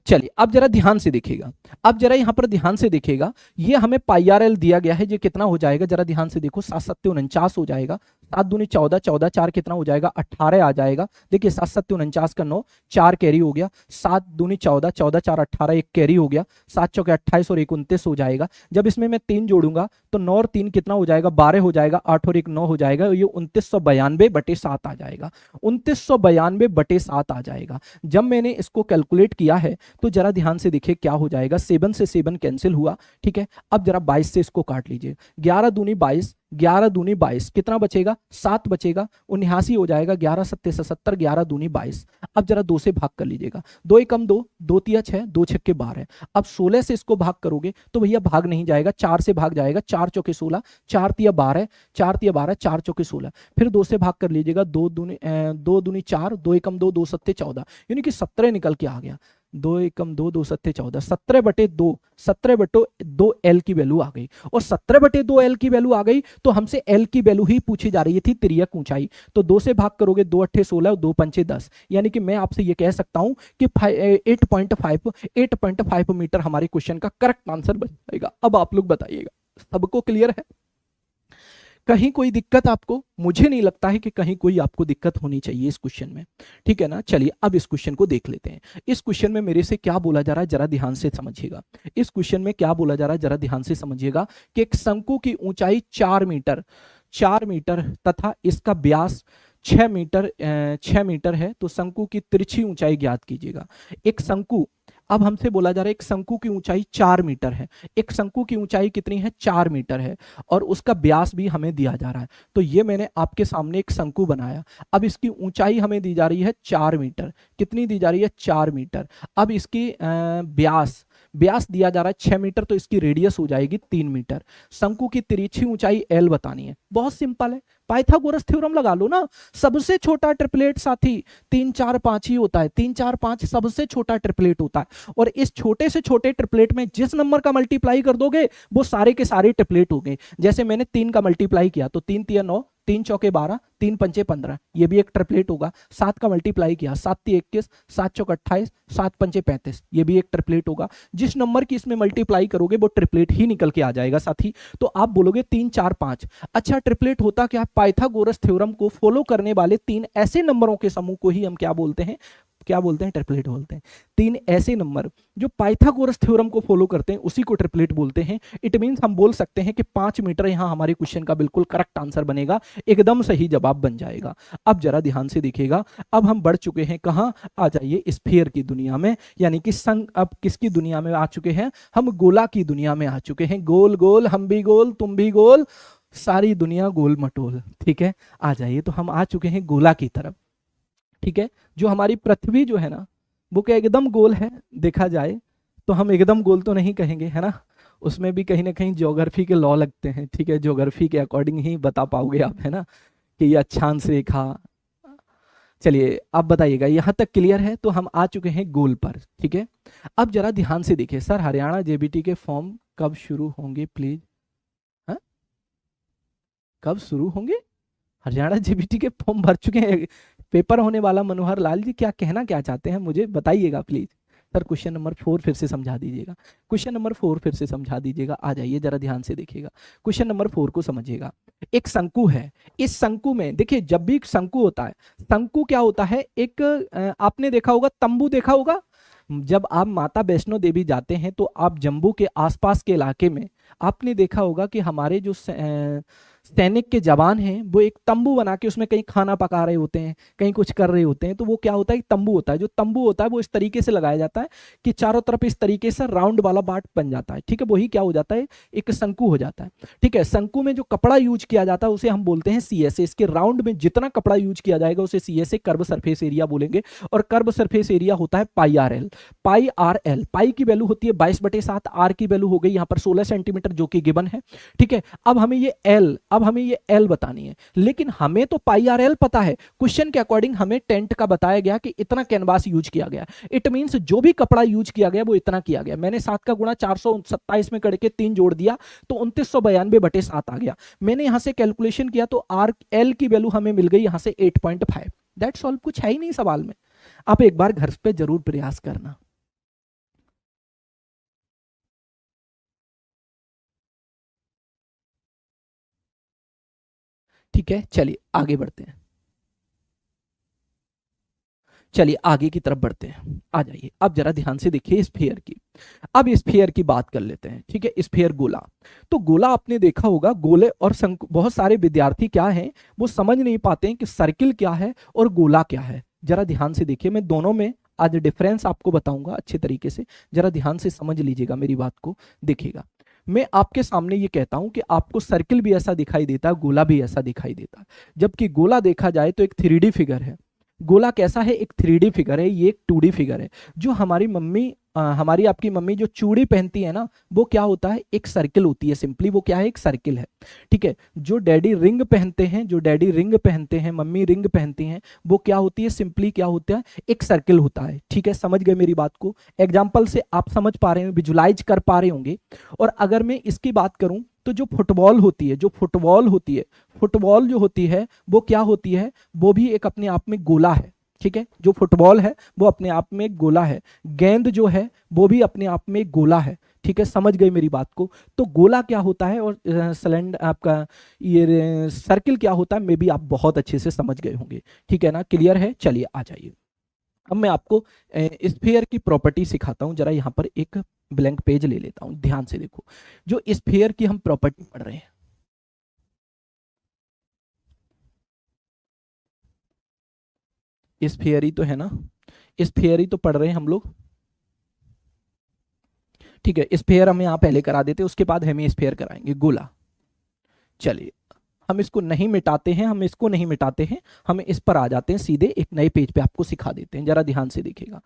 Speaker 1: चलिए अब जरा ध्यान से देखिएगा, अब जरा यहां पर ध्यान से देखिएगा, ये हमें पाई आर एल दिया गया है, ये कितना हो जाएगा जरा ध्यान से देखो, 7×7 = 49 हो जाएगा, 7×2 = 14, 14 4 कितना हो जाएगा 18 आ जाएगा। देखिए 7×7 = 49 का 9, 4 कैरी हो गया, 7×2 = 14, 14 4 18, एक कैरी हो गया, 7×4 = 28 और 29 हो जाएगा। जब इसमें मैं 3 जोड़ूंगा तो 9 और 3 कितना हो जाएगा 12 हो जाएगा, 8 और 1 9 हो जाएगा, ये 2992/7 आ जाएगा, 2992/7 आ जाएगा। जब मैंने इसको कैलकुलेट किया है तो जरा ध्यान से देखिए क्या हो जाएगा, 7 से 7 कैंसिल हुआ, ठीक है। अब जरा 22 से इसको काट लीजिए, 11×2 = 22, 11×2 = 22, कितना बचेगा 7 बचेगा, 79 हो जाएगा, 11×7 = 70, 11×2 = 22। अब जरा 2 से भाग कर लीजिएगा, 2 × 2 2 × 6 2 × 6 12। अब 16 से इसको भाग करोगे तो भैया भाग नहीं जाएगा, 4 से भाग जाएगा, 4 × 4 = 16, 4 × 3 = 12, 4 × 3 = 12, 4 × 4 = 16। फिर 2 से भाग कर लीजिएगा, 2×2 = 4, 2 × 2 2 × 7 = 14, यानी कि 17 निकल के आ गया, 2 × 2 2 × 7 = 14, 17/2, 17/2 एल की वैल्यू आ गई। और 17/2 एल की वैल्यू आ गई तो हमसे एल की वैल्यू ही पूछी जा रही थी, तिर्यक ऊंचाई। तो 2 से भाग करोगे, 2 × 8 = 16, 2 × 5 = 10, यानी कि मैं आपसे ये कह सकता हूं कि 8.5 मीटर हमारे क्वेश्चन का करेक्ट आंसर बन जाएगा। अब आप लोग बताइएगा, सबको क्लियर है, कहीं कोई दिक्कत आपको, मुझे नहीं लगता है कि कहीं कोई आपको दिक्कत होनी चाहिए इस क्वेश्चन में, ठीक है ना। चलिए अब इस क्वेश्चन को देख लेते हैं। इस क्वेश्चन में मेरे से क्या बोला जा रहा है जरा ध्यान से समझिएगा, इस क्वेश्चन में क्या बोला जा रहा है जरा ध्यान से समझिएगा कि एक शंकु की ऊंचाई 4 मीटर तथा इसका व्यास 6 मीटर है, तो शंकु की तिरछी ऊंचाई ज्ञात कीजिएगा। एक शंकु, अब हमसे बोला जा रहा है एक शंकु की ऊंचाई 4 मीटर है, एक शंकु की ऊंचाई कितनी है 4 मीटर है, और उसका व्यास भी हमें दिया जा रहा है। तो ये मैंने आपके सामने एक शंकु बनाया, अब इसकी ऊंचाई हमें दी जा रही है 4 मीटर, कितनी दी जा रही है 4 मीटर। अब इसकी व्यास दिया जा रहा है 6 मीटर, तो इसकी रेडियस हो जाएगी 3 मीटर। शंकु की तिरछी ऊंचाई एल बतानी है, बहुत सिंपल है, पाइथागोरस थ्योरम लगा लो ना। सबसे छोटा ट्रिपलेट साथी 3 4 5 ही होता है, 3 4 5 सबसे छोटा ट्रिपलेट होता है, और इस छोटे से छोटे ट्रिपलेट में जिस नंबर का मल्टीप्लाई कर दोगे वो सारे के सारे ट्रिपलेट हो गए। जैसे मैंने 3 का मल्टीप्लाई किया तो 3 × 9, 3 × 12, 3 × 5 15, ये भी एक ट्रिपलेट होगा। 7 का मल्टीप्लाई किया, 7 × 21, 7 × 28, 7 × 5 35, ये भी एक ट्रिपलेट होगा। जिस नंबर की इसमें मल्टीप्लाई करोगे वो ट्रिपलेट ही निकल के आ जाएगा साथी। तो आप बोलोगे 3 4 5, अच्छा ट्रिपलेट होता क्या है, पाइथागोरस थ्योरम को फॉलो करने वाले 3 ऐसे नंबरों के समूह को ही हम क्या बोलते हैं, क्या बोलते हैं, ट्रिपलेट बोलते हैं। 3 ऐसे नंबर जो पाइथागोरस थ्योरम को फॉलो करते हैं उसी को ट्रिपलेट बोलते हैं। इट मींस हम बोल सकते हैं कि 5 मीटर यहां हमारे क्वेश्चन का बिल्कुल करेक्ट आंसर बनेगा, एकदम सही जवाब बन जाएगा। अब जरा ध्यान से देखिएगा, अब हम बढ़ चुके हैं कहां, आ जाइए स्फीयर की दुनिया में, यानी कि अब किसकी दुनिया में आ चुके हैं, हम गोला की दुनिया में आ चुके हैं। गोल गोल हम भी गोल तुम भी गोल, सारी दुनिया गोल मटोल, ठीक है। आ जाइए, तो हम आ चुके हैं गोला की तरफ, ठीक है। जो हमारी पृथ्वी जो है ना वो क्या एकदम गोल है, देखा जाए तो हम एकदम गोल तो नहीं कहेंगे, है ना, उसमें भी कहीं ना कहीं ज्योग्राफी के लॉ लगते हैं, ठीक है, ज्योग्राफी के अकॉर्डिंग ही बता पाओगे आप, है ना, कि ये अक्षांश रेखा। चलिए आप बताइएगा, यहां तक क्लियर है। तो हम आ चुके हैं गोल पर, ठीक है। अब जरा ध्यान से देखिए, सर हरियाणा जेबीटी के फॉर्म कब शुरू होंगे प्लीज, हाँ कब शुरू होंगे, हरियाणा जेबीटी के फॉर्म भर चुके हैं, पेपर होने वाला। मनोहर लाल जी क्या कहना क्या चाहते हैं मुझे बताइएगा प्लीज। सर क्वेश्चन नंबर 4 फिर से समझा दीजिएगा, क्वेश्चन नंबर 4 फिर से समझा दीजिएगा। आ जाइए जरा ध्यान से देखिएगा, क्वेश्चन नंबर 4 को समझिएगा। एक शंकु है, इस शंकु में देखिए, जब भी शंकु होता है, शंकु क्या होता है, एक आपने देखा होगा, तंबू देखा होगा। जब आप माता वैष्णो देवी जाते हैं तो आप जम्मू के आसपास के इलाके में आपने देखा होगा कि हमारे जो सैनिक के जवान हैं वो एक तंबू बना के उसमें कहीं खाना पका रहे होते हैं, कहीं कुछ कर रहे होते हैं, तो वो क्या होता है, एक तंबू होता है। जो तंबू होता है वो इस तरीके से लगाया जाता है कि चारों तरफ इस तरीके से राउंड वाला बाट बन जाता है, ठीक है, वही क्या हो जाता है, एक शंकु हो जाता है, ठीक है। शंकु में जो कपड़ा यूज किया जाता है उसे हम बोलते हैं सीएसए। इसके राउंड में जितना कपड़ा यूज किया जाएगा उसे सीएसए, कर्व सरफेस एरिया बोलेंगे। और कर्व सरफेस एरिया होता है पाई आर एल। पाई आर एल, पाई की वैल्यू होती है 22/7, आर की वैल्यू हो गई यहाँ पर 16 सेंटीमीटर जो कि गिवन है, ठीक है। अब हमें ये एल बतानी है, लेकिन हमें तो पाई आर एल पता है, क्वेश्चन के अकॉर्डिंग हमें टेंट का बताया गया कि इतना कैनवास यूज किया गया। इट मींस जो भी कपड़ा यूज किया गया वो इतना किया गया। मैंने 7 का गुणा 427 में करके 3 जोड़ दिया तो 2992/7 आ गया। मैंने यहां से कैलकुलेशन किया तो आर एल की वैल्यू हमें मिल गई यहां से 8.5। दैट्स ऑल, कुछ है ही नहीं सवाल में। आप एक बार घर पे जरूर प्रयास करना। ठीक है, चलिए आगे बढ़ते हैं। चलिए आगे की तरफ बढ़ते हैं, आ जाइए। अब जरा ध्यान से देखिए स्फीयर की। अब स्फीयर की बात कर लेते हैं, ठीक है। स्फीयर, गोला। तो गोला आपने देखा होगा, गोले और शंकु, बहुत सारे विद्यार्थी क्या हैं, वो समझ नहीं पाते हैं कि सर्किल क्या है और गोला क्या है। जरा ध्यान से देखिए, मैं दोनों में आज डिफरेंस आपको बताऊंगा अच्छे तरीके से, जरा ध्यान से समझ लीजिएगा मेरी बात को, देखिएगा। मैं आपके सामने ये कहता हूं कि आपको सर्किल भी ऐसा दिखाई देता है, गोला भी ऐसा दिखाई देता है। जबकि गोला देखा जाए तो एक 3D फिगर है। गोला कैसा है, एक 3D फिगर है, ये एक 2D फिगर है। जो हमारी मम्मी, हमारी आपकी मम्मी जो चूड़ी पहनती है ना, वो क्या होता है, एक सर्किल होती है। सिंपली वो क्या है, एक सर्किल है, ठीक है। जो डैडी रिंग पहनते हैं, जो डैडी रिंग पहनते हैं, मम्मी रिंग पहनती हैं, वो क्या होती है, सिंपली क्या होता है, एक सर्किल होता है, ठीक है। समझ गए मेरी बात को, एग्जाम्पल से आप समझ पा रहे हैं, विजुलाइज कर पा रहे होंगे। और अगर मैं इसकी बात करूं तो जो फुटबॉल होती है, जो फुटबॉल होती है, फुटबॉल जो होती है वो क्या होती है, वो भी एक अपने आप में गोला है, ठीक है। जो फुटबॉल है वो अपने आप में एक गोला है। गेंद जो है वो भी अपने आप में एक गोला है, ठीक है। समझ गए मेरी बात को। तो गोला क्या होता है और सिलेंडर आपका ये सर्किल क्या होता है, मे बी आप बहुत अच्छे से समझ गए होंगे, ठीक है ना, क्लियर है। चलिए आ जाइए। अब मैं आपको स्फीयर की प्रॉपर्टी सिखाता हूं। जरा यहां पर एक ब्लैंक पेज ले लेता हूं, ध्यान से देखो। जो स्फीयर की हम प्रॉपर्टी पढ़ रहे हैं, स्फीयर ही तो है ना, स्फीयर ही तो पढ़ रहे हैं हम लोग, ठीक है। स्फीयर हम यहाँ पहले करा देते, उसके बाद हेमी स्फीयर कराएंगे, गोला। चलिए, हम इसको नहीं मिटाते हैं, हम इसको नहीं मिटाते हैं, हम इस पर आ जाते हैं सीधे, एक नए पेज पे आपको सिखा देते हैं। जरा ध्यान से देखिएगा।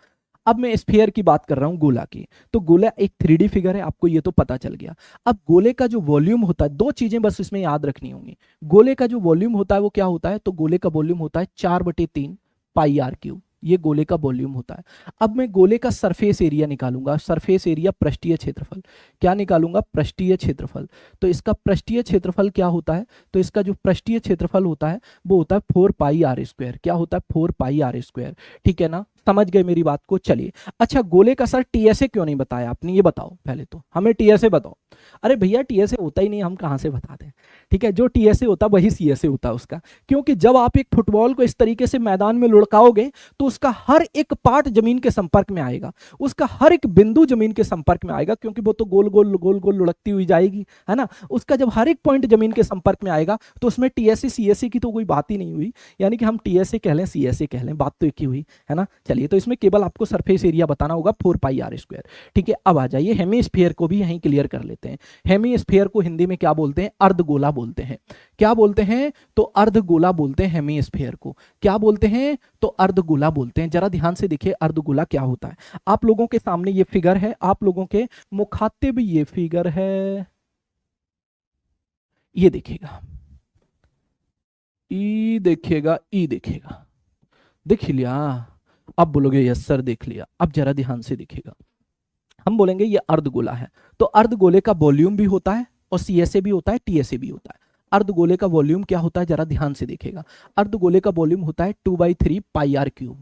Speaker 1: अब मैं स्फीयर की बात कर रहा हूं, गोला की। तो गोला एक 3D फिगर है, आपको ये तो पता चल गया। अब गोले का जो वॉल्यूम होता है, दो चीजें बस इसमें याद रखनी होंगी। गोले का जो वॉल्यूम होता है वो क्या होता है, तो गोले का वॉल्यूम होता है 4/3 पाई आर क्यूब। ये गोले का वॉल्यूम होता है। अब मैं गोले का सरफेस एरिया निकालूंगा, सरफेस एरिया पृष्ठीय क्षेत्रफल। क्या निकालूंगा, पृष्ठीय क्षेत्रफल। तो इसका पृष्ठीय क्षेत्रफल क्या होता है, तो इसका जो पृष्ठीय क्षेत्रफल होता है वो होता है 4πr²। क्या होता है, 4πr², ठीक है ना। समझ गए मेरी बात को। चलिए, अच्छा गोले का सर टीएसए क्यों नहीं बताया आपने, ये बताओ पहले तो हमें, टीएसए बताओ। अरे भैया टीएसए होता ही नहीं, हम कहां से बता दें, ठीक है। जो टीएसए होता वही सीएसए होता है उसका। क्योंकि जब आप एक फुटबॉल को इस तरीके से मैदान में लुढ़काओगे तो उसका हर एक पार्ट जमीन के संपर्क में आएगा, उसका हर एक बिंदु जमीन के संपर्क में आएगा, क्योंकि वो तो गोल गोल गोल गोल लुढ़कती हुई जाएगी, है ना। उसका जब हर एक पॉइंट जमीन के संपर्क में आएगा तो उसमें टीएसए सीएसए की तो कोई बात ही नहीं हुई। यानी कि हम टीएसए कह लें सीएसए कह लें, बात तो एक ही हुई, है ना। चलिए, तो इसमें केवल आपको सरफेस एरिया बताना होगा 4πr², ठीक है। अब आ जाइए, हेमीस्फीयर को भी यहीं क्लियर कर लेते हैं। हेमीस्फीयर को हिंदी में क्या बोलते हैं, अर्धगोला बोलते हैं। क्या बोलते हैं, तो अर्धगोला बोलते हैं हेमीस्फीयर को। क्या बोलते हैं, तो अर्धगोला बोलते हैं। जरा ध्यान से देखिए अर्धगोला क्या होता है। आप लोगों के सामने ये फिगर है, आप लोगों के मुखातिब ये फिगर है, ये देखिएगा, ई देखिएगा, ई देखिएगा, देख लिया। अब बोलोगे यस सर देख लिया। अब जरा ध्यान से देखिएगा, हम बोलेंगे ये अर्धगोला है। तो अर्धगोले का वॉल्यूम भी होता है और सीएसए भी होता है, टीएसए भी होता है। अर्धगोले का वॉल्यूम क्या होता है, जरा ध्यान से देखिएगा। अर्धगोले का वॉल्यूम होता है 2/3πr³,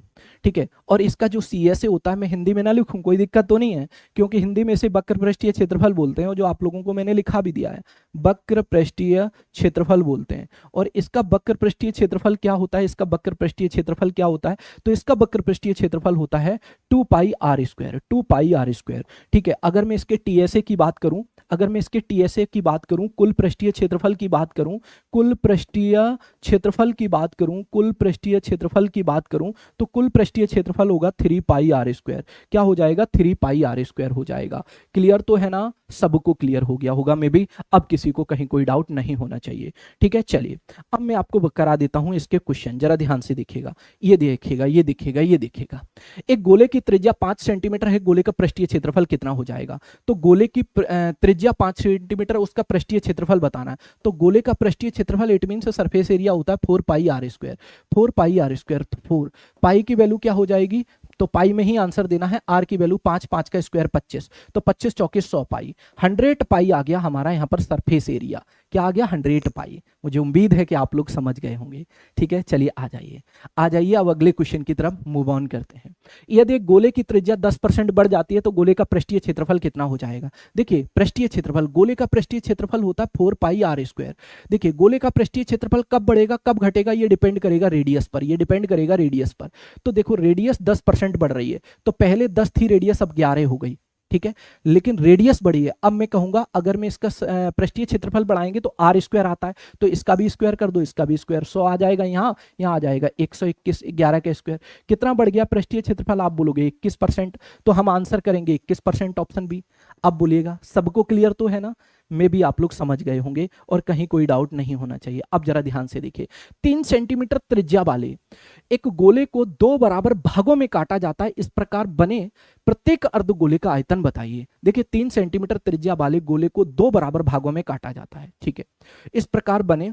Speaker 1: ठीक है। और इसका जो सीएसए होता है, मैं हिंदी में ना लिखूं कोई दिक्कत तो नहीं है, क्योंकि हिंदी में इसे वक्र पृष्ठीय क्षेत्रफल बोलते हैं, और जो आप लोगों को मैंने लिखा भी दिया है, वक्र पृष्ठीय क्षेत्रफल बोलते हैं। और इसका वक्र पृष्ठीय क्षेत्रफल क्या होता है, इसका वक्र पृष्ठीय क्षेत्रफल क्या होता है, तो इसका वक्र पृष्ठीय क्षेत्रफल होता है 2πr², 2πr², ठीक है। अगर मैं इसके टीएसए की बात करूं, अगर मैं इसके टीएसए की बात करूं, कुल पृष्ठीय क्षेत्रफल की बात करूं, कुल पृष्ठीय क्षेत्रफल की बात करूं, कुल पृष्ठीय क्षेत्रफल की बात करूं, तो कुल पृष्ठीय क्षेत्रफल होगा 3 पाई आर स्क्वायर। क्या हो जाएगा? 3 पाई आर स्क्वायर हो जाएगा। क्लियर तो है ना? सबको क्लियर हो गया होगा मे बी, अब किसी को कहीं कोई डाउट नहीं होना चाहिए। ठीक है, चलिए अब मैं आपको करा देता हूं इसके क्वेश्चन, जरा ध्यान से देखिएगा। ये देखिएगा, ये दिखेगा, ये दिखेगा। एक गोले की त्रिज्या 5 सेंटीमीटर है, गोले का पृष्ठीय क्षेत्रफल कितना हो जाएगा? तो गोले की त्रिज्या 5 सेंटीमीटर, उसका पृष्ठीय क्षेत्रफल बताना है। तो गोले का पृष्ठीय क्षेत्रफल इट मीन सरफेस एरिया होता है 4 pi R square. 4 pi R square, 4 pi की वैल्यू क्या हो जाएगी? तो पाई में ही आंसर देना है। आर की वैल्यू 5, 5 का स्क्वायर 25, तो 25 चौके 100 पाई। 100 पाई आ गया हमारा यहाँ पर सरफेस एरिया। क्या आ गया? 100 पाई। मुझे उम्मीद है कि आप लोग समझ गए होंगे। ठीक है, चलिए आ जाइए, आ जाइए, अब अगले क्वेश्चन की तरफ मूव ऑन करते हैं। यदि एक गोले की त्रिज्या 10% बढ़ जाती है तो गोले का पृष्ठीय क्षेत्रफल कितना हो जाएगा? देखिए पृष्ठीय क्षेत्रफल, गोले का पृष्ठीय क्षेत्रफल होता है 4 पाई आर स्क्वायर। देखिए गोले का पृष्ठीय क्षेत्रफल कब बढ़ेगा कब घटेगा, ये डिपेंड करेगा रेडियस पर, ये डिपेंड करेगा रेडियस पर। तो देखो रेडियस 10% बढ़ रही है, तो पहले 10 थी रेडियस, अब 11 हो गई। ठीक है, लेकिन रेडियस बढ़ी है। अब मैं कहूंगा अगर मैं इसका पृष्ठीय क्षेत्रफल बढ़ाएंगे तो आर स्क्वायर आता है, तो इसका भी स्क्वायर कर दो, इसका भी स्क्वायर, 100 आ जाएगा। यहाँ आ जाएगा 121, 11 का स्क्वायर। कितना बढ़ गया पृष्ठीय क्षेत्रफल? आप बोलोगे 21%, तो हम आंसर करेंगे 21%, ऑप्शन बी। अब बोलिएगा सबको क्लियर तो है ना? मे भी आप लोग समझ गए होंगे और कहीं कोई डाउट नहीं होना चाहिए। अब जरा ध्यान से देखिए, 3 सेंटीमीटर त्रिज्या वाले एक गोले को 2 बराबर भागों में काटा जाता है, इस प्रकार बने प्रत्येक अर्धगोले का आयतन बताइए। देखिए 3 सेंटीमीटर त्रिज्या वाले गोले को 2 बराबर भागों में काटा जाता है। ठीक है, इस प्रकार बने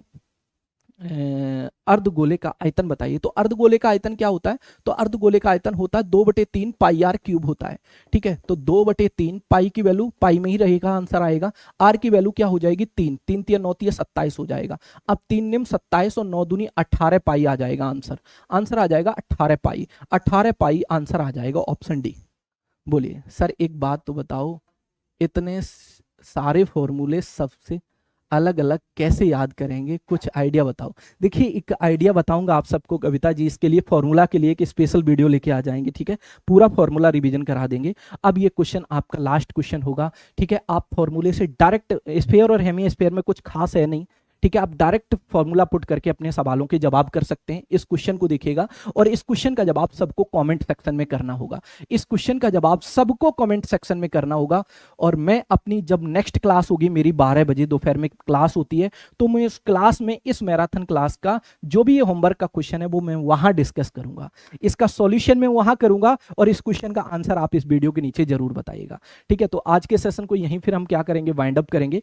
Speaker 1: अर्धगोले का आयतन बताइए। तो अर्धगोले का आयतन क्या होता है? तो अर्धगोले का आयतन होता है 2/3 पाई आर क्यूब होता है। ठीक है, तो 2/3 पाई की वैल्यू पाई में ही रहेगा, आंसर आएगा। आर की वैल्यू क्या हो जाएगी? 3, 3 3 9 3 27 हो जाएगा। अब 3 निम 27 और 9 दूनी 18 पाई आ जाएगा आंसर। आंसर आ जाएगा 18 पाई, 18 पाई आंसर आ जाएगा, ऑप्शन डी। बोलिए सर एक बात तो बताओ, इतने सारे फॉर्मूले सबसे अलग अलग कैसे याद करेंगे? कुछ आइडिया बताओ। देखिए एक आइडिया बताऊंगा आप सबको कविता जी, इसके लिए फॉर्मूला के लिए एक स्पेशल वीडियो लेके आ जाएंगे। ठीक है, पूरा फॉर्मूला रिवीजन करा देंगे। अब ये क्वेश्चन आपका लास्ट क्वेश्चन होगा। ठीक है, आप फॉर्मूले से डायरेक्ट, स्फीयर और हेमी स्फीयर में कुछ खास है नहीं। ठीक है, आप डायरेक्ट फॉर्मूला पुट करके अपने सवालों के जवाब कर सकते हैं। इस क्वेश्चन को देखिएगा और इस क्वेश्चन का जवाब सबको कमेंट सेक्शन में करना होगा। इस क्वेश्चन का जवाब सबको कमेंट सेक्शन में करना होगा। और मैं अपनी जब नेक्स्ट क्लास होगी, मेरी 12 बजे दोपहर में क्लास होती है, तो मैं उस क्लास में इस मैराथन क्लास का जो भी ये होमवर्क का क्वेश्चन है वो मैं वहां डिस्कस करूंगा, इसका सॉल्यूशन मैं वहां करूंगा और इस क्वेश्चन का आंसर आप इस वीडियो के नीचे जरूर बताइएगा। ठीक है, तो आज के सेशन को यहीं फिर हम क्या करेंगे, वाइंड अप करेंगे।